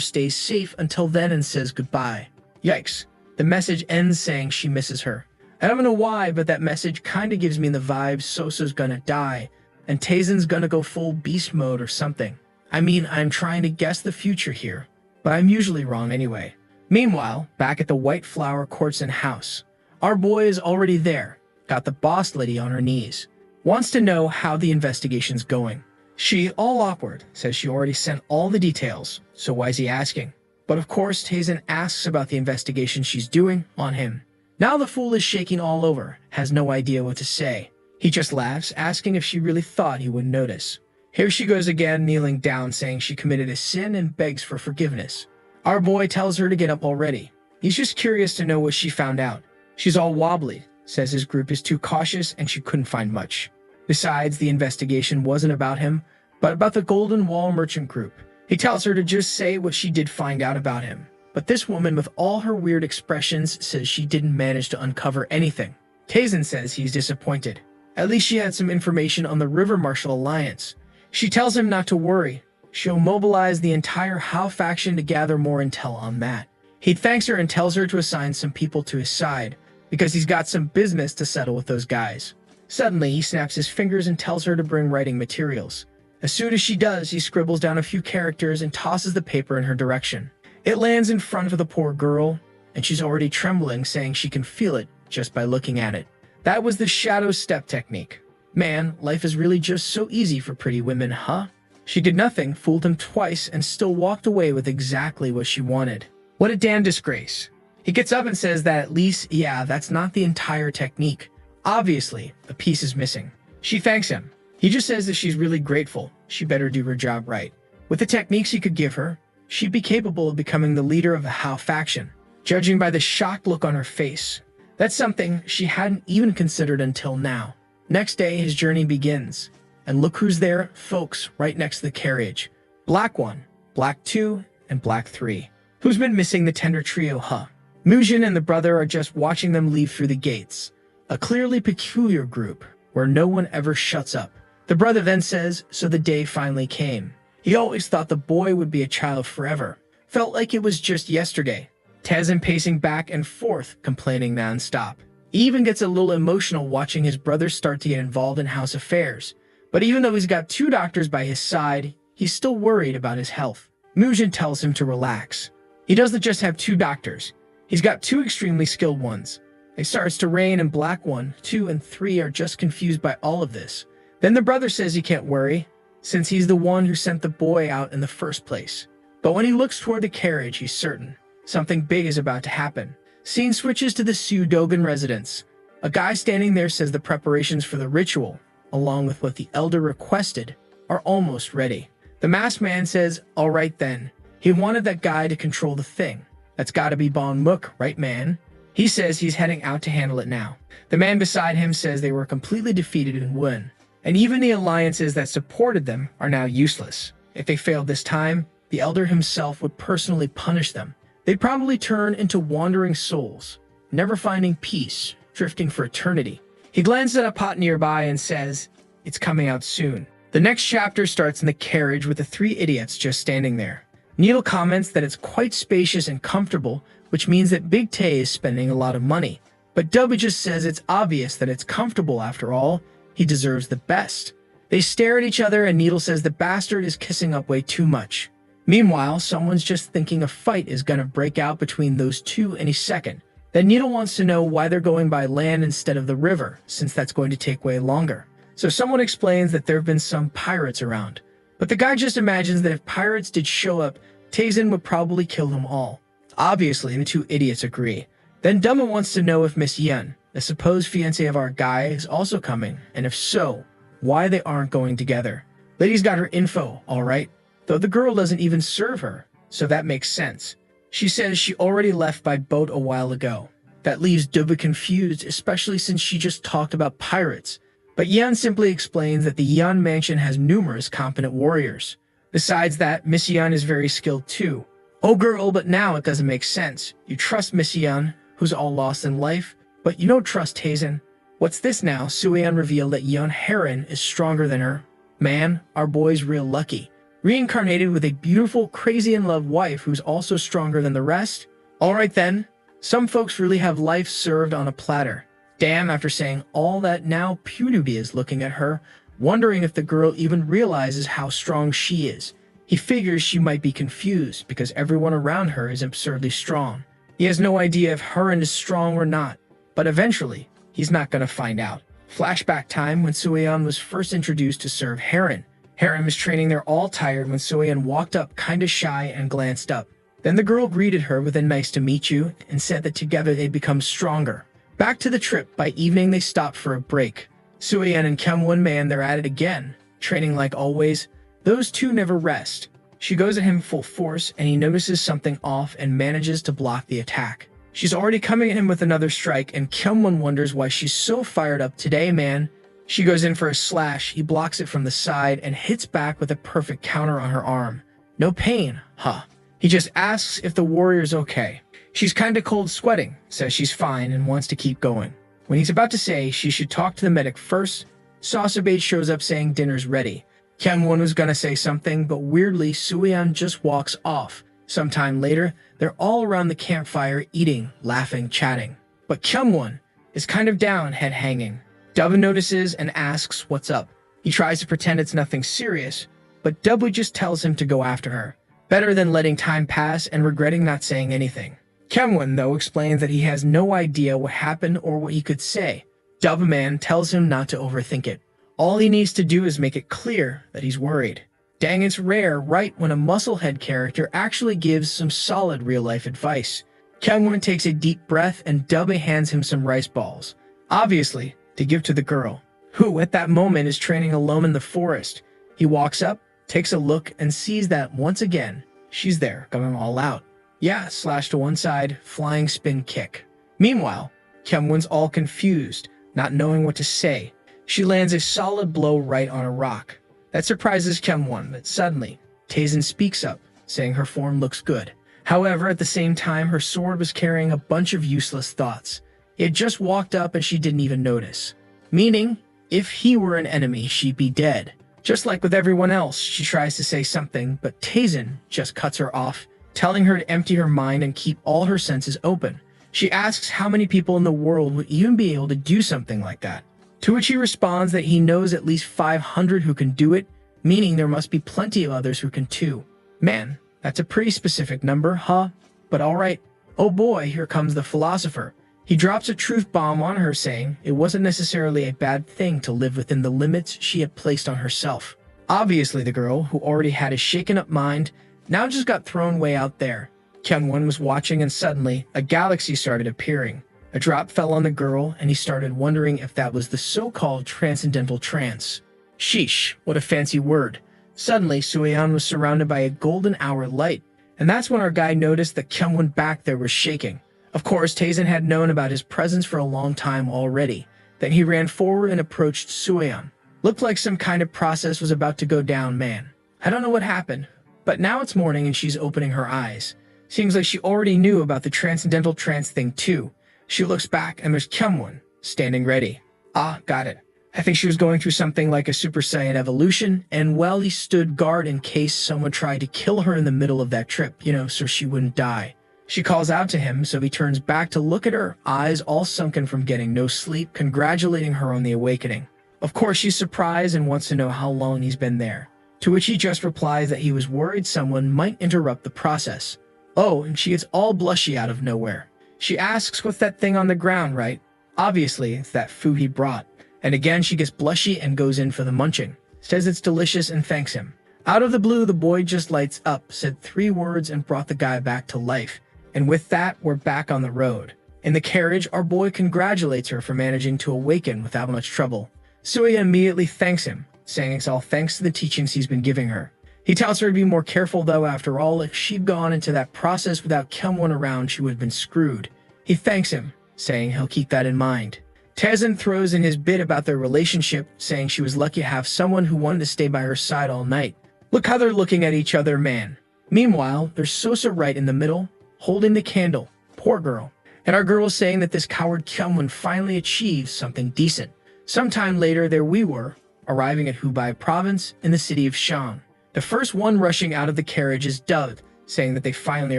stays safe until then and says goodbye. Yikes. The message ends saying she misses her. I don't know why, but that message kinda gives me the vibe Soso's gonna die, and Tazen's gonna go full beast mode or something. I mean, I'm trying to guess the future here, but I'm usually wrong anyway. Meanwhile, back at the White Flower Courtson house, our boy is already there, got the boss lady on her knees. Wants to know how the investigation's going. She, all awkward, says she already sent all the details, so why is he asking? But of course, Tazen asks about the investigation she's doing on him. Now the fool is shaking all over, has no idea what to say. He just laughs, asking if she really thought he wouldn't notice. Here she goes again, kneeling down, saying she committed a sin and begs for forgiveness. Our boy tells her to get up already. He's just curious to know what she found out. She's all wobbly, says his group is too cautious and she couldn't find much. Besides, the investigation wasn't about him, but about the Golden Wall merchant group. He tells her to just say what she did find out about him. But this woman, with all her weird expressions, says she didn't manage to uncover anything. Tazen says he's disappointed. At least she had some information on the River Marshall Alliance. She tells him not to worry. She'll mobilize the entire Hao faction to gather more intel on that. He thanks her and tells her to assign some people to his side, because he's got some business to settle with those guys. Suddenly, he snaps his fingers and tells her to bring writing materials. As soon as she does, he scribbles down a few characters and tosses the paper in her direction. It lands in front of the poor girl, and she's already trembling, saying she can feel it just by looking at it. That was the shadow step technique. Man, life is really just so easy for pretty women, huh? She did nothing, fooled him twice, and still walked away with exactly what she wanted. What a damn disgrace. He gets up and says that at least, yeah, that's not the entire technique. Obviously, a piece is missing. She thanks him. He just says that she's really grateful. She better do her job right. With the techniques he could give her, she'd be capable of becoming the leader of the Hao faction, judging by the shocked look on her face. That's something she hadn't even considered until now. Next day, his journey begins. And look who's there, folks, right next to the carriage. Black 1, Black 2, and Black 3. Who's been missing the tender trio, huh? Mujin and the brother are just watching them leave through the gates. A clearly peculiar group, where no one ever shuts up. The brother then says, so the day finally came. He always thought the boy would be a child forever. Felt like it was just yesterday. Tezin pacing back and forth, complaining non-stop. He even gets a little emotional watching his brother start to get involved in house affairs. But even though he's got 2 doctors by his side, he's still worried about his health. Mujin tells him to relax. He doesn't just have 2 doctors. He's got 2 extremely skilled ones. It starts to rain and Black 1, 2, and 3 are just confused by all of this. Then the brother says he can't worry, since he's the one who sent the boy out in the first place. But when he looks toward the carriage, he's certain something big is about to happen. Scene switches to the Su Dogan residence. A guy standing there says the preparations for the ritual, along with what the elder requested, are almost ready. The masked man says, all right then. He wanted that guy to control the thing. That's gotta be Bon Mook, right man? He says he's heading out to handle it now. The man beside him says they were completely defeated in Wun, and even the alliances that supported them are now useless. If they failed this time, the elder himself would personally punish them. They'd probably turn into wandering souls, never finding peace, drifting for eternity. He glances at a pot nearby and says, it's coming out soon. The next chapter starts in the carriage with the 3 idiots just standing there. Needle comments that it's quite spacious and comfortable, which means that Big Tay is spending a lot of money. But Dubby just says it's obvious that it's comfortable after all. He deserves the best. They stare at each other and Needle says the bastard is kissing up way too much. Meanwhile, someone's just thinking a fight is gonna break out between those 2 any second. Then Needle wants to know why they're going by land instead of the river, since that's going to take way longer. So someone explains that there have been some pirates around. But the guy just imagines that if pirates did show up, Tezin would probably kill them all. Obviously, the 2 idiots agree. Then Dumma wants to know if Miss Yun, the supposed fiancée of our guy, is also coming, and if so, why they aren't going together. Lady's got her info, alright, though the girl doesn't even serve her, so that makes sense. She says she already left by boat a while ago. That leaves Dubba confused, especially since she just talked about pirates. But Yan simply explains that the Yan mansion has numerous competent warriors. Besides that, Miss Yan is very skilled too. Oh girl, but now it doesn't make sense. You trust Miss Yan, who's all lost in life, but you don't trust Tezin. What's this now? Suyan revealed that Yan Heron is stronger than her. Man, our boy's real lucky. Reincarnated with a beautiful, crazy-in-love wife who's also stronger than the rest? Alright then, some folks really have life served on a platter. Damn, after saying all that, now Punubi is looking at her, wondering if the girl even realizes how strong she is. He figures she might be confused because everyone around her is absurdly strong. He has no idea if Heron is strong or not, but eventually, he's not gonna find out. Flashback time when Sueon was first introduced to serve Heron. Heron was training there all tired when Sueon walked up kinda shy and glanced up. Then the girl greeted her with a nice to meet you and said that together they'd become stronger. Back to the trip, by evening they stopped for a break. Sueon and Kyungwon Man, they're at it again, training like always. Those 2 never rest. She goes at him full force and he notices something off and manages to block the attack. She's already coming at him with another strike and Kyungwon wonders why she's so fired up today, man. She goes in for a slash, he blocks it from the side and hits back with a perfect counter on her arm. No pain, huh? He just asks if the warrior's okay. She's kinda cold sweating, says she's fine and wants to keep going. When he's about to say she should talk to the medic first, Saucerbait shows up saying dinner's ready. Kyungwon was gonna say something, but weirdly Sueon just walks off, Sometime later, they're all around the campfire eating, laughing, chatting. But Kyungwon is kind of down, head hanging. Dove notices and asks what's up. He tries to pretend it's nothing serious, but Dove just tells him to go after her. Better than letting time pass and regretting not saying anything. Kyungwon, though, explains that he has no idea what happened or what he could say. Dove Man tells him not to overthink it. All he needs to do is make it clear that he's worried. Dang, it's rare, right, when a musclehead character actually gives some solid real-life advice. Kyungwon takes a deep breath and Dove hands him some rice balls. Obviously, to give to the girl, who at that moment is training alone in the forest. He walks up, takes a look, and sees that, once again, she's there, going all out. Yeah, slash to one side, flying spin kick. Meanwhile, Kyungwon's all confused, not knowing what to say. She lands a solid blow right on a rock. That surprises Kyungwon, but suddenly, Taesin speaks up, saying her form looks good. However, at the same time, her sword was carrying a bunch of useless thoughts. He had just walked up and she didn't even notice. Meaning, if he were an enemy, she'd be dead. Just like with everyone else, she tries to say something, but Taesin just cuts her off, telling her to empty her mind and keep all her senses open. She asks how many people in the world would even be able to do something like that. To which he responds that he knows at least 500 who can do it, meaning there must be plenty of others who can too. Man, that's a pretty specific number, huh? But alright. Oh boy, here comes the philosopher. He drops a truth bomb on her, saying it wasn't necessarily a bad thing to live within the limits she had placed on herself. Obviously, the girl, who already had a shaken-up mind, now just got thrown way out there. Kyungwon was watching and suddenly, a galaxy started appearing. A drop fell on the girl, and he started wondering if that was the so-called transcendental trance. Sheesh, what a fancy word. Suddenly, Sueon was surrounded by a golden hour light, and that's when our guy noticed that Kyungwon back there was shaking. Of course, Taesin had known about his presence for a long time already. Then he ran forward and approached Sueon. Looked like some kind of process was about to go down, man. I don't know what happened, but now it's morning and she's opening her eyes. Seems like she already knew about the transcendental trance thing too. She looks back and there's Kyungwon, standing ready. Ah, got it. I think she was going through something like a Super Saiyan evolution, and well, he stood guard in case someone tried to kill her in the middle of that trip, so she wouldn't die. She calls out to him, so he turns back to look at her, eyes all sunken from getting no sleep, congratulating her on the awakening. Of course, she's surprised and wants to know how long he's been there, to which he just replies that he was worried someone might interrupt the process. Oh, and she gets all blushy out of nowhere. She asks what's that thing on the ground, right? Obviously, it's that food he brought. And again, she gets blushy and goes in for the munching. Says it's delicious and thanks him. Out of the blue, the boy just lights up, said 3 words and brought the guy back to life. And with that, we're back on the road. In the carriage, our boy congratulates her for managing to awaken without much trouble. Suya immediately thanks him, saying it's all thanks to the teachings he's been giving her. He tells her to be more careful though, after all, if she'd gone into that process without Kyungwon around, she would have been screwed. He thanks him, saying he'll keep that in mind. Taesin throws in his bit about their relationship, saying she was lucky to have someone who wanted to stay by her side all night. Look how they're looking at each other, man. Meanwhile, there's Sosa right in the middle, holding the candle. Poor girl. And our girl is saying that this coward Kyungwon finally achieves something decent. Sometime later, there we were, arriving at Hubei province in the city of Shan. The first one rushing out of the carriage is Dove, saying that they finally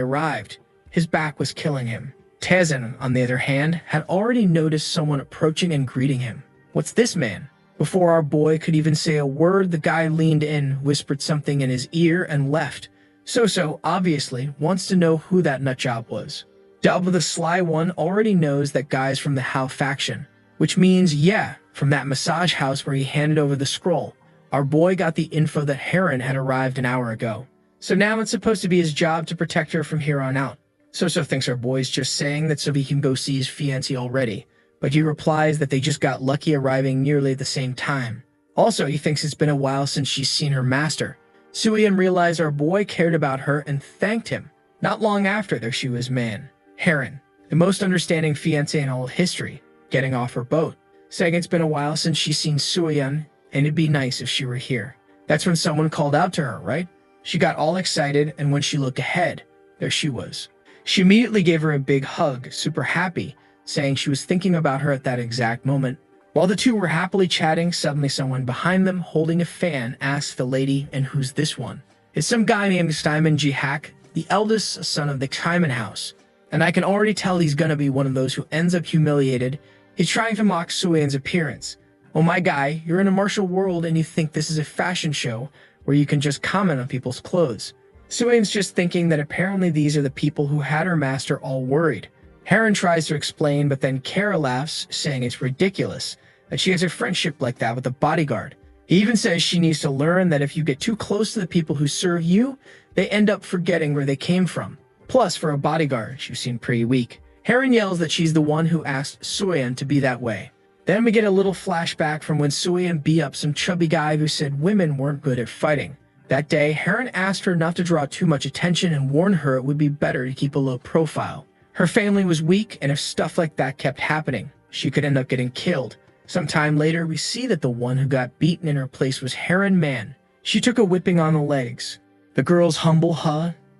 arrived. His back was killing him. Taesin, on the other hand, had already noticed someone approaching and greeting him. What's this man? Before our boy could even say a word, the guy leaned in, whispered something in his ear, and left. So obviously wants to know who that nutjob was. Dove, the sly one, already knows that guy's from the Hao faction, which means, yeah, from that massage house where he handed over the scroll. Our boy got the info that Heron had arrived an hour ago. So now it's supposed to be his job to protect her from here on out. So thinks our boy's just saying that so he can go see his fiancée already, but he replies that they just got lucky arriving nearly at the same time. Also, he thinks it's been a while since she's seen her master. Suyeon realized our boy cared about her and thanked him. Not long after, there she was, man. Heron, the most understanding fiancé in all history, getting off her boat, saying it's been a while since she's seen Suyeon, and it'd be nice if she were here. That's when someone called out to her, right? She got all excited, and when she looked ahead, there she was. She immediately gave her a big hug, super happy, saying she was thinking about her at that exact moment. While the two were happily chatting, suddenly someone behind them, holding a fan, asked the lady, and who's this one? It's some guy named Simon Ji Hack, the eldest son of the Kaiman house. And I can already tell he's gonna be one of those who ends up humiliated. He's trying to mock Suyan's appearance. Oh my guy, you're in a martial world and you think this is a fashion show where you can just comment on people's clothes. Suyan's just thinking that apparently these are the people who had her master all worried. Heron tries to explain, but then Kara laughs, saying it's ridiculous that she has a friendship like that with a bodyguard. He even says she needs to learn that if you get too close to the people who serve you, they end up forgetting where they came from. Plus, for a bodyguard, she seemed pretty weak. Heron yells that she's the one who asked Suyan to be that way. Then we get a little flashback from when Suyan beat up some chubby guy who said women weren't good at fighting. That day, Heron asked her not to draw too much attention and warned her it would be better to keep a low profile. Her family was weak, and if stuff like that kept happening, she could end up getting killed. Sometime later, we see that the one who got beaten in her place was Heron Man. She took a whipping on the legs. The girl's humble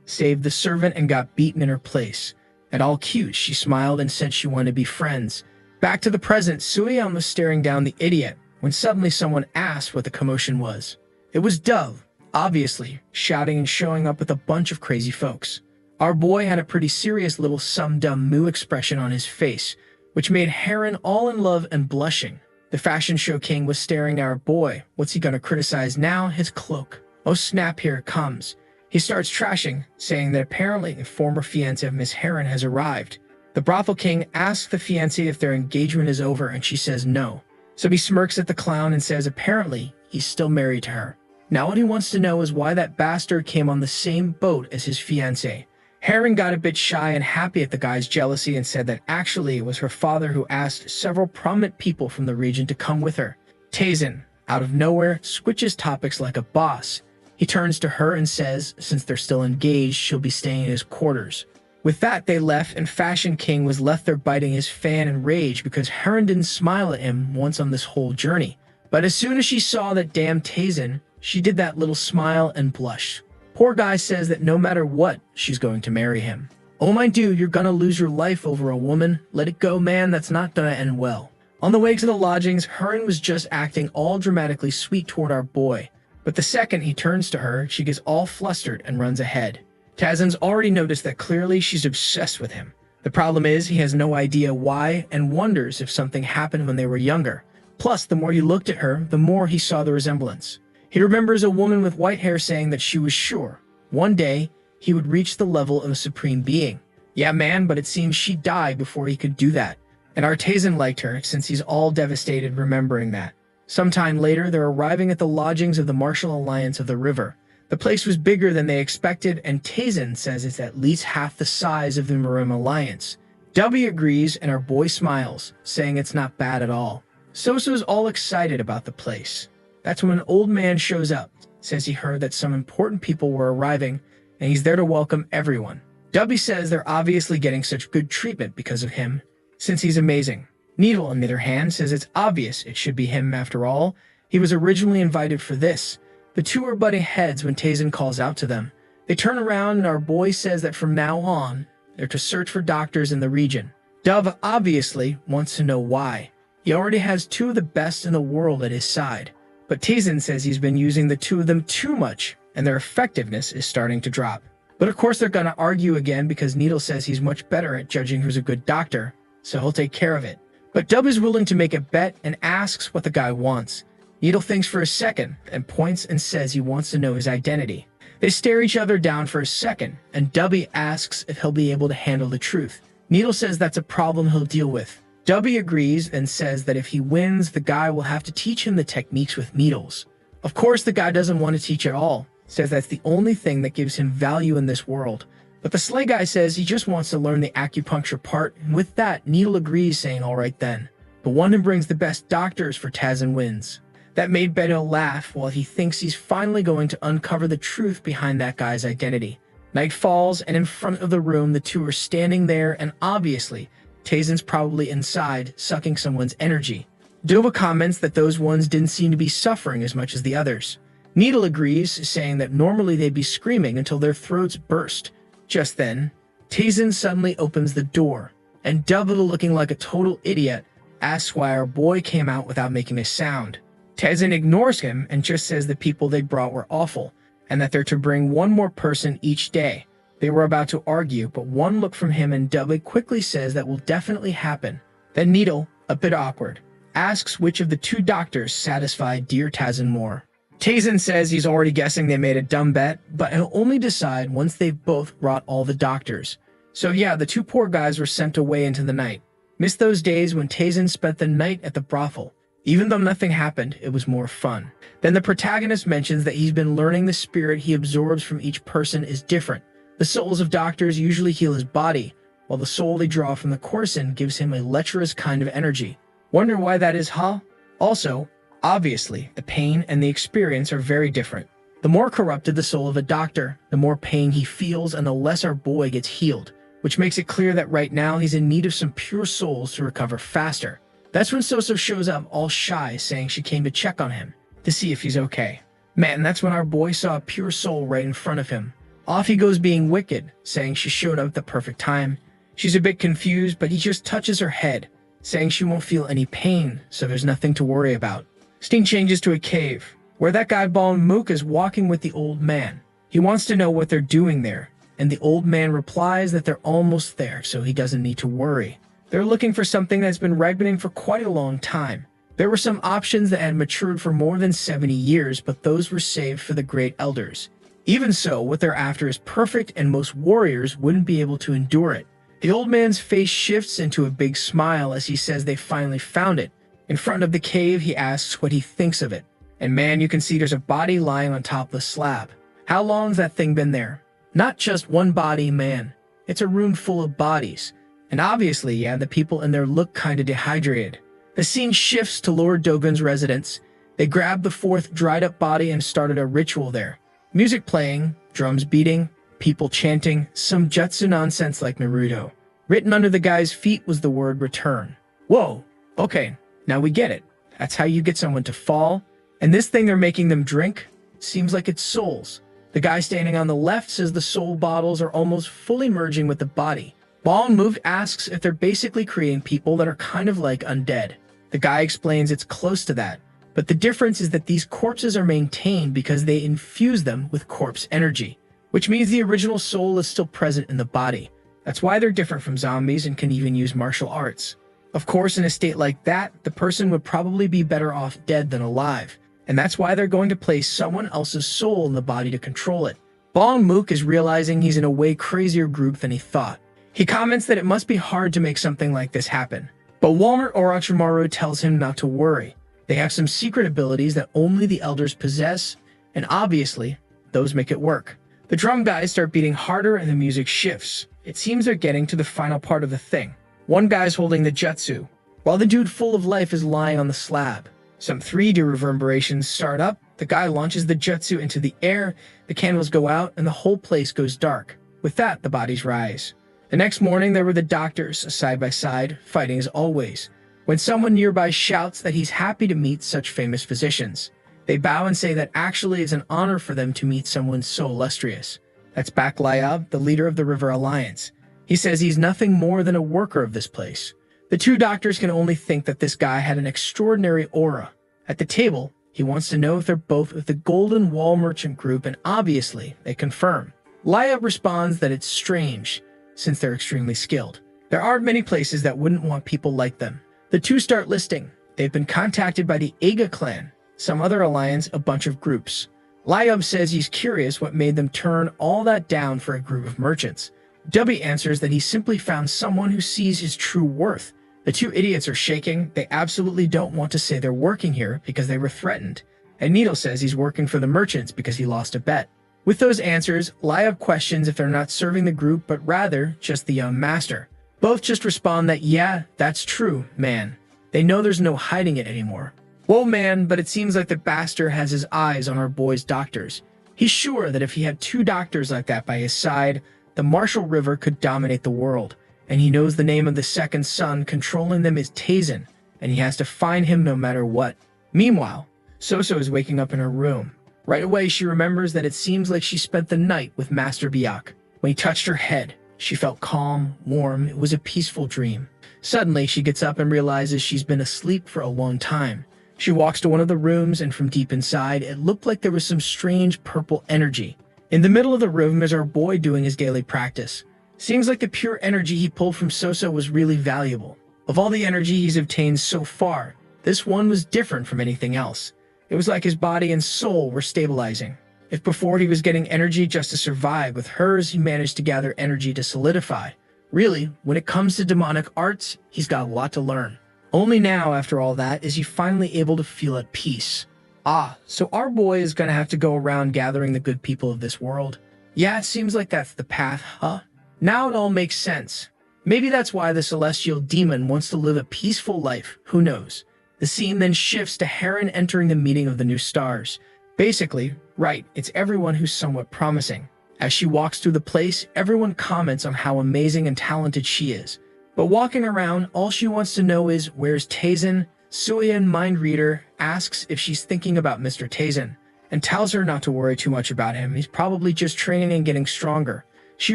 saved the servant and got beaten in her place. And all cute, she smiled and said she wanted to be friends. Back to the present, Suyan was staring down the idiot when suddenly someone asked what the commotion was. It was Dove, obviously, shouting and showing up with a bunch of crazy folks. Our boy had a pretty serious little some-dumb moo expression on his face, which made Heron all in love and blushing. The fashion show king was staring at our boy. What's he gonna criticize now? His cloak. Oh snap, here it comes. He starts trashing, saying that apparently a former fiancé of Miss Heron has arrived. The brothel king asks the fiancé if their engagement is over, and she says no. So he smirks at the clown and says apparently he's still married to her. Now what he wants to know is why that bastard came on the same boat as his fiancé. Heron got a bit shy and happy at the guy's jealousy and said that actually it was her father who asked several prominent people from the region to come with her. Tazen, out of nowhere, switches topics like a boss. He turns to her and says, since they're still engaged, she'll be staying in his quarters. With that, they left, and Fashion King was left there biting his fan in rage because Heron didn't smile at him once on this whole journey. But as soon as she saw that damn Tazen, she did that little smile and blush. Poor guy says that no matter what, she's going to marry him. Oh my dude, you're gonna lose your life over a woman. Let it go, man, that's not gonna end well. On the way to the lodgings, Heron was just acting all dramatically sweet toward our boy. But the second he turns to her, she gets all flustered and runs ahead. Tazen's already noticed that clearly she's obsessed with him. The problem is he has no idea why and wonders if something happened when they were younger. Plus, the more he looked at her, the more he saw the resemblance. He remembers a woman with white hair saying that she was sure one day he would reach the level of a supreme being. Yeah, man, but it seems she died before he could do that. And Tazen liked her since he's all devastated remembering that. Sometime later, they're arriving at the lodgings of the Martial Alliance of the River. The place was bigger than they expected, and Tazen says it's at least half the size of the Marim Alliance. W agrees, and our boy smiles, saying it's not bad at all. Soso's all excited about the place. That's when an old man shows up, says he heard that some important people were arriving, and he's there to welcome everyone. W says they're obviously getting such good treatment because of him, since he's amazing. Needle, on the other hand, says it's obvious it should be him after all. He was originally invited for this. The two are butting heads when Tazen calls out to them. They turn around and our boy says that from now on, they're to search for doctors in the region. Dove obviously wants to know why. He already has two of the best in the world at his side. But Tazen says he's been using the two of them too much, and their effectiveness is starting to drop. But of course they're gonna argue again because Needle says he's much better at judging who's a good doctor, so he'll take care of it. But Dub is willing to make a bet and asks what the guy wants. Needle thinks for a second and points and says he wants to know his identity. They stare each other down for a second, and Dubby asks if he'll be able to handle the truth. Needle says that's a problem he'll deal with. Dubby agrees and says that if he wins, the guy will have to teach him the techniques with needles. Of course, the guy doesn't want to teach at all, says that's the only thing that gives him value in this world. But the Slay guy says he just wants to learn the acupuncture part, and with that, Needle agrees, saying all right then. The one who brings the best doctors for Tazen wins. That made Beto laugh while he thinks he's finally going to uncover the truth behind that guy's identity. Night falls, and in front of the room, the two are standing there, and obviously, Tazen's probably inside, sucking someone's energy. Dova comments that those ones didn't seem to be suffering as much as the others. Needle agrees, saying that normally they'd be screaming until their throats burst. Just then, Tazen suddenly opens the door, and Dova, looking like a total idiot, asks why our boy came out without making a sound. Tazen ignores him and just says the people they brought were awful, and that they're to bring one more person each day. They were about to argue, but one look from him and Dudley quickly says that will definitely happen. Then Needle, a bit awkward, asks which of the two doctors satisfied dear Tazin more. Tazin says he's already guessing they made a dumb bet, but he'll only decide once they've both brought all the doctors. So yeah, the two poor guys were sent away into the night. Missed those days when Tazin spent the night at the brothel. Even though nothing happened, it was more fun. Then the protagonist mentions that he's been learning the spirit he absorbs from each person is different. The souls of doctors usually heal his body, while the soul they draw from the courtesan gives him a lecherous kind of energy. Wonder why that is, huh? Also, obviously, the pain and the experience are very different. The more corrupted the soul of a doctor, the more pain he feels and the less our boy gets healed, which makes it clear that right now he's in need of some pure souls to recover faster. That's when Soso shows up all shy, saying she came to check on him, to see if he's okay. Man, that's when our boy saw a pure soul right in front of him. Off he goes being wicked, saying she showed up at the perfect time. She's a bit confused, but he just touches her head, saying she won't feel any pain, so there's nothing to worry about. Scene changes to a cave, where that guy Ball Mook is walking with the old man. He wants to know what they're doing there, and the old man replies that they're almost there, so he doesn't need to worry. They're looking for something that's been ripening for quite a long time. There were some options that had matured for more than 70 years, but those were saved for the great elders. Even so, what they're after is perfect, and most warriors wouldn't be able to endure it. The old man's face shifts into a big smile as he says they finally found it. In front of the cave, he asks what he thinks of it. And man, you can see there's a body lying on top of the slab. How long's that thing been there? Not just one body, man. It's a room full of bodies. And obviously, yeah, the people in there look kinda dehydrated. The scene shifts to Lord Dogen's residence. They grabbed the fourth dried up body and started a ritual there. Music playing, drums beating, people chanting, some jutsu nonsense like Naruto. Written under the guy's feet was the word return. Whoa, okay, now we get it. That's how you get someone to fall. And this thing they're making them drink seems like it's souls. The guy standing on the left says the soul bottles are almost fully merging with the body. Ball Mook asks if they're basically creating people that are kind of like undead. The guy explains it's close to that. But the difference is that these corpses are maintained because they infuse them with corpse energy, which means the original soul is still present in the body. That's why they're different from zombies and can even use martial arts. Of course, in a state like that, the person would probably be better off dead than alive, and that's why they're going to place someone else's soul in the body to control it. Bong Mook is realizing he's in a way crazier group than he thought. He comments that it must be hard to make something like this happen, but Walmart Orochimaru tells him not to worry. They have some secret abilities that only the elders possess, and obviously, those make it work. The drum guys start beating harder and the music shifts. It seems they're getting to the final part of the thing. One guy's holding the jutsu, while the dude full of life is lying on the slab. Some 3D reverberations start up, the guy launches the jutsu into the air, the candles go out, and the whole place goes dark. With that, the bodies rise. The next morning, there were the doctors, side by side, fighting as always. When someone nearby shouts that he's happy to meet such famous physicians, they bow and say that actually it's an honor for them to meet someone so illustrious. That's Bak Layab, the leader of the River Alliance. He says he's nothing more than a worker of this place. The two doctors can only think that this guy had an extraordinary aura. At the table, he wants to know if they're both with the Golden Wall Merchant Group, and obviously, they confirm. Layab responds that it's strange, since they're extremely skilled. There aren't many places that wouldn't want people like them. The two start listing. They've been contacted by the Aga clan, some other alliance, a bunch of groups. Layab says he's curious what made them turn all that down for a group of merchants. Dubby answers that he simply found someone who sees his true worth. The two idiots are shaking. They absolutely don't want to say they're working here because they were threatened. And Needle says he's working for the merchants because he lost a bet. With those answers, Layab questions if they're not serving the group but rather just the young master. Both just respond that yeah, that's true, man. They know there's no hiding it anymore. Whoa, man, but it seems like the bastard has his eyes on our boy's doctors. He's sure that if he had two doctors like that by his side, the Marshall River could dominate the world. And he knows the name of the second son controlling them is Tazin, and he has to find him no matter what. Meanwhile, Soso is waking up in her room. Right away, she remembers that it seems like she spent the night with Master Biak. When he touched her head, she felt calm, warm. It was a peaceful dream. Suddenly, she gets up and realizes she's been asleep for a long time. She walks to one of the rooms, and from deep inside, it looked like there was some strange purple energy. In the middle of the room is our boy doing his daily practice. Seems like the pure energy he pulled from Soso was really valuable. Of all the energy he's obtained so far, this one was different from anything else. It was like his body and soul were stabilizing. If before he was getting energy just to survive, with hers he managed to gather energy to solidify. Really, when it comes to demonic arts, he's got a lot to learn. Only now, after all that, is he finally able to feel at peace. Ah, so our boy is gonna have to go around gathering the good people of this world. Yeah, it seems like that's the path, huh? Now it all makes sense. Maybe that's why the celestial demon wants to live a peaceful life, who knows? The scene then shifts to Heron entering the meeting of the new stars. Basically, right, it's everyone who's somewhat promising. As she walks through the place, everyone comments on how amazing and talented she is. But walking around, all she wants to know is, where's Tazen? Suyan, mind reader, asks if she's thinking about Mr. Tazen, and tells her not to worry too much about him. He's probably just training and getting stronger. She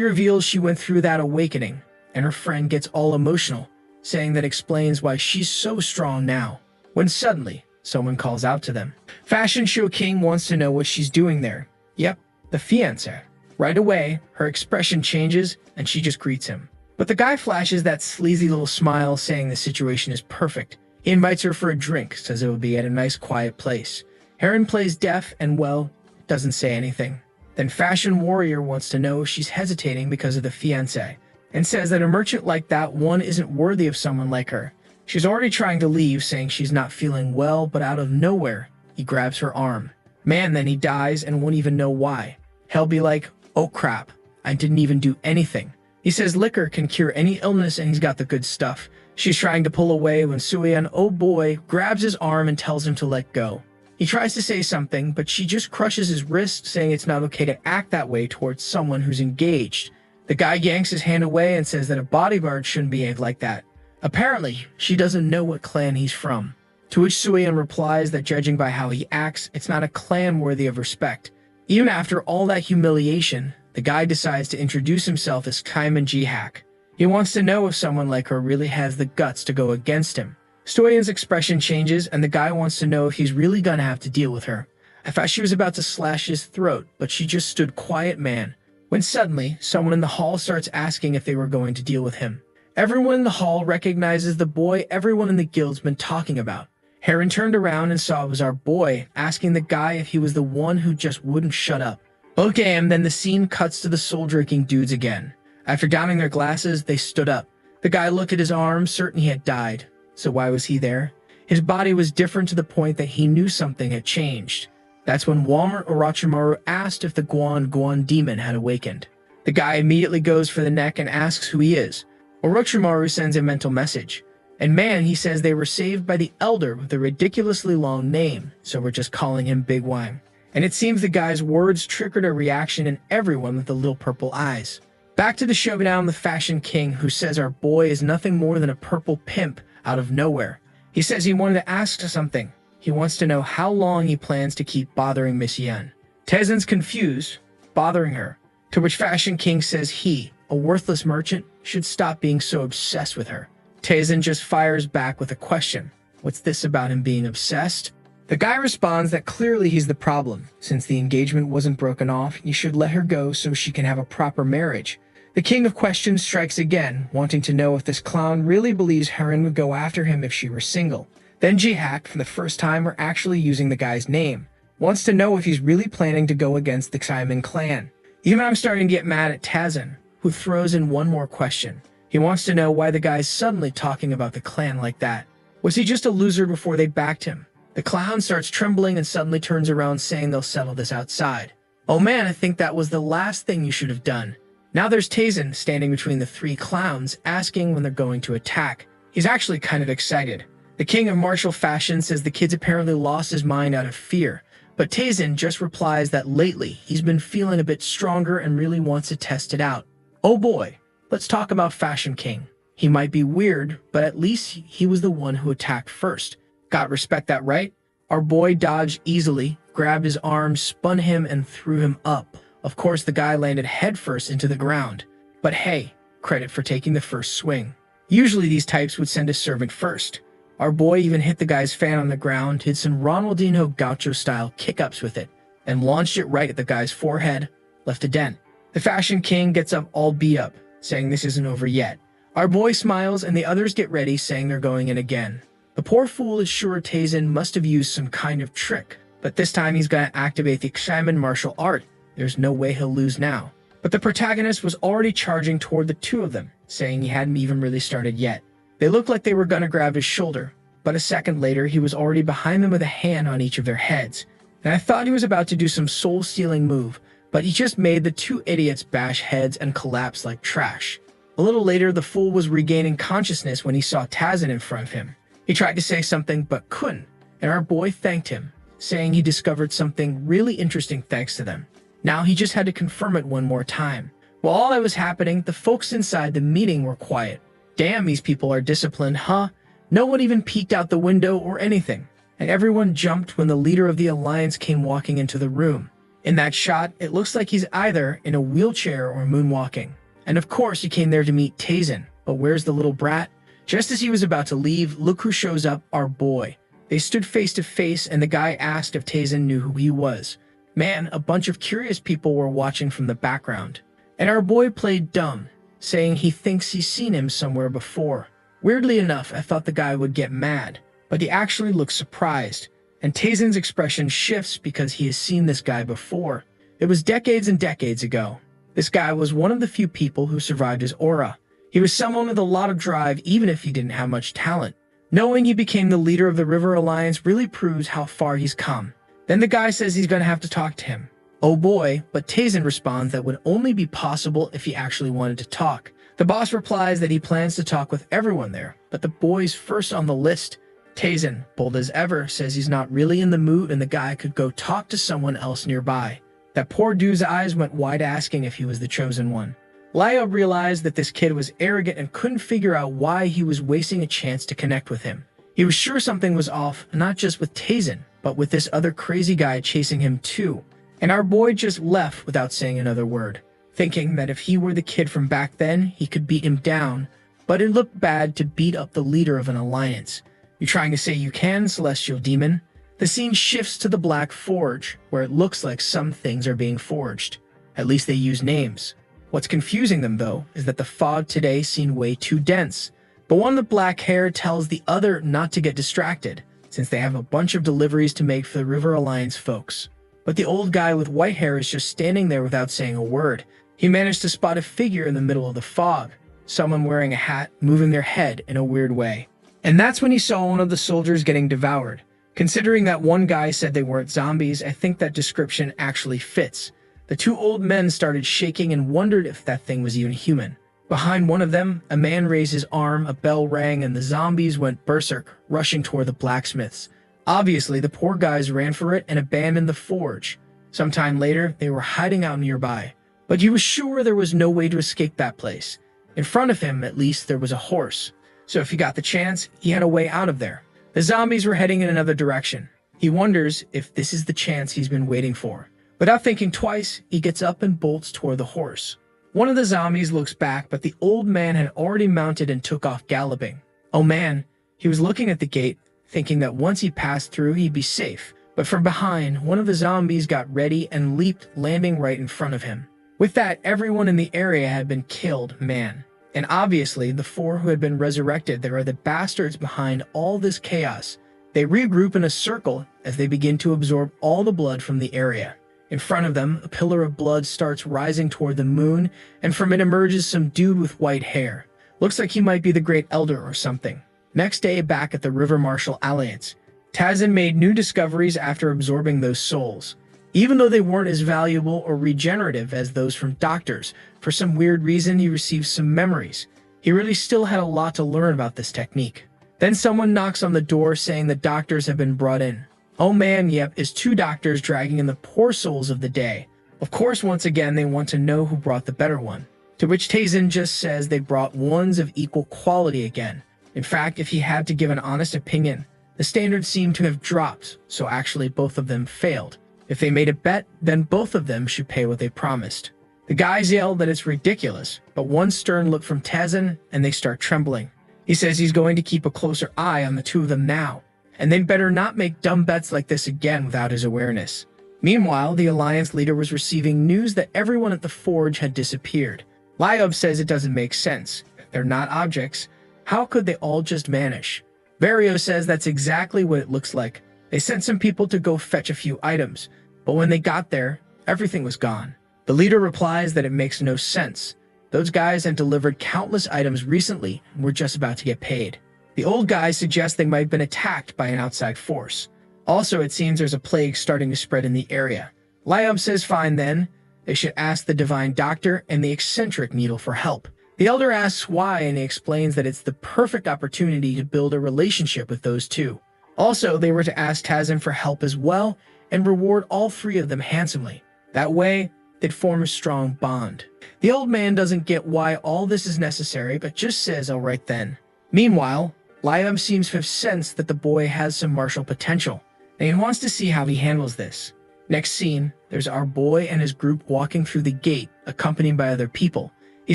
reveals she went through that awakening, and her friend gets all emotional, saying that explains why she's so strong now. When suddenly, someone calls out to them. Fashion Show King wants to know what she's doing there. Yep, the fiancé. Right away, her expression changes, and she just greets him. But the guy flashes that sleazy little smile, saying the situation is perfect. He invites her for a drink, says it would be at a nice quiet place. Heron plays deaf and, well, doesn't say anything. Then Fashion Warrior wants to know if she's hesitating because of the fiancé, and says that a merchant like that one isn't worthy of someone like her. She's already trying to leave, saying she's not feeling well, but out of nowhere, he grabs her arm. Man, then he dies and won't even know why. He'll be like, oh crap, I didn't even do anything. He says liquor can cure any illness and he's got the good stuff. She's trying to pull away when Suyan, oh boy, grabs his arm and tells him to let go. He tries to say something, but she just crushes his wrist, saying it's not okay to act that way towards someone who's engaged. The guy yanks his hand away and says that a bodyguard shouldn't behave like that. Apparently, she doesn't know what clan he's from. To which Suyan replies that judging by how he acts, it's not a clan worthy of respect. Even after all that humiliation, the guy decides to introduce himself as Kaiman Jihak. He wants to know if someone like her really has the guts to go against him. Stoyan's expression changes, and the guy wants to know if he's really gonna have to deal with her. I thought she was about to slash his throat, but she just stood quiet, man. When suddenly, someone in the hall starts asking if they were going to deal with him. Everyone in the hall recognizes the boy everyone in the guild's been talking about. Heron turned around and saw it was our boy, asking the guy if he was the one who just wouldn't shut up. Okay, and then the scene cuts to the soul-drinking dudes again. After downing their glasses, they stood up. The guy looked at his arm, certain he had died. So why was he there? His body was different to the point that he knew something had changed. That's when Walmart Orochimaru asked if the Guan demon had awakened. The guy immediately goes for the neck and asks who he is. Orochimaru sends a mental message. And man, he says they were saved by the elder with a ridiculously long name, so we're just calling him Big Wang. And it seems the guy's words triggered a reaction in everyone with the little purple eyes. Back to the showdown, the Fashion King, who says our boy is nothing more than a purple pimp out of nowhere. He says he wanted to ask something. He wants to know how long he plans to keep bothering Miss Yen. Tezen's confused, bothering her, to which Fashion King says he, a worthless merchant, should stop being so obsessed with her. Tazen just fires back with a question. What's this about him being obsessed? The guy responds that clearly he's the problem. Since the engagement wasn't broken off, he should let her go so she can have a proper marriage. The King of Questions strikes again, wanting to know if this clown really believes Heron would go after him if she were single. Then Jihak, for the first time, are actually using the guy's name. Wants to know if he's really planning to go against the Xaimin clan. Even I'm starting to get mad at Tazen, who throws in one more question. He wants to know why the guy's suddenly talking about the clan like that. Was he just a loser before they backed him? The clown starts trembling and suddenly turns around saying they'll settle this outside. Oh man, I think that was the last thing you should have done. Now there's Tazen standing between the three clowns, asking when they're going to attack. He's actually kind of excited. The king of martial fashion says the kid's apparently lost his mind out of fear, but Tazen just replies that lately he's been feeling a bit stronger and really wants to test it out. Oh boy, let's talk about Fashion King. He might be weird, but at least he was the one who attacked first. Got respect that, right? Our boy dodged easily, grabbed his arm, spun him, and threw him up. Of course, the guy landed headfirst into the ground. But hey, credit for taking the first swing. Usually these types would send a servant first. Our boy even hit the guy's fan on the ground, did some Ronaldinho Gaucho-style kick-ups with it, and launched it right at the guy's forehead. left a dent. The Fashion King gets up all beat up, saying this isn't over yet. Our boy smiles and the others get ready, saying they're going in again. The poor fool is sure Tazen must have used some kind of trick, but this time he's gonna activate the Shaman martial art. There's no way he'll lose now. But the protagonist was already charging toward the two of them, saying he hadn't even really started yet. They looked like they were gonna grab his shoulder, but a second later he was already behind them with a hand on each of their heads. And I thought he was about to do some soul-stealing move, but he just made the two idiots bash heads and collapse like trash. A little later, the fool was regaining consciousness when he saw Tazen in front of him. He tried to say something but couldn't, and our boy thanked him, saying he discovered something really interesting thanks to them. Now he just had to confirm it one more time. While all that was happening, the folks inside the meeting were quiet. Damn, these people are disciplined, huh? No one even peeked out the window or anything, and everyone jumped when the leader of the alliance came walking into the room. In that shot, it looks like he's either in a wheelchair or moonwalking. And of course, he came there to meet Tazen, but where's the little brat? Just as he was about to leave, look who shows up, our boy. They stood face to face, and the guy asked if Tazen knew who he was. Man, a bunch of curious people were watching from the background. And our boy played dumb, saying he thinks he's seen him somewhere before. Weirdly enough, I thought the guy would get mad, but he actually looks surprised. And Tazen's expression shifts because he has seen this guy before. It was decades and decades ago. This guy was one of the few people who survived his aura. He was someone with a lot of drive even if he didn't have much talent. Knowing he became the leader of the River Alliance really proves how far he's come. Then the guy says he's going to have to talk to him. Oh boy, but Tazen responds that would only be possible if he actually wanted to talk. The boss replies that he plans to talk with everyone there, but the boy's first on the list. Tazen, bold as ever, says he's not really in the mood and the guy could go talk to someone else nearby. That poor dude's eyes went wide asking if he was the chosen one. Lio realized that this kid was arrogant and couldn't figure out why he was wasting a chance to connect with him. He was sure something was off, not just with Tazen, but with this other crazy guy chasing him too. And our boy just left without saying another word, thinking that if he were the kid from back then, he could beat him down, but it looked bad to beat up the leader of an alliance. You trying to say you can, Celestial Demon? The scene shifts to the Black Forge, where it looks like some things are being forged. At least they use names. What's confusing them, though, is that the fog today seemed way too dense. But one with black hair tells the other not to get distracted, since they have a bunch of deliveries to make for the River Alliance folks. But the old guy with white hair is just standing there without saying a word. He managed to spot a figure in the middle of the fog, someone wearing a hat, moving their head in a weird way. And that's when he saw one of the soldiers getting devoured. Considering that one guy said they weren't zombies, I think that description actually fits. The two old men started shaking and wondered if that thing was even human. Behind one of them, a man raised his arm, a bell rang, and the zombies went berserk, rushing toward the blacksmiths. Obviously, the poor guys ran for it and abandoned the forge. Sometime later, they were hiding out nearby. But he was sure there was no way to escape that place. In front of him, at least, there was a horse. So if he got the chance, he had a way out of there. The zombies were heading in another direction. He wonders if this is the chance he's been waiting for. Without thinking twice, he gets up and bolts toward the horse. One of the zombies looks back, but the old man had already mounted and took off galloping. Oh man, he was looking at the gate, thinking that once he passed through, he'd be safe. But from behind, one of the zombies got ready and leaped, landing right in front of him. With that, everyone in the area had been killed, man. And obviously, the four who had been resurrected there are the bastards behind all this chaos. They regroup in a circle as they begin to absorb all the blood from the area. In front of them, a pillar of blood starts rising toward the moon, and from it emerges some dude with white hair. Looks like he might be the Great Elder or something. Next day, back at the River Martial Alliance, Tazen made new discoveries after absorbing those souls. Even though they weren't as valuable or regenerative as those from doctors, for some weird reason he received some memories. He really still had a lot to learn about this technique. Then someone knocks on the door saying the doctors have been brought in. Oh man, yep, is two doctors dragging in the poor souls of the day. Of course, once again, they want to know who brought the better one. To which Tazen just says they brought ones of equal quality again. In fact, if he had to give an honest opinion, the standards seemed to have dropped, so actually both of them failed. If they made a bet, then both of them should pay what they promised. The guys yell that it's ridiculous, but one stern look from Tazen, and they start trembling. He says he's going to keep a closer eye on the two of them now, and they'd better not make dumb bets like this again without his awareness. Meanwhile, the Alliance leader was receiving news that everyone at the forge had disappeared. Liob says it doesn't make sense. They're not objects. How could they all just vanish? Vario says that's exactly what it looks like. They sent some people to go fetch a few items, but when they got there, everything was gone. The leader replies that it makes no sense. Those guys had delivered countless items recently and were just about to get paid. The old guy suggests they might have been attacked by an outside force. Also, it seems there's a plague starting to spread in the area. Liob says fine then, they should ask the Divine Doctor and the eccentric Needle for help. The Elder asks why, and he explains that it's the perfect opportunity to build a relationship with those two. Also, they were to ask Tazin for help as well, and reward all three of them handsomely. That way, they'd form a strong bond. The old man doesn't get why all this is necessary, but just says alright then. Meanwhile, Liob seems to have sensed that the boy has some martial potential, and he wants to see how he handles this. Next scene, there's our boy and his group walking through the gate, accompanied by other people. He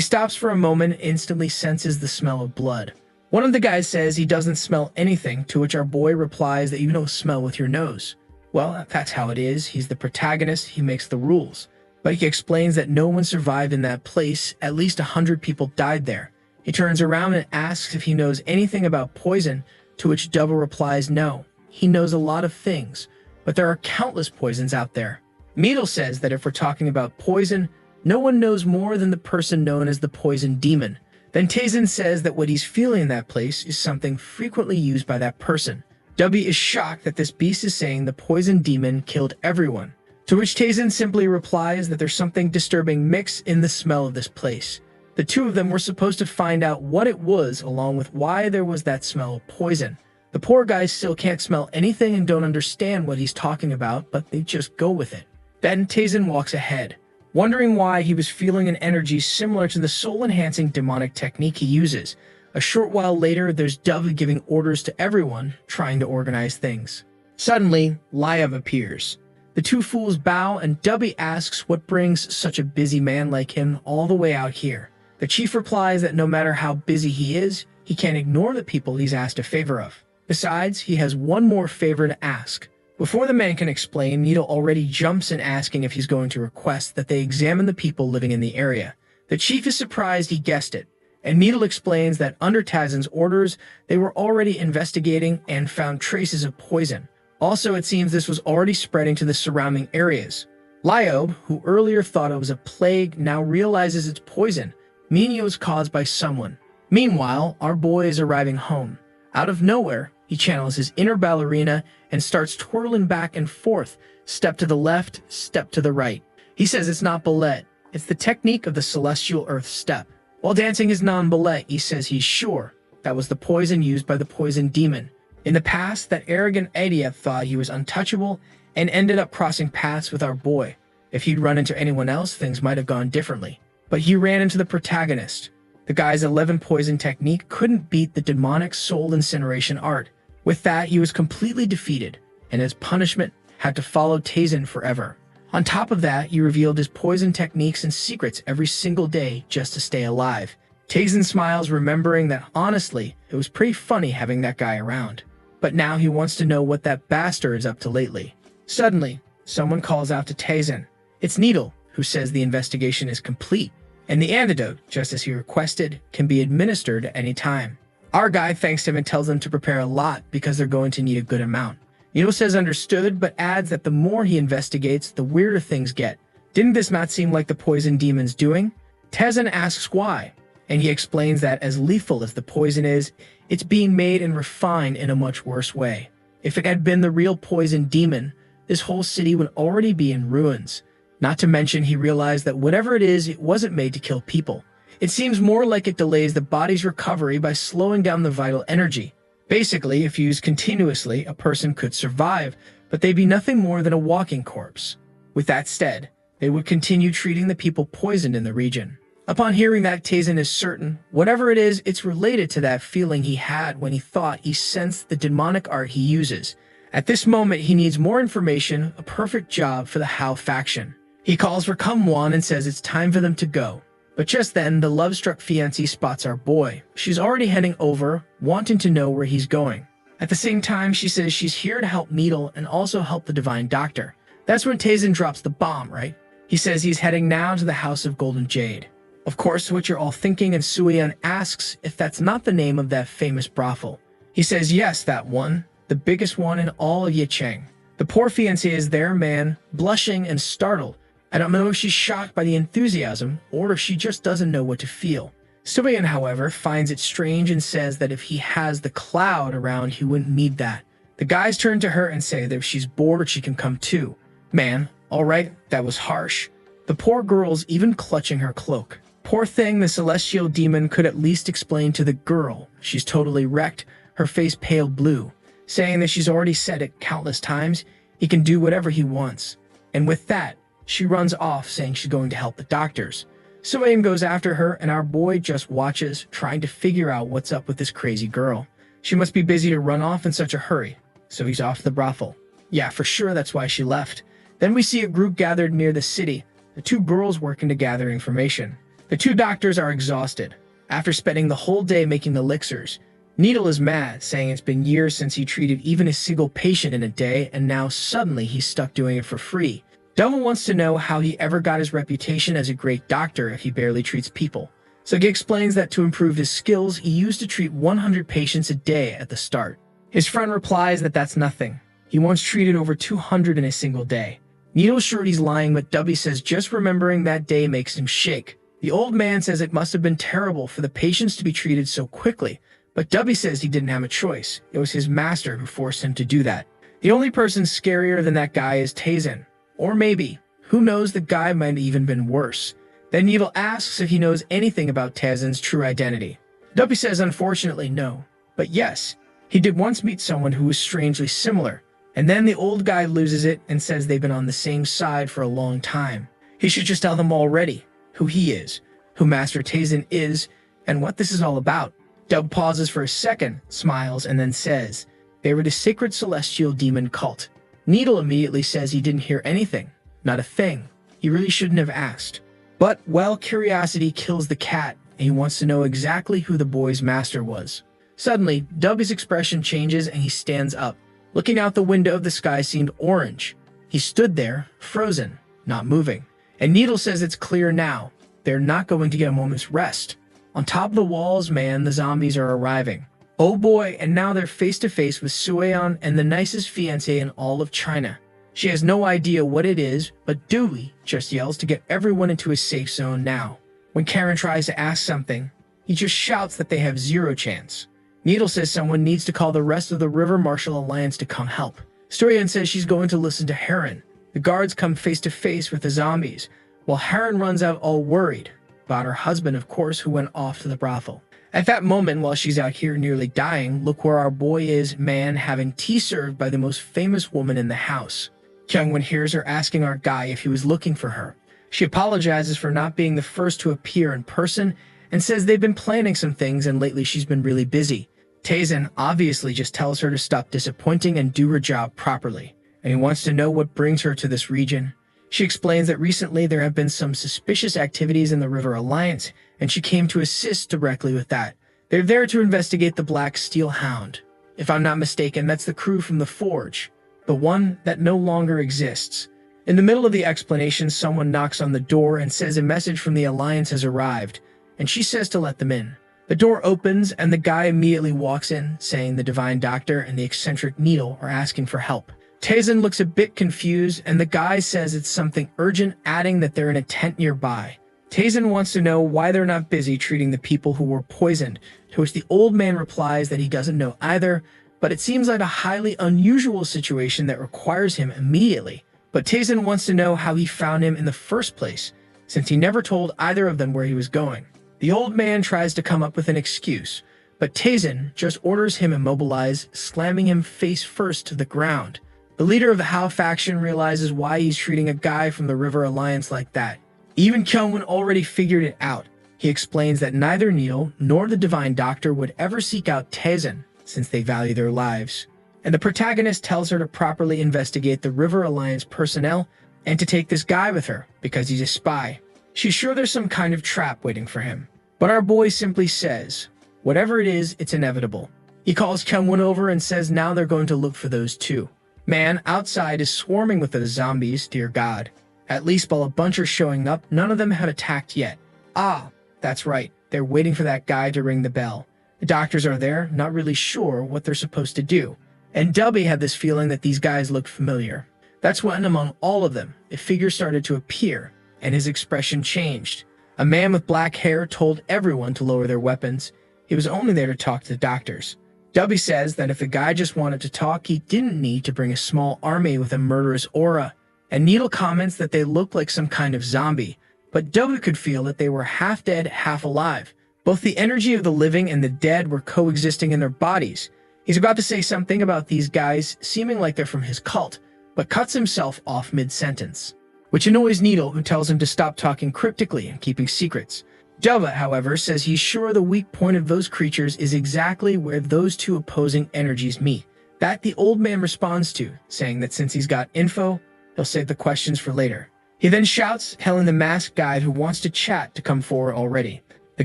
stops for a moment and instantly senses the smell of blood. One of the guys says he doesn't smell anything, to which our boy replies that you don't smell with your nose. Well, that's how it is. He's the protagonist, he makes the rules. But he explains that no one survived in that place, at least 100 people died there. He turns around and asks if he knows anything about poison, to which Double replies no. He knows a lot of things, but there are countless poisons out there. Meadle says that if we're talking about poison, no one knows more than the person known as the Poison Demon. Then Tazin says that what he's feeling in that place is something frequently used by that person. W is shocked that this beast is saying the Poison Demon killed everyone, to which Tazin simply replies that there's something disturbing mixed in the smell of this place. The two of them were supposed to find out what it was along with why there was that smell of poison. The poor guys still can't smell anything and don't understand what he's talking about, but they just go with it. Then Tazin walks ahead, wondering why he was feeling an energy similar to the soul-enhancing demonic technique he uses. A short while later, there's Dove giving orders to everyone, trying to organize things. Suddenly, Liob appears. The two fools bow and Dubby asks what brings such a busy man like him all the way out here. The chief replies that no matter how busy he is, he can't ignore the people he's asked a favor of. Besides, he has one more favor to ask. Before the man can explain, Needle already jumps in asking if he's going to request that they examine the people living in the area. The chief is surprised he guessed it, and Needle explains that under Tazin's orders, they were already investigating and found traces of poison. Also, it seems this was already spreading to the surrounding areas. Liob, who earlier thought it was a plague, now realizes it's poison, meaning it was caused by someone. Meanwhile, our boy is arriving home. Out of nowhere, he channels his inner ballerina and starts twirling back and forth, step to the left, step to the right. He says it's not ballet, it's the technique of the celestial earth step. While dancing his non-ballet, he says he's sure that was the poison used by the Poison Demon. In the past, that arrogant idiot thought he was untouchable and ended up crossing paths with our boy. If he'd run into anyone else, things might have gone differently. But he ran into the protagonist. The guy's 11 poison technique couldn't beat the demonic soul incineration art. With that, he was completely defeated, and as punishment, had to follow Tazin forever. On top of that, he revealed his poison techniques and secrets every single day just to stay alive. Tazin smiles, remembering that honestly, it was pretty funny having that guy around. But now he wants to know what that bastard is up to lately. Suddenly, someone calls out to Tazin. It's Needle, who says the investigation is complete, and the antidote, just as he requested, can be administered at any time. Our guy thanks him and tells them to prepare a lot because they're going to need a good amount. Needle says understood, but adds that the more he investigates, the weirder things get. Didn't this not seem like the Poison Demon's doing? Tazin asks why, and he explains that as lethal as the poison is, it's being made and refined in a much worse way. If it had been the real Poison Demon, this whole city would already be in ruins. Not to mention, he realized that whatever it is, it wasn't made to kill people. It seems more like it delays the body's recovery by slowing down the vital energy. Basically, if used continuously, a person could survive, but they'd be nothing more than a walking corpse. With that said, they would continue treating the people poisoned in the region. Upon hearing that, Tazin is certain, whatever it is, it's related to that feeling he had when he thought he sensed the demonic art he uses. At this moment, he needs more information, a perfect job for the Hao faction. He calls for Kumwan and says it's time for them to go. But just then, the love-struck fiancé spots our boy. She's already heading over, wanting to know where he's going. At the same time, she says she's here to help Needle and also help the Divine Doctor. That's when Tazen drops the bomb, right? He says he's heading now to the House of Golden Jade. Of course, what you're all thinking, and Suyeon asks if that's not the name of that famous brothel. He says yes, that one, the biggest one in all of Yicheng. The poor fiancé is there, man, blushing and startled. I don't know if she's shocked by the enthusiasm or if she just doesn't know what to feel. Suyeon, however, finds it strange and says that if he has the cloud around, he wouldn't need that. The guys turn to her and say that if she's bored, she can come too. Man, all right, that was harsh. The poor girl's even clutching her cloak. Poor thing, the celestial demon could at least explain to the girl. She's totally wrecked, her face pale blue, saying that she's already said it countless times, he can do whatever he wants. And with that, she runs off saying she's going to help the doctors. Suyeon goes after her and our boy just watches, trying to figure out what's up with this crazy girl. She must be busy to run off in such a hurry, so he's off to the brothel. Yeah, for sure that's why she left. Then we see a group gathered near the city, the two girls working to gather information. The two doctors are exhausted. After spending the whole day making the elixirs, Needle is mad, saying it's been years since he treated even a single patient in a day, and now suddenly he's stuck doing it for free. Devil wants to know how he ever got his reputation as a great doctor if he barely treats people. So he explains that to improve his skills, he used to treat 100 patients a day at the start. His friend replies that that's nothing. He once treated over 200 in a single day. Needle's sure he's lying, but Dubby says just remembering that day makes him shake. The old man says it must have been terrible for the patients to be treated so quickly, but Dubby says he didn't have a choice. It was his master who forced him to do that. The only person scarier than that guy is Tazen. Or maybe, who knows, the guy might have even been worse. Then Needle asks if he knows anything about Tazen's true identity. Dubby says unfortunately no, but yes, he did once meet someone who was strangely similar. And then the old guy loses it and says they've been on the same side for a long time. He should just tell them already who he is, who Master Tazen is, and what this is all about. Dub pauses for a second, smiles, and then says, they were the sacred celestial demon cult. Needle immediately says he didn't hear anything, not a thing. He really shouldn't have asked. But, well, curiosity kills the cat, and he wants to know exactly who the boy's master was. Suddenly, Dubby's expression changes and he stands up. Looking out the window, the sky seemed orange. He stood there, frozen, not moving. And Needle says it's clear now. They're not going to get a moment's rest. On top of the walls, man, the zombies are arriving. Oh boy, and now they're face to face with Suyeon and the nicest fiancé in all of China. She has no idea what it is, but Dewey just yells to get everyone into a safe zone now. When Karen tries to ask something, he just shouts that they have zero chance. Needle says someone needs to call the rest of the River Marshal Alliance to come help. Suyeon says she's going to listen to Heron. The guards come face to face with the zombies, while Heron runs out all worried about her husband, of course, who went off to the brothel. At that moment, while she's out here nearly dying, look where our boy is, man, having tea served by the most famous woman in the house. Kyungwon hears her asking our guy if he was looking for her. She apologizes for not being the first to appear in person and says they've been planning some things and lately she's been really busy. Tazen obviously just tells her to stop disappointing and do her job properly, and he wants to know what brings her to this region. She explains that recently there have been some suspicious activities in the River Alliance, and she came to assist directly with that. They're there to investigate the Black Steel Hound. If I'm not mistaken, that's the crew from the Forge, the one that no longer exists. In the middle of the explanation, someone knocks on the door and says a message from the Alliance has arrived, and she says to let them in. The door opens, and the guy immediately walks in, saying the Divine Doctor and the eccentric Needle are asking for help. Tazen looks a bit confused, and the guy says it's something urgent, adding that they're in a tent nearby. Tazen wants to know why they're not busy treating the people who were poisoned, to which the old man replies that he doesn't know either, but it seems like a highly unusual situation that requires him immediately. But Tazen wants to know how he found him in the first place, since he never told either of them where he was going. The old man tries to come up with an excuse, but Tazen just orders him immobilized, slamming him face first to the ground. The leader of the Hao faction realizes why he's treating a guy from the River Alliance like that. Even Kyungwon already figured it out. He explains that neither Neil nor the Divine Doctor would ever seek out Tazen, since they value their lives. And the protagonist tells her to properly investigate the River Alliance personnel and to take this guy with her, because he's a spy. She's sure there's some kind of trap waiting for him. But our boy simply says, whatever it is, it's inevitable. He calls Kyungwon over and says now they're going to look for those two. Man, outside is swarming with the zombies, dear God. At least while a bunch are showing up, none of them have attacked yet. Ah, that's right, they're waiting for that guy to ring the bell. The doctors are there, not really sure what they're supposed to do. And Dubby had this feeling that these guys looked familiar. That's when, among all of them, a figure started to appear, and his expression changed. A man with black hair told everyone to lower their weapons. He was only there to talk to the doctors. Dubby says that if the guy just wanted to talk, he didn't need to bring a small army with a murderous aura. And Needle comments that they looked like some kind of zombie, but Dubby could feel that they were half dead, half alive. Both the energy of the living and the dead were coexisting in their bodies. He's about to say something about these guys seeming like they're from his cult, but cuts himself off mid-sentence, which annoys Needle, who tells him to stop talking cryptically and keeping secrets. Dubba, however, says he's sure the weak point of those creatures is exactly where those two opposing energies meet. That the old man responds to, saying that since he's got info, he'll save the questions for later. He then shouts, telling the masked guy who wants to chat to come forward already. The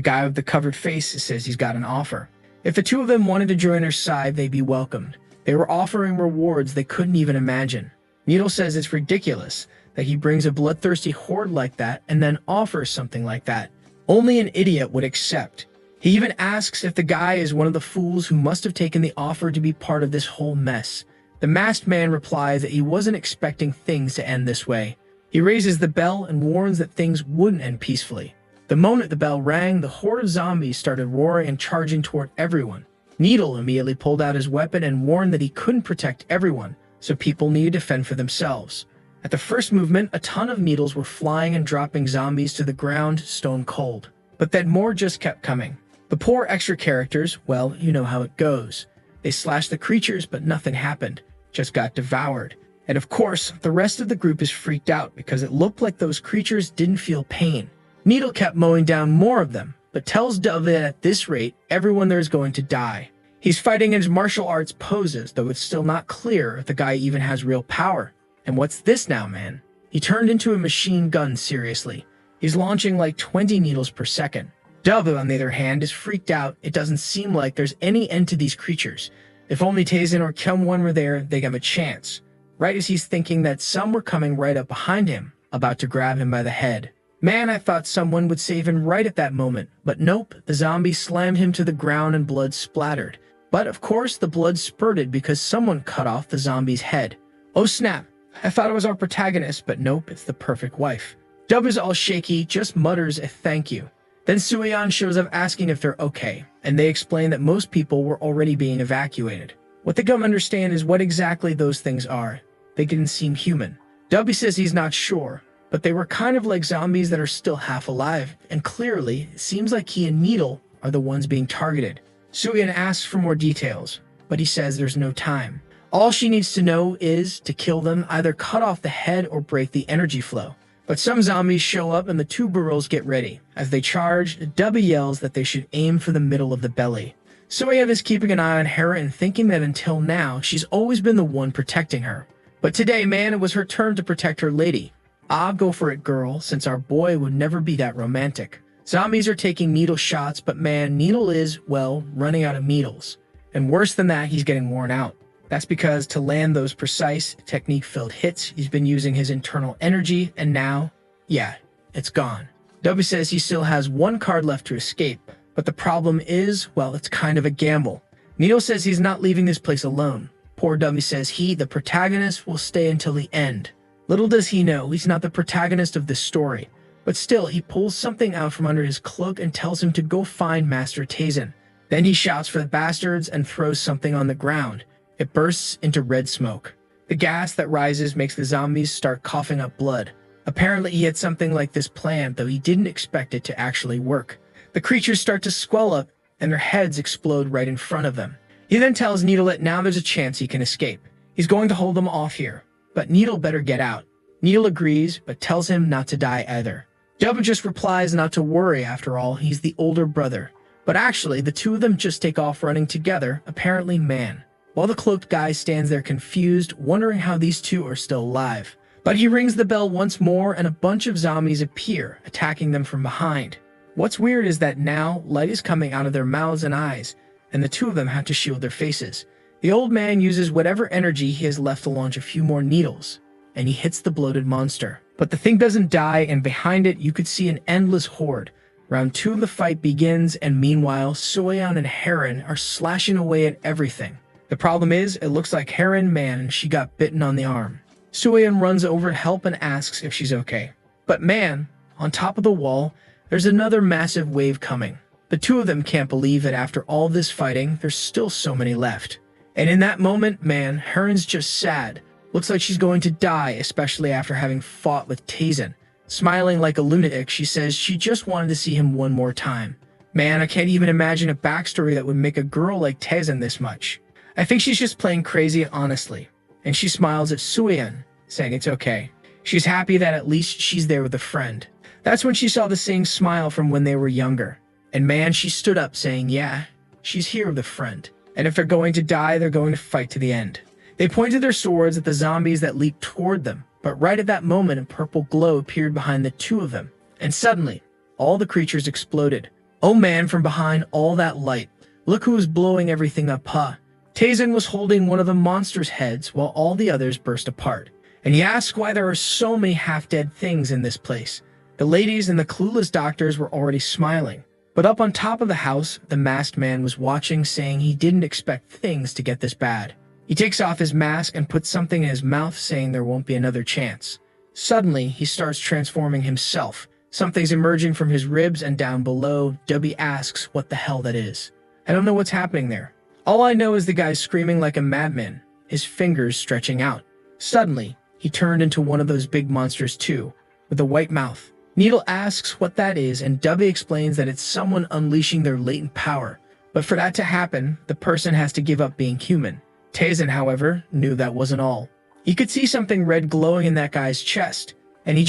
guy with the covered face says he's got an offer. If the two of them wanted to join their side, they'd be welcomed. They were offering rewards they couldn't even imagine. Needle says it's ridiculous that he brings a bloodthirsty horde like that and then offers something like that. Only an idiot would accept. He even asks if the guy is one of the fools who must have taken the offer to be part of this whole mess. The masked man replies that he wasn't expecting things to end this way. He raises the bell and warns that things wouldn't end peacefully. The moment the bell rang, the horde of zombies started roaring and charging toward everyone. Needle immediately pulled out his weapon and warned that he couldn't protect everyone, so people needed to fend for themselves. At the first movement, a ton of needles were flying and dropping zombies to the ground stone cold. But then more just kept coming. The poor extra characters, well, you know how it goes. They slashed the creatures, but nothing happened. Just got devoured. And of course, the rest of the group is freaked out because it looked like those creatures didn't feel pain. Needle kept mowing down more of them, but tells Dove that at this rate, everyone there is going to die. He's fighting in his martial arts poses, though it's still not clear if the guy even has real power. And what's this now, man? He turned into a machine gun, seriously. He's launching like 20 needles per second. Dove, on the other hand, is freaked out. It doesn't seem like there's any end to these creatures. If only Tazen or Kyungwon were there, they'd have a chance. Right as he's thinking that some were coming right up behind him, about to grab him by the head. Man, I thought someone would save him right at that moment, but nope, the zombie slammed him to the ground and blood splattered. But of course, the blood spurted because someone cut off the zombie's head. Oh snap, I thought it was our protagonist, but nope, it's the perfect wife. Dub is all shaky, just mutters a thank you. Then Sueon shows up asking if they're okay, and they explain that most people were already being evacuated. What they don't understand is what exactly those things are. They didn't seem human. Dubby says he's not sure, but they were kind of like zombies that are still half alive, and clearly, it seems like he and Needle are the ones being targeted. Sueon asks for more details, but he says there's no time. All she needs to know is to kill them, either cut off the head or break the energy flow. But some zombies show up and the two burros get ready. As they charge, Dubby yells that they should aim for the middle of the belly. Sueon is keeping an eye on Hera and thinking that until now, she's always been the one protecting her. But today, man, it was her turn to protect her lady. Ah, go for it, girl, since our boy would never be that romantic. Zombies are taking needle shots, but man, Needle is, well, running out of needles. And worse than that, he's getting worn out. That's because to land those precise, technique-filled hits, he's been using his internal energy, and now, yeah, it's gone. Dubby says he still has one card left to escape, but the problem is, well, it's kind of a gamble. Needle says he's not leaving this place alone. Poor Dubby says he, the protagonist, will stay until the end. Little does he know, he's not the protagonist of this story. But still, he pulls something out from under his cloak and tells him to go find Master Tazen. Then he shouts for the bastards and throws something on the ground. It bursts into red smoke. The gas that rises makes the zombies start coughing up blood. Apparently he had something like this planned, though he didn't expect it to actually work. The creatures start to swell up, and their heads explode right in front of them. He then tells Needle that now there's a chance he can escape. He's going to hold them off here, but Needle better get out. Needle agrees, but tells him not to die either. Dubba just replies not to worry, after all, he's the older brother. But actually, the two of them just take off running together, apparently man. While the cloaked guy stands there confused, wondering how these two are still alive. But he rings the bell once more and a bunch of zombies appear, attacking them from behind. What's weird is that now, light is coming out of their mouths and eyes, and the two of them have to shield their faces. The old man uses whatever energy he has left to launch a few more needles, and he hits the bloated monster. But the thing doesn't die, and behind it you could see an endless horde. Round 2 of the fight begins, and meanwhile, Soyeon and Heron are slashing away at everything. The problem is, it looks like Heron, man, she got bitten on the arm. Soyeon runs over to help and asks if she's okay. But man, on top of the wall, there's another massive wave coming. The two of them can't believe that after all this fighting, there's still so many left. And in that moment, man, Heron's just sad. Looks like she's going to die, especially after having fought with Taesin. Smiling like a lunatic, she says she just wanted to see him one more time. Man, I can't even imagine a backstory that would make a girl like Taesin this much. I think she's just playing crazy, honestly. And she smiles at Soyeon, saying it's okay. She's happy that at least she's there with a friend. That's when she saw the same smile from when they were younger. And man, she stood up saying, yeah, she's here with a friend. And if they're going to die, they're going to fight to the end. They pointed their swords at the zombies that leaped toward them. But right at that moment, a purple glow appeared behind the two of them. And suddenly, all the creatures exploded. Oh man, from behind all that light, look who was blowing everything up, huh? Taesin was holding one of the monster's heads while all the others burst apart. And he asked why there are so many half-dead things in this place. The ladies and the clueless doctors were already smiling. But up on top of the house, the masked man was watching, saying he didn't expect things to get this bad. He takes off his mask and puts something in his mouth, saying there won't be another chance. Suddenly, he starts transforming himself. Something's emerging from his ribs, and down below, Dubby asks what the hell that is. I don't know what's happening there. All I know is the guy's screaming like a madman, his fingers stretching out. Suddenly, he turned into one of those big monsters too, with a white mouth. Needle asks what that is, and Dubby explains that it's someone unleashing their latent power. But for that to happen, the person has to give up being human. Taesin, however, knew that wasn't all. He could see something red glowing in that guy's chest,